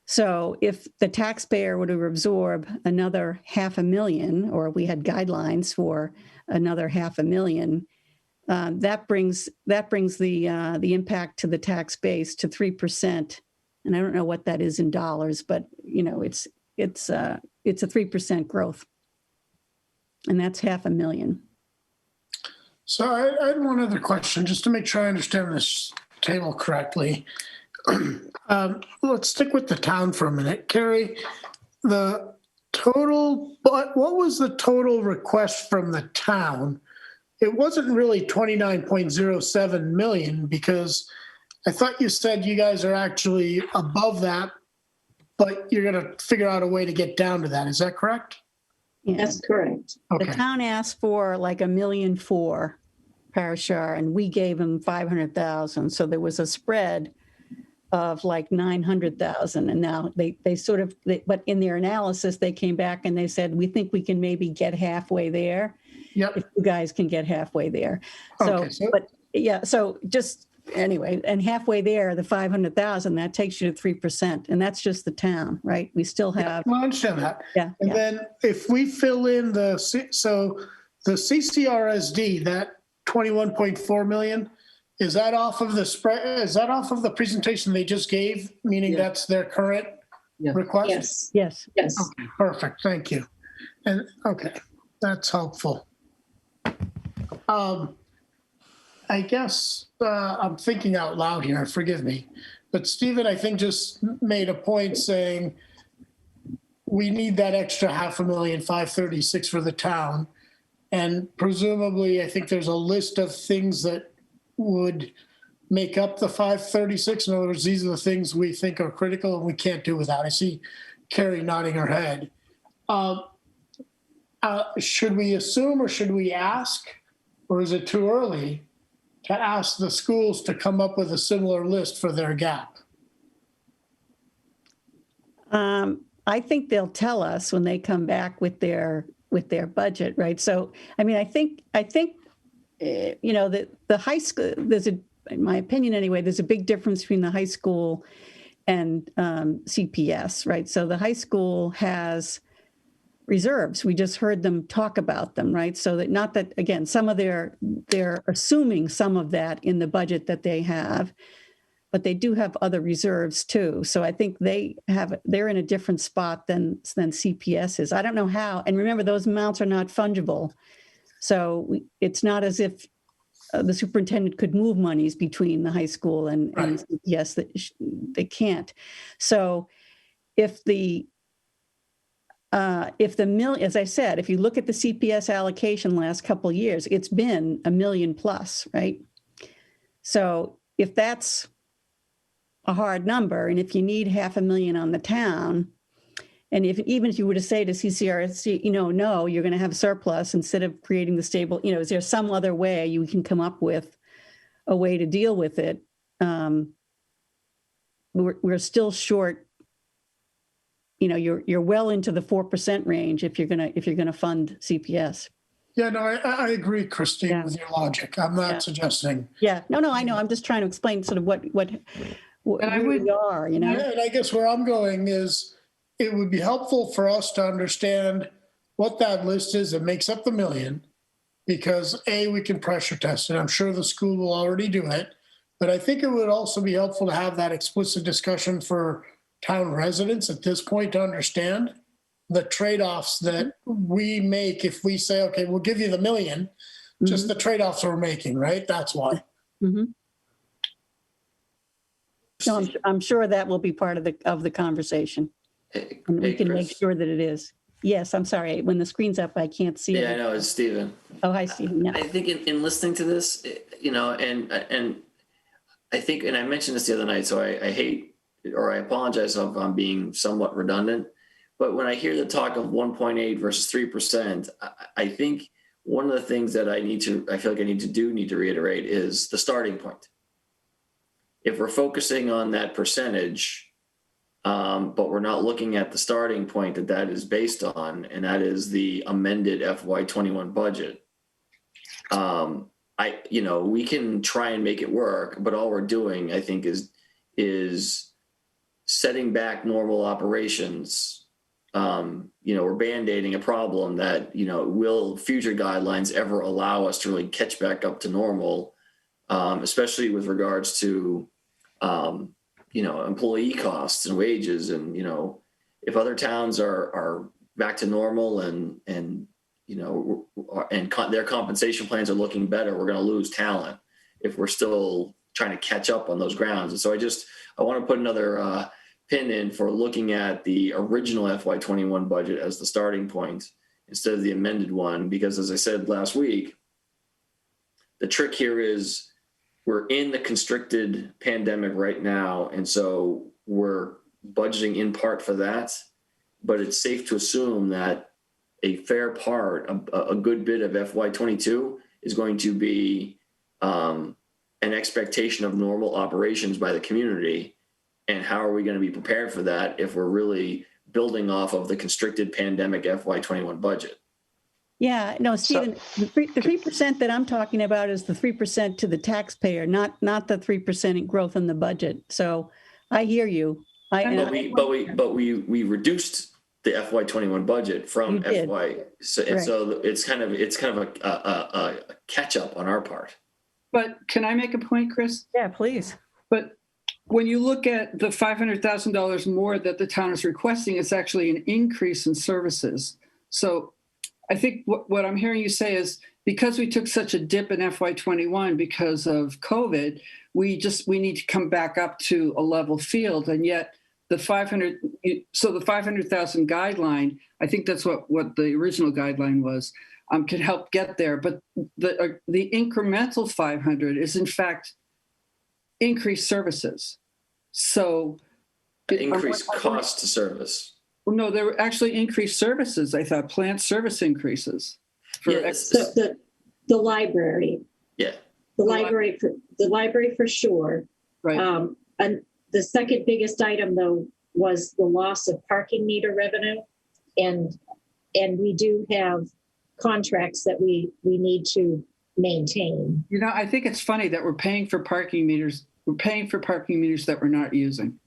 So if the taxpayer were to absorb another $500,000, or we had guidelines for another $500,000, that brings the impact to the tax base to 3%. And I don't know what that is in dollars, but it's a 3% growth, and that's $500,000. So I had one other question, just to make sure I understand this table correctly. Let's stick with the town for a minute. Carrie, what was the total request from the town? It wasn't really 29.07 million, because I thought you said you guys are actually above that, but you're going to figure out a way to get down to that. Is that correct? Yeah. That's correct. Okay. The town asked for like $1.4 million Parashar, and we gave them 500,000. So there was a spread of like 900,000. And now but in their analysis, they came back and they said, we think we can maybe get halfway there. Yep. If you guys can get halfway there. So just anyway, and halfway there, the 500,000, that takes you to 3%. And that's just the town, right? We still have. Well, I understand that. Yeah. And then if we fill in the CCRSD, that 21.4 million, is that off of the spread? Is that off of the presentation they just gave? Meaning that's their current request? Yes. Okay, perfect. Thank you. And okay, that's helpful. I guess I'm thinking out loud here, forgive me. But Stephen, I think, just made a point saying we need that extra $500,000, 536 for the town. And presumably, I think there's a list of things that would make up the 536. In other words, these are the things we think are critical and we can't do without. I see Carrie nodding her head. Should we assume, or should we ask, or is it too early to ask the schools to come up with a similar list for their gap? I think they'll tell us when they come back with their budget, right? So, I mean, I think the high school, in my opinion anyway, there's a big difference between the high school and CPS, right? So the high school has reserves. We just heard them talk about them, right? So that, not that, again, they're assuming some of that in the budget that they have, but they do have other reserves too. So I think they're in a different spot than CPS is. I don't know how, and remember, those amounts are not fungible. So it's not as if the superintendent could move monies between the high school and CPS, that they can't. So if if as I said, if you look at the CPS allocation last couple of years, it's been $1 million plus, right? So if that's a hard number, and if you need $500,000 on the town, and even if you were to say to CCRC, no, you're going to have surplus instead of creating the stable, is there some other way you can come up with a way to deal with it? We're still short. You're well into the 4% range if you're gonna fund CPS. Yeah, no, I agree, Christine, with your logic. I'm not suggesting. Yeah, no, I know. I'm just trying to explain sort of what we are, And I guess where I'm going is it would be helpful for us to understand what that list is that makes up the $1 million, because we can pressure test it. I'm sure the school will already do it, but I think it would also be helpful to have that explicit discussion for town residents at this point to understand the trade-offs that we make if we say, okay, we'll give you the $1 million, just the trade-offs we're making, right? That's why. Mm-hmm. No, I'm sure that will be part of the conversation. And we can make sure that it is. Yes, I'm sorry. When the screen's up, I can't see it. Yeah, I know. It's Stephen. Oh, hi, Stephen. Yeah. I think in listening to this, and I think, and I mentioned this the other night, so I hate, or I apologize if I'm being somewhat redundant, but when I hear the talk of 1.8 versus 3%, I think one of the things that I feel like I need to reiterate is the starting point. If we're focusing on that percentage, but we're not looking at the starting point that is based on, and that is the amended FY21 budget. We can try and make it work, but all we're doing, I think, is setting back normal operations. We're band-aiding a problem that, will future guidelines ever allow us to really catch back up to normal, especially with regards to, employee costs and wages. And, if other towns are back to normal and their compensation plans are looking better, we're going to lose talent if we're still trying to catch up on those grounds. And so I want to put another pin in for looking at the original FY21 budget as the starting point instead of the amended one, because as I said last week, the trick here is we're in the constricted pandemic right now. And so we're budgeting in part for that, but it's safe to assume that a fair part, a good bit of FY22 is going to be an expectation of normal operations by the community. And how are we going to be prepared for that if we're really building off of the constricted pandemic FY21 budget? Yeah, no, Stephen, the 3% that I'm talking about is the 3% to the taxpayer, not the 3% in growth in the budget. So I hear you. But we reduced the FY21 budget from FY, so it's kind of a catch up on our part. But can I make a point, Chris? Yeah, please. But when you look at the $500,000 more that the town is requesting, it's actually an increase in services. So I think what I'm hearing you say is because we took such a dip in FY21 because of COVID, we need to come back up to a level field. And yet the 500,000 guideline, I think that's what the original guideline was, can help get there. But the incremental 500 is in fact increased services. So increased cost to service. Well, no, there were actually increased services. I thought plant service increases. The library. Yeah. The library for sure. Right. And the second biggest item though was the loss of parking meter revenue, and we do have contracts that we need to maintain. I think it's funny that we're paying for parking meters. We're paying for parking meters that we're not using.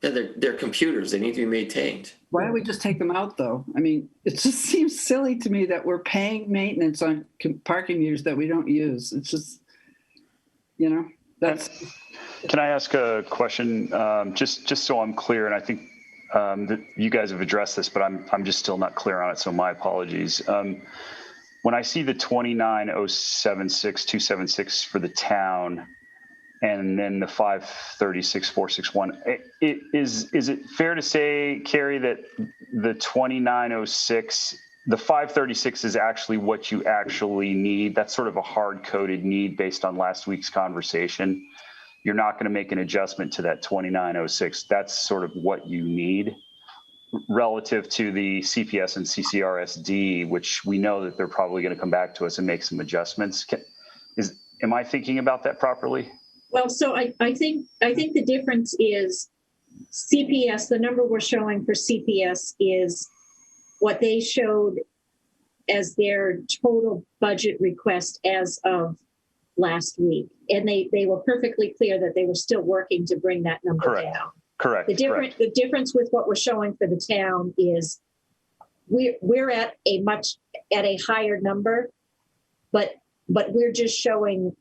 Yeah, they're computers. They need to be maintained. Why don't we just take them out, though? I mean, it just seems silly to me that we're paying maintenance on parking meters that we don't use. It's just, that's. Can I ask a question, just so I'm clear? And I think that you guys have addressed this, but I'm just still not clear on it. So my apologies. When I see the 29,076,276 for the town, and then the 536,461. Is it fair to say, Carrie, that the 2906, the 536 is actually what you actually need? That's sort of a hard-coded need based on last week's conversation. You're not going to make an adjustment to that 2906. That's sort of what you need relative to the CPS and CCRSD, which we know that they're probably going to come back to us and make some adjustments. Am I thinking about that properly? Well, so I think the difference is CPS, the number we're showing for CPS is what they showed as their total budget request as of last week. And they were perfectly clear that they were still working to bring that number down. Correct. The difference with what we're showing for the town is we're at a higher number, but we're just showing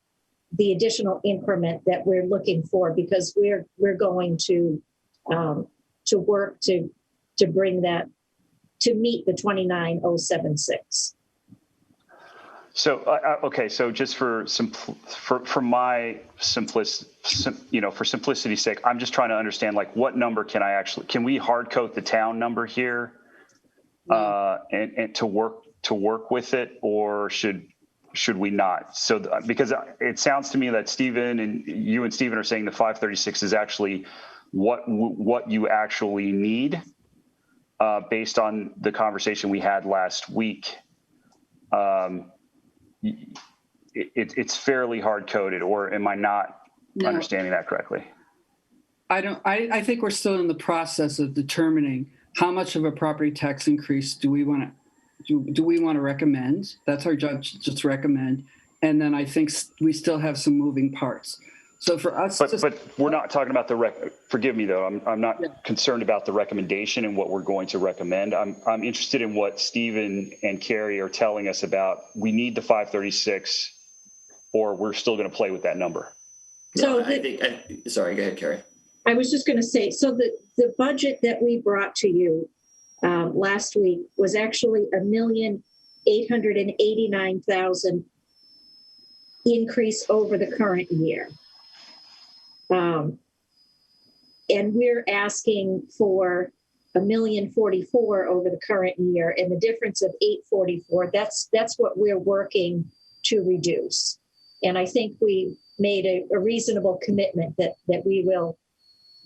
the additional increment that we're looking for because we're going to work to bring that to meet the 29,076. So okay, so just for my for simplicity's sake, I'm just trying to understand, like, what number can we hard code the town number here, and to work with it, or should we not? So because it sounds to me that Stephen and Stephen are saying the 536 is actually what you actually need, based on the conversation we had last week. It's fairly hard coded, or am I not understanding that correctly? I think we're still in the process of determining how much of a property tax increase do we want to recommend. That's our judge just recommend. And then I think we still have some moving parts. So for us, but we're not talking about forgive me though, I'm not concerned about the recommendation and what we're going to recommend. I'm interested in what Stephen and Carrie are telling us about. We need the 536, or we're still going to play with that number. So sorry, go ahead, Carrie. I was just going to say, so the budget that we brought to you last week was actually $1,889,000 increase over the current year. And we're asking for $1,044,000 over the current year, and the difference of $844,000. That's what we're working to reduce. And I think we made a reasonable commitment that we will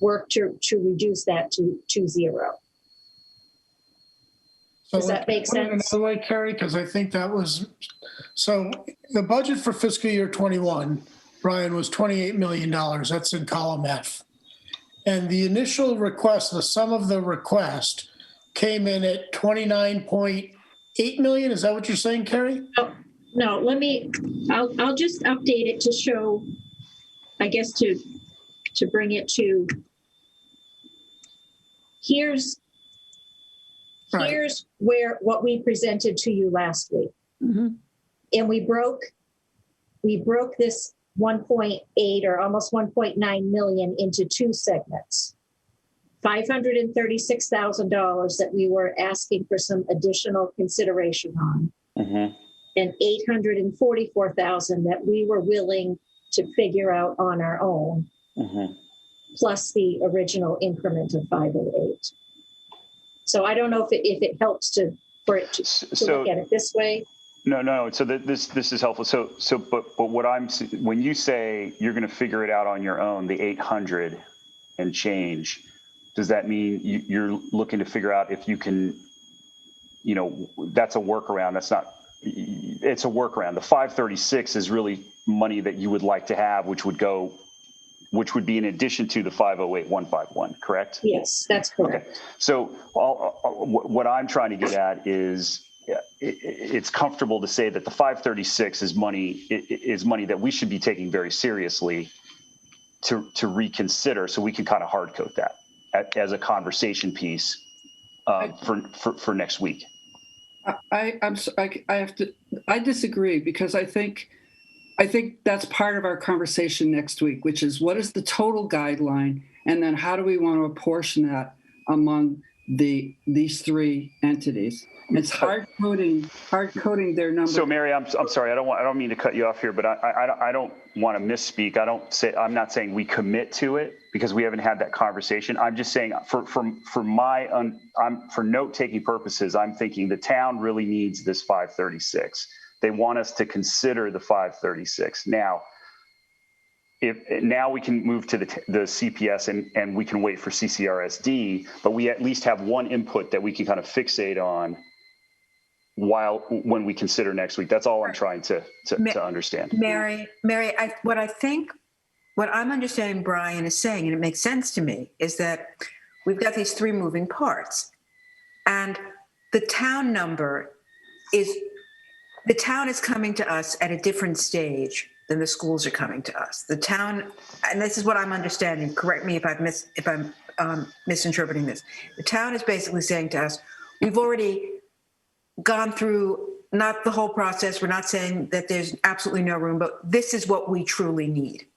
work to reduce that to zero. Does that make sense? Another way, Carrie, because I think that was so. The budget for fiscal year 21. Brian, was $28 million. That's in column F. And the initial request, the sum of the request, came in at 29.8 million. Is that what you're saying, Carrie? No, I'll just update it to show, I guess, to bring it to, here's what we presented to you last week. Mm-hmm. And we broke this 1.8 or almost 1.9 million into two segments. $536,000 that we were asking for some additional consideration on, and $844,000 that we were willing to figure out on our own, plus the original increment of 508. So I don't know if it helps to look at it this way. No. So this is helpful. But when you say you're going to figure it out on your own, the 800 and change, does that mean you're looking to figure out if you can, that's a workaround? It's a workaround. The 536 is really money that you would like to have, which would be in addition to the 508,151, correct? Yes, that's correct. Okay. So what I'm trying to get at is, it's comfortable to say that the 536 is money that we should be taking very seriously to reconsider, so we can kind of hard code that as a conversation piece for next week. I disagree, because I think that's part of our conversation next week, which is what is the total guideline, and then how do we want to apportion that among these three entities. It's hard coding their numbers. So Mary, I'm sorry. I don't mean to cut you off here, but I don't want to misspeak. I'm not saying we commit to it because we haven't had that conversation. I'm just saying for note-taking purposes, I'm thinking the town really needs this 536. They want us to consider the 536. Now we can move to the CPS and we can wait for CCRSD, but we at least have one input that we can kind of fixate on when we consider next week. That's all I'm trying to understand. Mary, what I'm understanding Brian is saying, and it makes sense to me, is that we've got these three moving parts, and the town is coming to us at a different stage than the schools are coming to us. The town, and this is what I'm understanding, correct me if I'm misinterpreting this. The town is basically saying to us, we've already gone through not the whole process. We're not saying that there's absolutely no room, but this is what we truly need.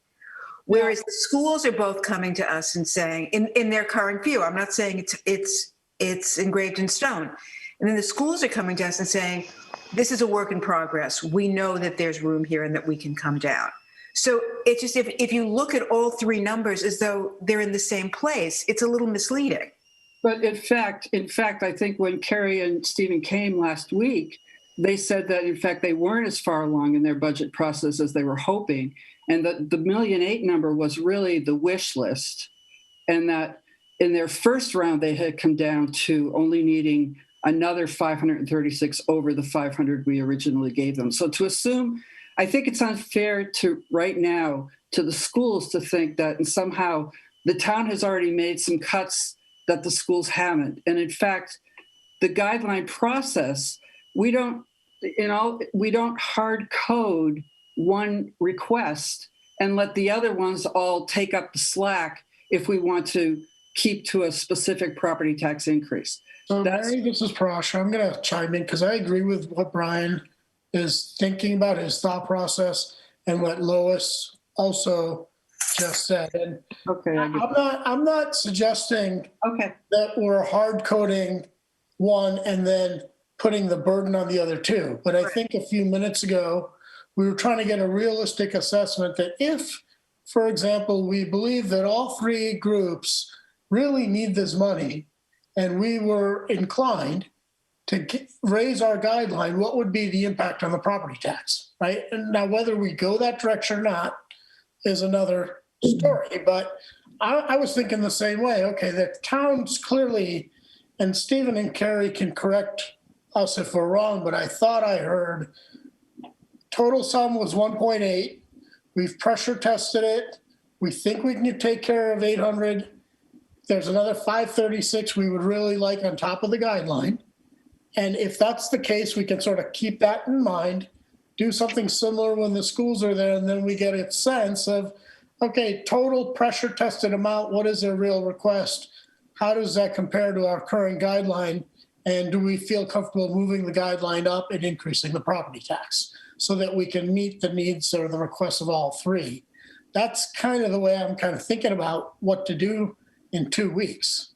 Whereas the schools are both coming to us and saying, in their current view, I'm not saying it's engraved in stone. And then the schools are coming to us and saying, this is a work in progress. We know that there's room here and that we can come down. So it's just, if you look at all three numbers as though they're in the same place, it's a little misleading. But in fact, I think when Carrie and Stephen came last week, they said that in fact they weren't as far along in their budget process as they were hoping, and that the $1.8 million number was really the wish list, and that in their first round they had come down to only needing another 536 over the 500 we originally gave them. So to assume, I think it's unfair to right now to the schools to think that somehow the town has already made some cuts that the schools haven't. And in fact, the guideline process, we don't hard code one request and let the other ones all take up the slack if we want to keep to a specific property tax increase. So Mary, this is Parash. I'm going to chime in because I agree with what Brian is thinking about, his thought process, and what Lois also just said. And okay, I'm not suggesting that we're hard coding one and then putting the burden on the other two. But I think a few minutes ago, we were trying to get a realistic assessment that if, for example, we believe that all three groups really need this money and we were inclined to raise our guideline, what would be the impact on the property tax, right? And now whether we go that direction or not is another story, but I was thinking the same way. Okay, the town's clearly, and Stephen and Carrie can correct us if we're wrong, but I thought I heard total sum was 1.8. We've pressure tested it. We think we can take care of 800. There's another 536 we would really like on top of the guideline. And if that's the case, we can sort of keep that in mind, do something similar when the schools are there, and then we get a sense of, okay, total pressure tested amount, what is their real request? How does that compare to our current guideline? And do we feel comfortable moving the guideline up and increasing the property tax so that we can meet the needs or the requests of all three? That's kind of the way I'm kind of thinking about what to do in 2 weeks.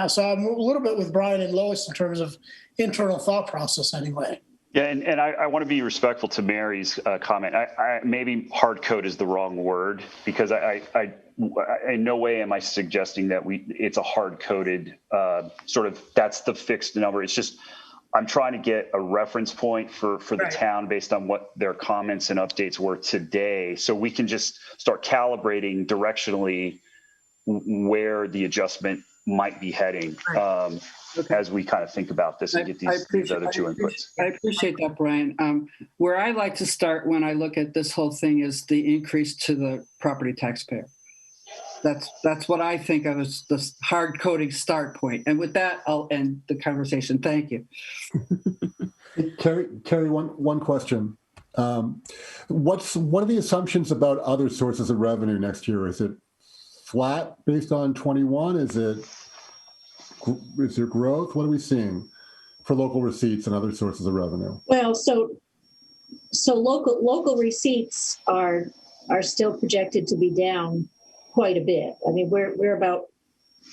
So I'm a little bit with Brian and Lois in terms of internal thought process anyway. Yeah, and I want to be respectful to Mary's comment. I maybe hard code is the wrong word because I in no way am I suggesting that it's a hard coded sort of that's the fixed number. It's just I'm trying to get a reference point for the town based on what their comments and updates were today, so we can just start calibrating directionally where the adjustment might be heading. As we kind of think about this and get these other two inputs. I appreciate that, Brian. Where I like to start when I look at this whole thing is the increase to the property taxpayer. That's what I think of as the hard coding start point. And with that, I'll end the conversation. Thank you. Carrie, one question. What are the assumptions about other sources of revenue next year? Is it flat based on 21? Is there growth? What are we seeing for local receipts and other sources of revenue? Well, so local receipts are still projected to be down quite a bit. I mean, we're about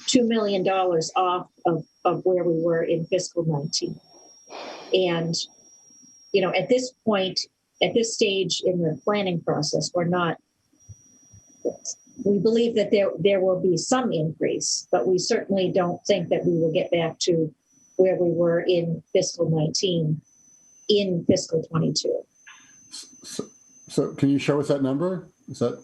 $2 million off of of where we were in fiscal 19. And, you know, at this point, at this stage in the planning process, we believe that there will be some increase, but we certainly don't think that we will get back to where we were in fiscal 19 in fiscal 22. So can you show us that number? Is that?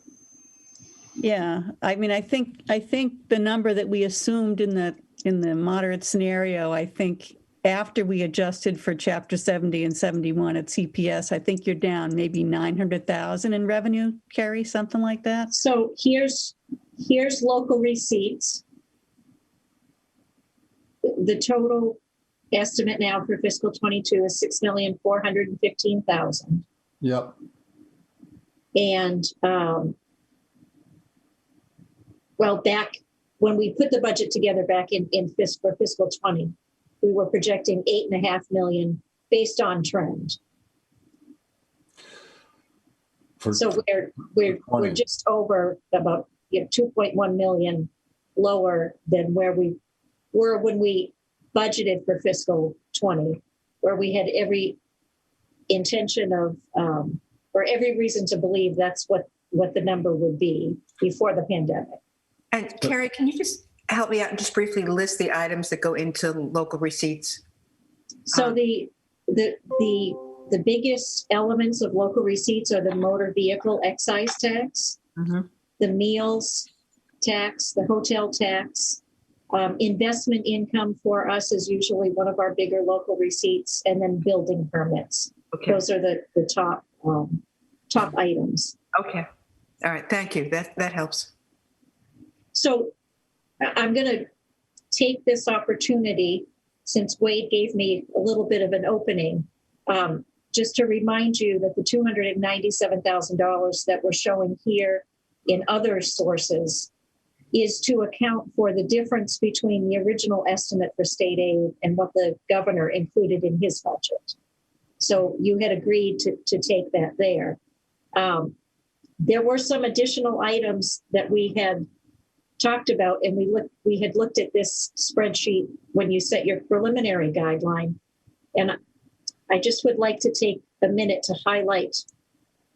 Yeah, I mean, I think the number that we assumed in the moderate scenario, I think after we adjusted for Chapter 70 and 71 at CPS, I think you're down maybe 900,000 in revenue, Carrie, something like that. So here's local receipts. The total estimate now for fiscal 22 is 6,415,000. Yep. And well, back when we put the budget together back for fiscal 20, we were projecting 8.5 million based on trend. So we're just over about 2.1 million lower than where we were when we budgeted for fiscal 20, where we had every intention of or every reason to believe that's what the number would be before the pandemic. And Carrie, can you just help me out and just briefly list the items that go into local receipts? So the biggest elements of local receipts are the motor vehicle excise tax, the meals tax, the hotel tax, investment income for us is usually one of our bigger local receipts, and then building permits. Okay. Those are the top items. Okay. All right. Thank you. That helps. So I'm going to take this opportunity, since Wade gave me a little bit of an opening, just to remind you that the $297,000 that we're showing here in other sources is to account for the difference between the original estimate for state aid and what the governor included in his budget. So you had agreed to take that there. There were some additional items that we had talked about, and we had looked at this spreadsheet when you set your preliminary guideline. And I just would like to take a minute to highlight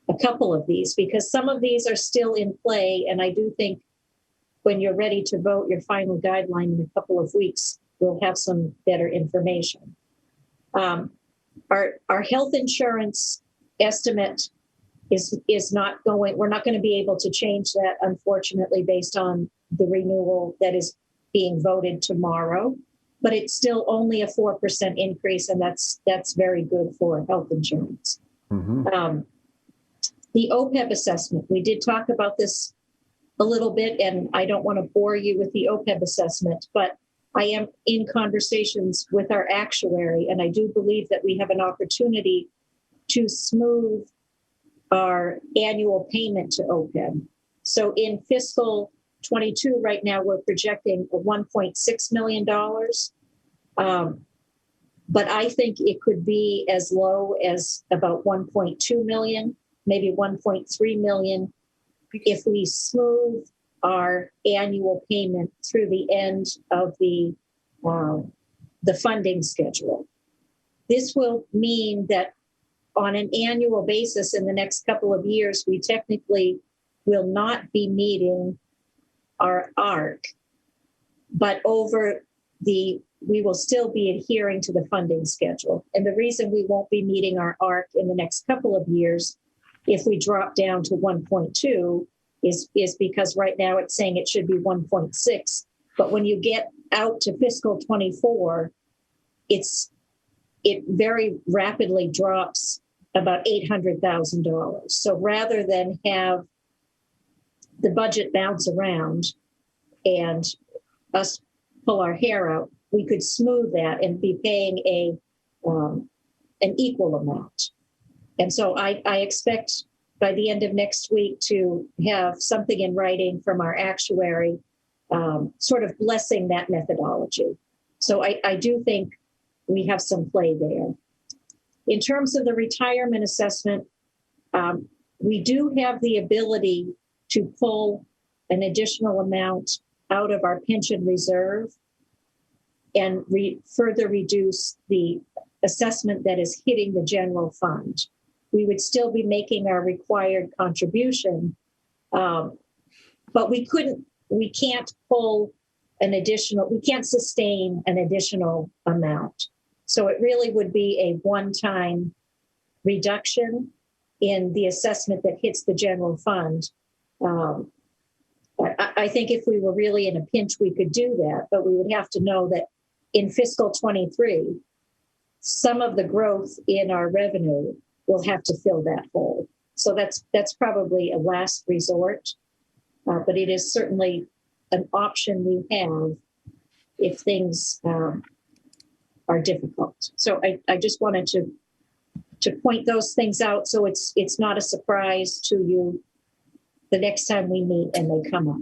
a couple of these, because some of these are still in play. And I do think when you're ready to vote your final guideline in a couple of weeks, we'll have some better information. Our health insurance estimate is not going, we're not going to be able to change that, unfortunately, based on the renewal that is being voted tomorrow, but it's still only a 4% increase, and that's very good for health insurance. The OPEB assessment, we did talk about this a little bit, and I don't want to bore you with the OPEB assessment, but I am in conversations with our actuary, and I do believe that we have an opportunity to smooth our annual payment to OPEB. So in fiscal 22 right now, we're projecting $1.6 million. But I think it could be as low as about 1.2 million, maybe 1.3 million, if we smooth our annual payment through the end of the funding schedule. This will mean that on an annual basis in the next couple of years, we technically will not be meeting our ARC, but we will still be adhering to the funding schedule. And the reason we won't be meeting our ARC in the next couple of years, if we drop down to 1.2, is because right now it's saying it should be 1.6. But when you get out to fiscal 24, it very rapidly drops about $800,000. So rather than have the budget bounce around and us pull our hair out, we could smooth that and be paying an equal amount. And so I expect by the end of next week to have something in writing from our actuary, sort of blessing that methodology. So I do think we have some play there. In terms of the retirement assessment, we do have the ability to pull an additional amount out of our pension reserve. and further reduce the assessment that is hitting the general fund. We would still be making our required contribution, but we can't pull we can't sustain an additional amount. So it really would be a one-time reduction in the assessment that hits the general fund. I think if we were really in a pinch, we could do that, but we would have to know that in fiscal 23, some of the growth in our revenue will have to fill that hole. So that's probably a last resort, but it is certainly an option we have if things are difficult. So I just wanted to point those things out so it's not a surprise to you the next time we meet and they come up.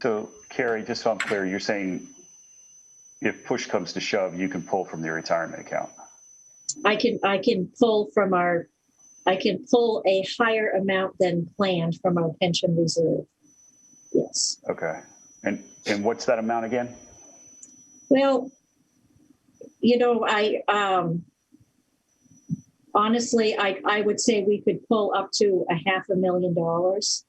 So Carrie, just so I'm clear, you're saying if push comes to shove, you can pull from the retirement account? I can pull a higher amount than planned from our pension reserve. Yes. Okay. And what's that amount again? Well, honestly, I would say we could pull up to $500,000.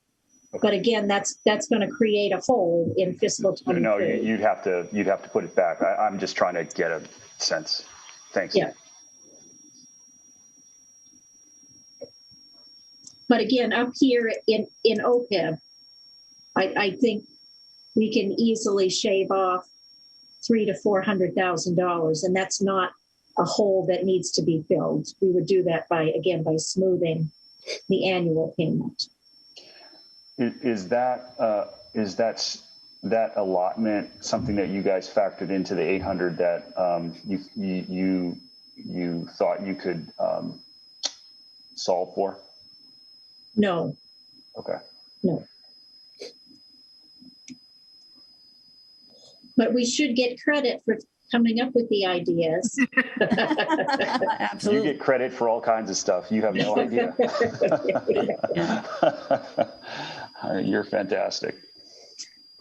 Okay. But again, that's going to create a hole in fiscal 23. No, you'd have to put it back. I'm just trying to get a sense. Thanks. Yeah. But again, up here in OPEB, I think we can easily shave off $300,000 to $400,000, and that's not a hole that needs to be filled. We would do that by smoothing the annual payment. Is that allotment something that you guys factored into the 800 that you thought you could solve for? No. Okay. No. But we should get credit for coming up with the ideas. Absolutely. You get credit for all kinds of stuff. You have no idea. You're fantastic.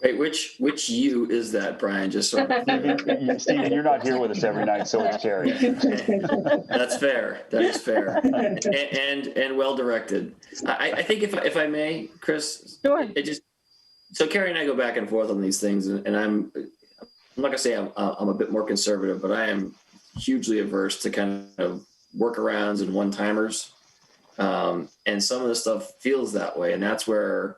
Wait, which you is that, Brian? Just so Stephen, you're not here with us every night, so it's Carrie. That's fair. That is fair, and well directed. I think if I may, Chris, sure. So Carrie and I go back and forth on these things, and I'm not gonna say I'm a bit more conservative, but I am hugely averse to kind of workarounds and one-timers, and some of the stuff feels that way, and that's where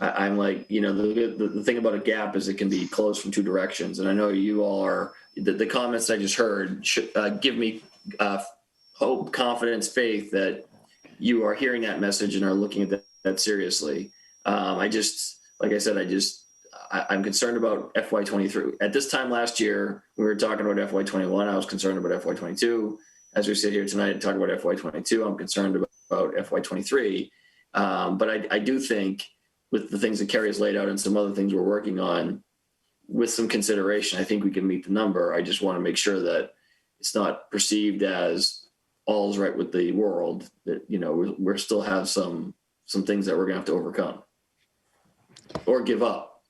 I'm like, the thing about a gap is it can be closed from two directions. And I know you all are, the comments I just heard should give me hope, confidence, faith that you are hearing that message and are looking at that seriously. Like I said, I'm concerned about FY23. At this time last year, we were talking about FY21. I was concerned about FY22. As we sit here tonight and talk about FY22, I'm concerned about FY23. But I do think, with the things that Carrie has laid out and some other things we're working on, with some consideration, I think we can meet the number. I just want to make sure that it's not perceived as all's right with the world, that, we still have some things that we're going to have to overcome or give up,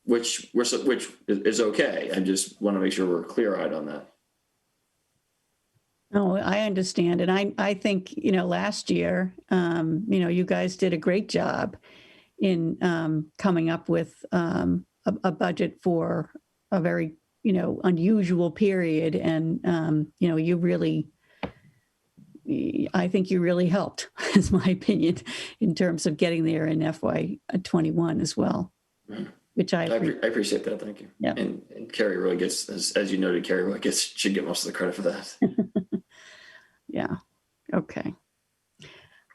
which is okay. I just want to make sure we're clear-eyed on that. No, I understand. And I think, last year, you guys did a great job in coming up with a budget for a very, unusual period. And, I think you really helped, is my opinion, in terms of getting there in FY21 as well, which I appreciate that. Thank you. Yeah. And Carrie really gets, as you noted, Carrie really should get most of the credit for that. Yeah. Okay.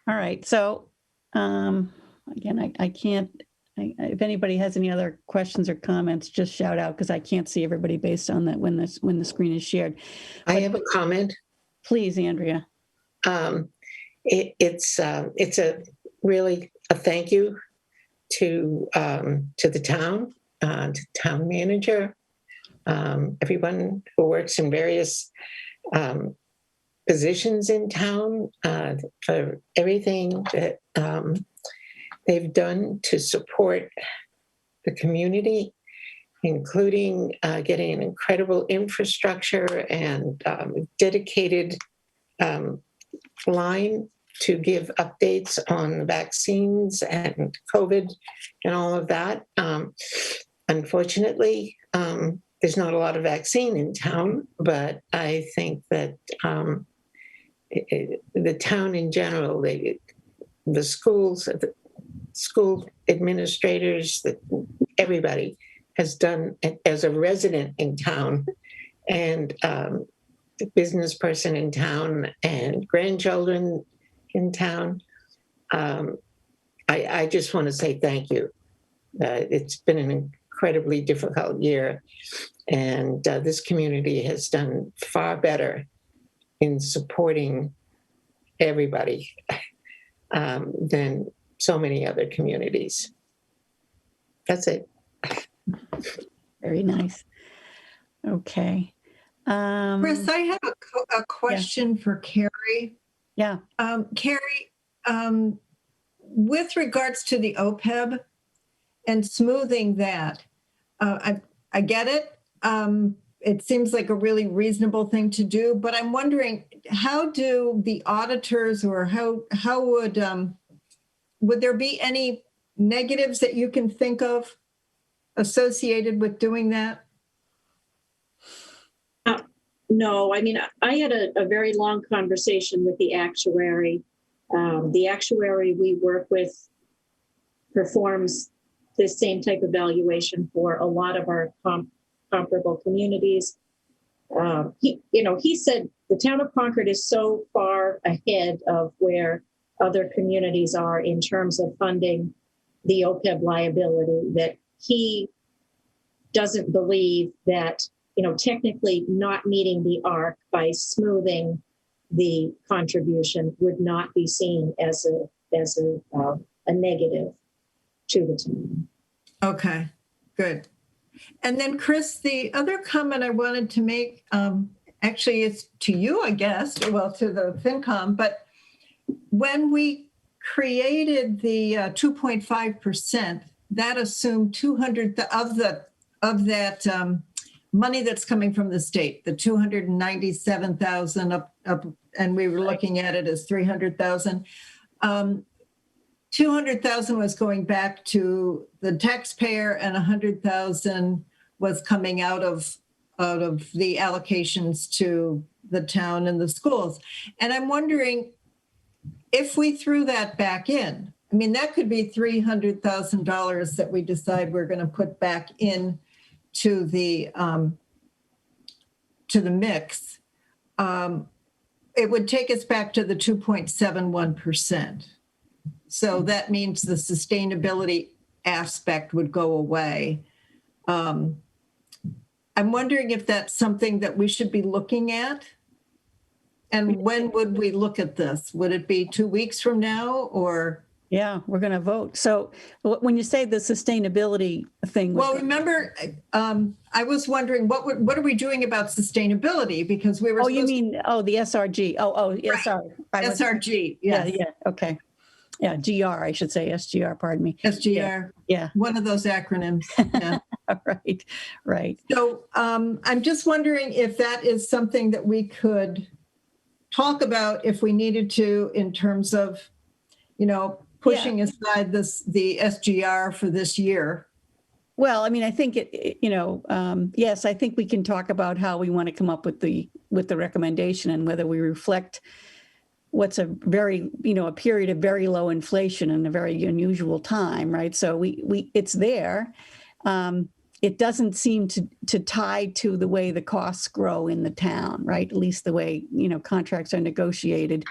All right. So, again, I can't, if anybody has any other questions or comments, just shout out, because I can't see everybody based on that when the screen is shared. I have a comment. Please, Andrea. It's a really a thank you to the town, to the town manager, everyone who works in various positions in town, for everything that they've done to support the community, including getting an incredible infrastructure and dedicated line to give updates on vaccines and COVID and all of that. Unfortunately, there's not a lot of vaccine in town, but I think that the town in general, the schools, the school administrators, everybody has done, as a resident in town and the business person in town and grandchildren in town, I just want to say thank you. It's been an incredibly difficult year, and this community has done far better in supporting everybody than so many other communities. That's it. Very nice. Okay. Chris, I have a question for Carrie. Yeah. Carrie, with regards to the OPEB and smoothing that, I get it. It seems like a really reasonable thing to do, but I'm wondering, how do the auditors, or how would there be any negatives that you can think of associated with doing that? No, I mean, I had a very long conversation with the actuary. The actuary we work with performs this same type of valuation for a lot of our comparable communities. He said the town of Concord is so far ahead of where other communities are in terms of funding the OPEB liability that he doesn't believe that, technically not meeting the ARC by smoothing the contribution would not be seen as a negative to the town. Okay, good. And then Chris, the other comment I wanted to make, actually it's to you, I guess, well, to the FinCom, but when we created the 2.5%, that assumed 200 of that money that's coming from the state, the 297,000 up, and we were looking at it as 300,000. 200,000 was going back to the taxpayer, and 100,000 was coming out of the allocations to the town and the schools. And I'm wondering if we threw that back in. I mean, that could be $300,000 that we decide we're going to put back in to the mix. It would take us back to the 2.71%. So that means the sustainability aspect would go away. I'm wondering if that's something that we should be looking at. And when would we look at this? Would it be 2 weeks from now, or? Yeah, we're going to vote. So when you say the sustainability thing. Well, remember, I was wondering, what are we doing about sustainability? Because we were. Oh, you mean, the SRG. Right. SR. SRG, yes. Yeah, okay. Yeah, GR, I should say, SGR, pardon me. SGR. Yeah. One of those acronyms. Yeah. Right. So I'm just wondering if that is something that we could talk about if we needed to, in terms of, pushing aside the SGR for this year. Well, I mean, I think yes, I think we can talk about how we want to come up with the recommendation and whether we reflect what's a very, a period of very low inflation and a very unusual time, right? So it's there. It doesn't seem to tie to the way the costs grow in the town, right? At least the way, contracts are negotiated.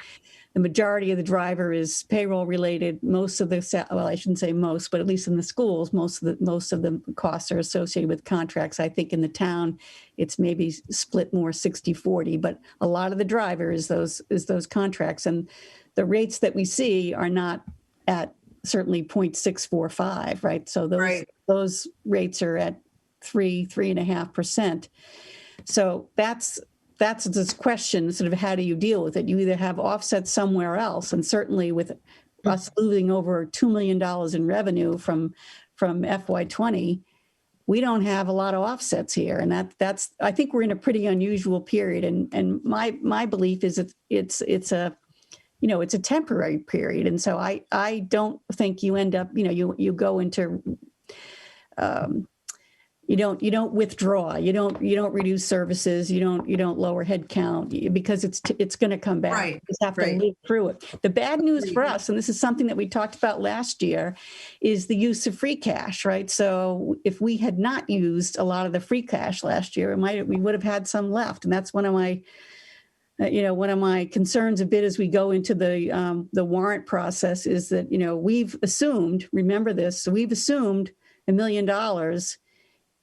The majority of the driver is payroll related. Most of the, well, I shouldn't say most, but at least in the schools, most of the costs are associated with contracts. I think in the town, it's maybe split more 60-40, but a lot of the driver is those contracts. And the rates that we see are not at certainly 0.645, right? So those rates are at 3.5%. So that's this question, sort of how do you deal with it? You either have offsets somewhere else, and certainly with us losing over $2 million in revenue from from FY20, we don't have a lot of offsets here. And that's, I think we're in a pretty unusual period. And my belief is it's a, you know, it's a temporary period. And so I don't think you end up, you know, you go into, you don't withdraw, you don't reduce services, you don't lower headcount because it's going to come back. Right, You just have to live through it. The bad news for us, and this is something that we talked about last year, is the use of free cash, right? So if we had not used a lot of the free cash last year, we would have had some left. And that's one of my concerns a bit as we go into the warrant process is that, you know, we've assumed, remember this, so we've assumed $1 million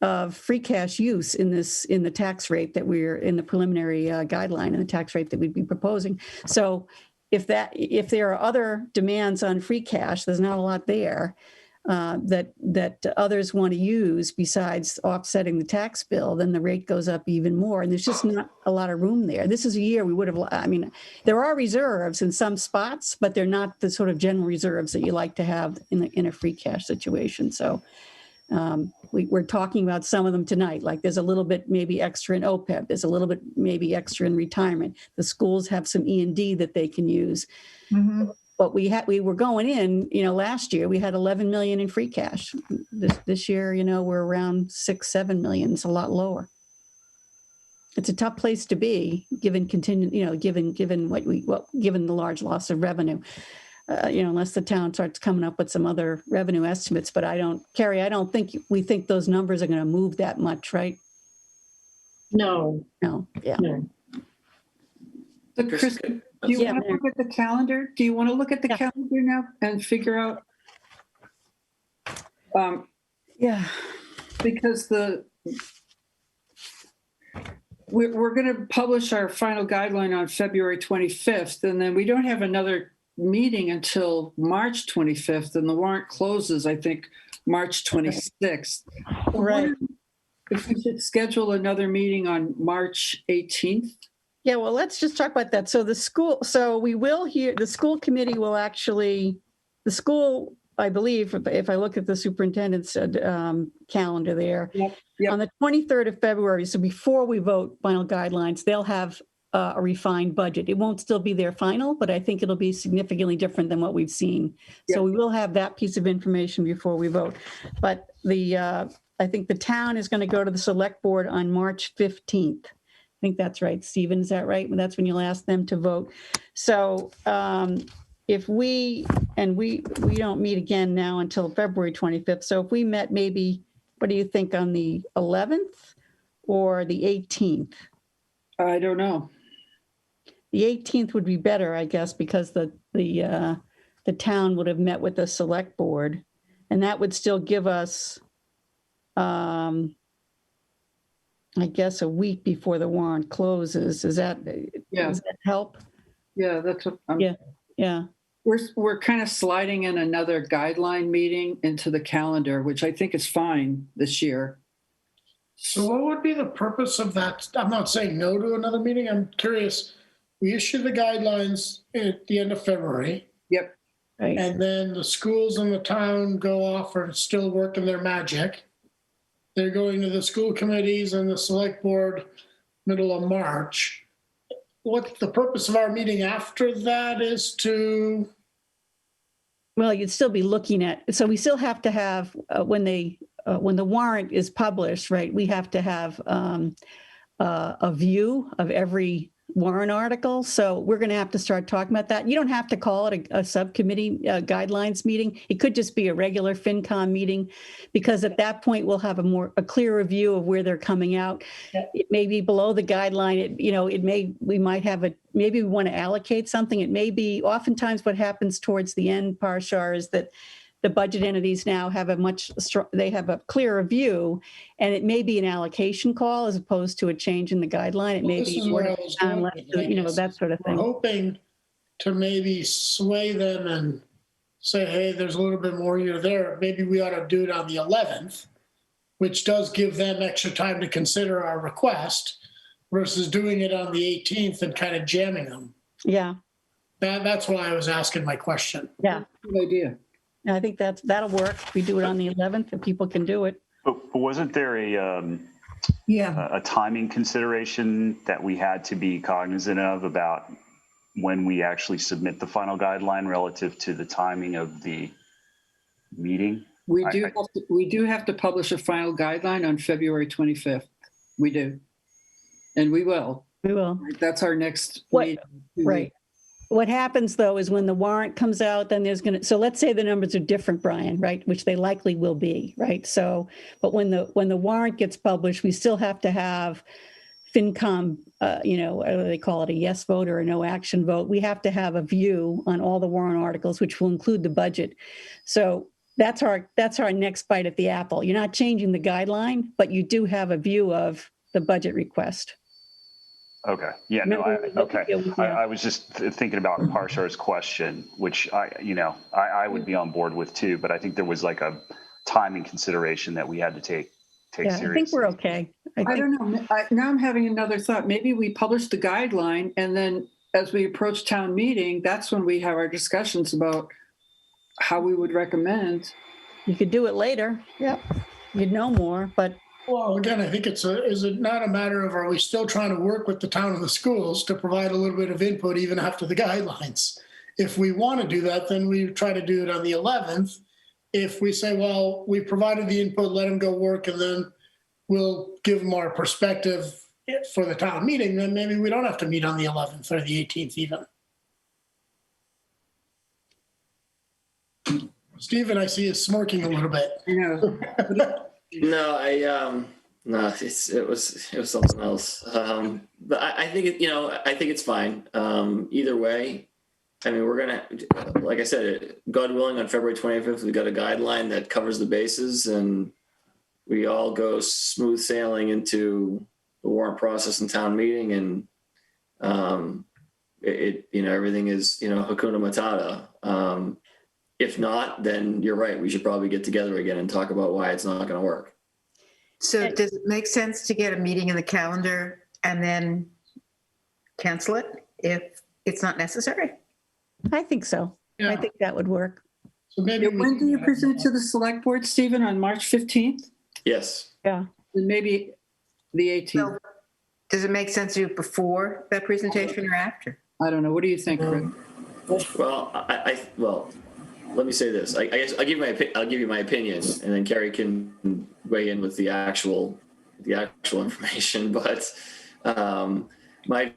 of free cash use in the tax rate that we're in the preliminary guideline and the tax rate that we'd be proposing. So if there are other demands on free cash, there's not a lot there that others want to use besides offsetting the tax bill, then the rate goes up even more. And there's just not a lot of room there. This is a year we would have, I mean, there are reserves in some spots, but they're not the sort of general reserves that you like to have in a free cash situation. So we're talking about some of them tonight, like there's a little bit maybe extra in OPEB, there's a little bit maybe extra in retirement. The schools have some E&D that they can use. Mm-hmm. But we were going in, you know, last year we had 11 million in free cash. This year, you know, we're around 6-7 million. It's a lot lower. It's a tough place to be given given given the large loss of revenue. You know, unless the town starts coming up with some other revenue estimates. But Carrie, I don't think we think those numbers are going to move that much, right? No. Yeah. No. So Chris, do you want to look at the calendar? Do you want to look at the calendar now and figure out? Because we're going to publish our final guideline on February 25th, and then we don't have another meeting until March 25th, and the warrant closes, I think, March 26th. Right. If we should schedule another meeting on March 18th. Yeah, well, let's just talk about that. So the school committee will actually, I believe, if I look at the superintendent's calendar there, on the 23rd of February, so before we vote final guidelines, they'll have a refined budget. It won't still be their final, but I think it'll be significantly different than what we've seen. So we will have that piece of information before we vote. But I think the town is going to go to the select board on March 15th. I think that's right. Stephen, is that right? That's when you'll ask them to vote. So if we don't meet again now until February 25th. So if we met maybe, what do you think, on the 11th or the 18th? I don't know. The 18th would be better, I guess, because the town would have met with the select board, and that would still give us, I guess, a week before the warrant closes. Does that help? Yeah, that's what yeah. We're kind of sliding in another guideline meeting into the calendar, which I think is fine this year. So what would be the purpose of that? I'm not saying no to another meeting. I'm curious. We issue the guidelines at the end of February. Yep. Right. And then the schools and the town go off and still working their magic. They're going to the school committees and the select board middle of March. What the purpose of our meeting after that is to? Well, you'd still be looking at, so we still have to have, when the warrant is published, right, we have to have a view of every warrant article. So we're going to have to start talking about that. You don't have to call it a subcommittee guidelines meeting. It could just be a regular FinCom meeting, because at that point we'll have a clearer view of where they're coming out. It may be below the guideline. Maybe we want to allocate something. It may be, oftentimes what happens towards the end, Parshar, is that the budget entities now have they have a clearer view, and it may be an allocation call as opposed to a change in the guideline. It may be that sort of thing. We're hoping to maybe sway them and say, hey, there's a little bit more here there. Maybe we ought to do it on the 11th, which does give them extra time to consider our request versus doing it on the 18th and kind of jamming them. Yeah. That's why I was asking my question. Yeah. Good idea. And I think that'll work. If we do it on the 11th, if people can do it. But wasn't there a timing consideration that we had to be cognizant of about when we actually submit the final guideline relative to the timing of the meeting? We do have to publish a final guideline on February 25th. We do. And we will. We will. That's our next meeting. Right. What happens though is when the warrant comes out, then so let's say the numbers are different, Brian, right? Which they likely will be, right? So, but when the warrant gets published, we still have to have FinCom, what do they call it, a yes vote or a no action vote. We have to have a view on all the warrant articles, which will include the budget. So that's our next bite at the apple. You're not changing the guideline, but you do have a view of the budget request. Okay. Yeah. No. I was just thinking about Parshar's question, which I would be on board with too. But I think there was like a timing consideration that we had to take seriously. I think we're okay. I don't know. Now I'm having another thought. Maybe we publish the guideline, and then as we approach town meeting, that's when we have our discussions about how we would recommend. You could do it later. Yep. You'd know more, but. Well, again, I think is it not a matter of, are we still trying to work with the town and the schools to provide a little bit of input even after the guidelines? If we want to do that, then we try to do it on the 11th. If we say, well, we provided the input, let them go work, and then we'll give them our perspective for the town meeting, then maybe we don't have to meet on the 11th or the 18th even. Stephen, I see is smirking a little bit. No, it was something else. But I think I think it's fine. Either way, I mean, we're gonna, like I said, God willing, on February 25th, we got a guideline that covers the bases, and we all go smooth sailing into the warrant process and town meeting, and everything is Hakuna Matata. If not, then you're right. We should probably get together again and talk about why it's not going to work. So does it make sense to get a meeting in the calendar and then cancel it if it's not necessary? I think so. Yeah. I think that would work. So maybe when do you present to the select board, Stephen, on March 15th? Yes. Yeah. And maybe the 18th. So does it make sense to do it before that presentation or after? I don't know. What do you think, Rick? Well, well, let me say this. I guess I'll give you my opinion, and then Carrie can weigh in with the actual information. But my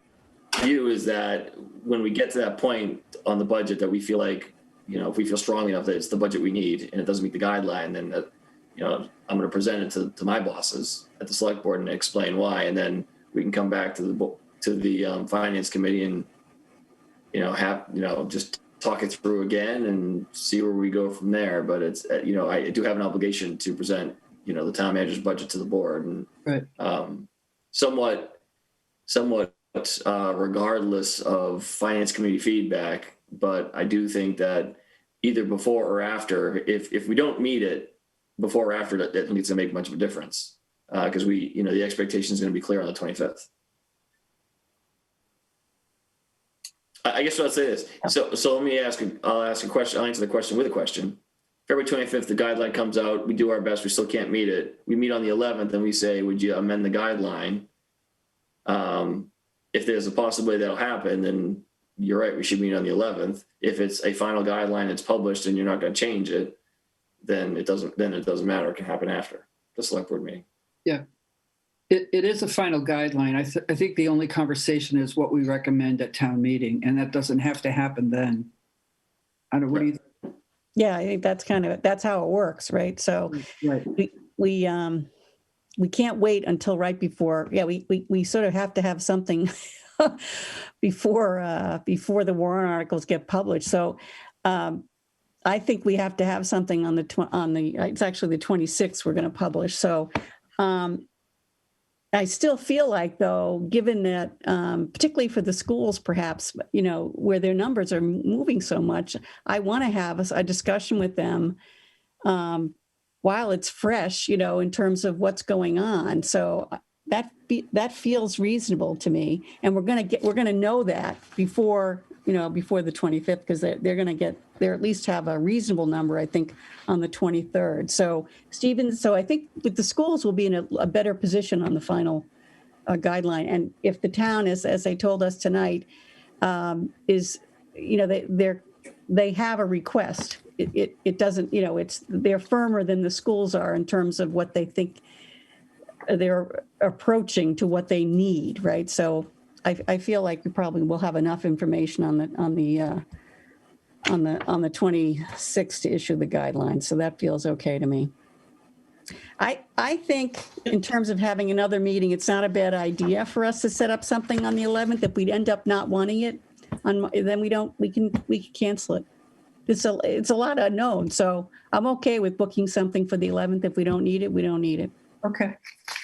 view is that when we get to that point on the budget that we feel like, if we feel strongly enough that it's the budget we need and it doesn't meet the guideline, then I'm going to present it to my bosses at the select board and explain why, and then we can come back to the finance committee and just talk it through again and see where we go from there. But it's, I do have an obligation to present, the town manager's budget to the board, and right. Somewhat regardless of finance committee feedback. But I do think that either before or after, if we don't meet it before or after, that it's gonna make much of a difference. Because the expectation is going to be clear on the 25th. I guess I'll say this. So let me I'll ask a question. I'll answer the question with a question. February 25th, the guideline comes out. We do our best. We still can't meet it. We meet on the 11th and we say, would you amend the guideline? If there's a possibility that'll happen, then you're right. We should meet on the 11th. If it's a final guideline that's published and you're not going to change it, then it doesn't matter. It can happen after the select board meeting. Yeah. It is a final guideline. I think the only conversation is what we recommend at town meeting, and that doesn't have to happen then. I don't know. What do you think? Yeah, I think that's how it works, right? So right. We can't wait until right before. Yeah, we sort of have to have something before the warrant articles get published. So I think we have to have something on it's actually the 26th we're going to publish. So I still feel like, though, given that, particularly for the schools, perhaps, where their numbers are moving so much, I want to have a discussion with them while it's fresh, in terms of what's going on. So that feels reasonable to me, and we're going to know that before before the 25th, because they're going to get, they're at least have a reasonable number, I think, on the 23rd. So Stephen, so I think with the schools will be in a better position on the final guideline. And if the town is, as they told us tonight, is, they have a request. It doesn't, they're firmer than the schools are in terms of what they think they're approaching to what they need, right? So I feel like we probably will have enough information on the 26th to issue the guidelines. So that feels okay to me. I think in terms of having another meeting, it's not a bad idea for us to set up something on the 11th. If we'd end up not wanting it, then we can cancel it. It's a lot unknown. So I'm okay with booking something for the 11th. If we don't need it, we don't need it. Okay.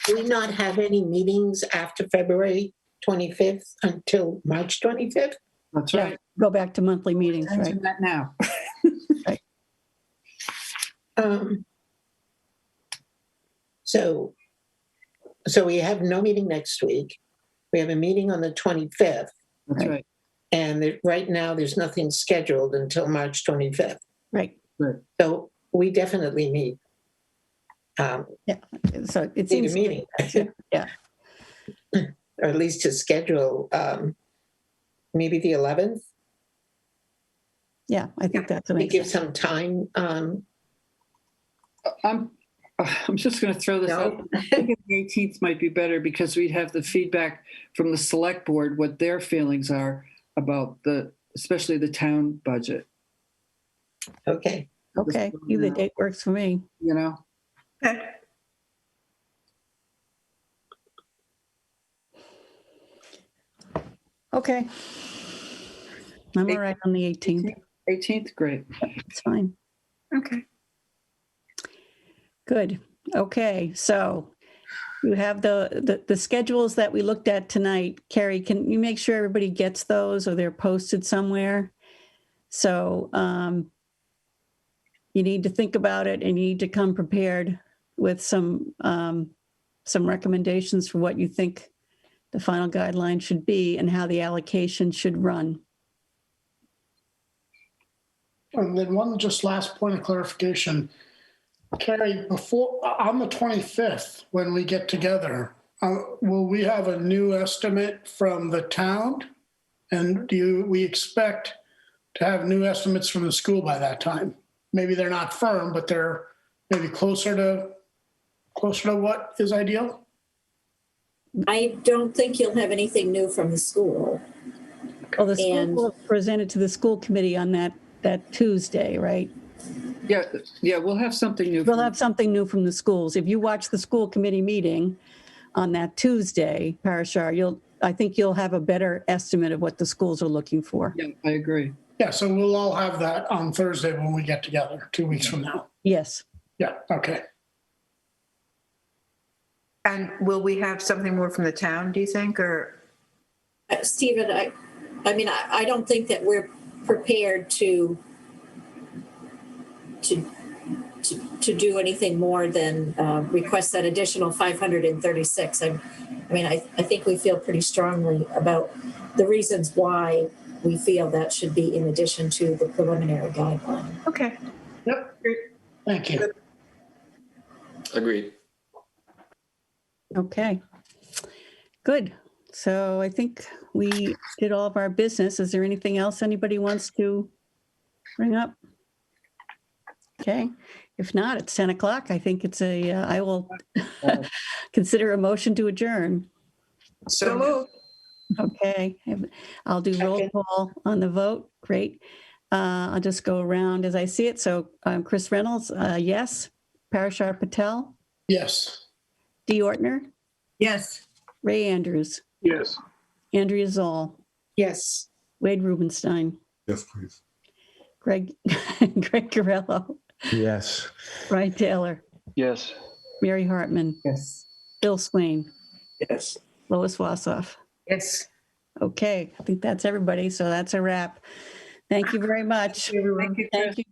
Do we not have any meetings after February 25th until March 25th? That's right. Go back to monthly meetings, right? That now. Right. So we have no meeting next week. We have a meeting on the 25th. That's right. And right now, there's nothing scheduled until March 25th. Right. So we definitely need. Yeah. So it need seems a meeting. Yeah. Or at least to schedule maybe the 11th. Yeah, I think that's amazing. Give some time. I'm just going to throw this out. I think the 18th might be better because we'd have the feedback from the select board, what their feelings are about especially the town budget. Okay. Okay. Either date works for me. Okay. Okay. I'm all right on the 18th. 18th, great. It's fine. Okay. Good. Okay. So you have the schedules that we looked at tonight. Carrie, can you make sure everybody gets those or they're posted somewhere? So you need to think about it and you need to come prepared with some recommendations for what you think the final guideline should be and how the allocation should run. And then one just last point of clarification. Carrie, on the 25th, when we get together, will we have a new estimate from the town? And do we expect to have new estimates from the school by that time? Maybe they're not firm, but they're maybe closer to what is ideal? I don't think you'll have anything new from the school. Well, the school will present it to the school committee on that Tuesday, right? Yeah, we'll have something new. We'll have something new from the schools. If you watch the school committee meeting on that Tuesday, Parashar, I think you'll have a better estimate of what the schools are looking for. Yeah, I agree. Yeah, so we'll all have that on Thursday when we get together, 2 weeks from now. Yes. Yeah, okay. And will we have something more from the town, do you think, or? Stephen, I don't think that we're prepared to do anything more than request that additional 536. I think we feel pretty strongly about the reasons why we feel that should be in addition to the preliminary guideline. Okay. Yep. Thank you. Agreed. Okay. Good. So I think we did all of our business. Is there anything else anybody wants to bring up? Okay. If not, it's 10 o'clock. I think I will consider a motion to adjourn. So moved. Okay. I'll do roll call on the vote. Great. I'll just go around as I see it. So Chris Reynolds, yes. Parashar Patel. Yes. Dee Ortner. Yes. Ray Andrews. Yes. Andrea Zoll. Yes. Wade Rubenstein. Yes, please. Greg Carello. Yes. Brian Taylor. Yes. Mary Hartman. Yes. Bill Swain. Yes. Lois Wassoff. Yes. Okay, I think that's everybody. So that's a wrap. Thank you very much. Thank you. Thank you.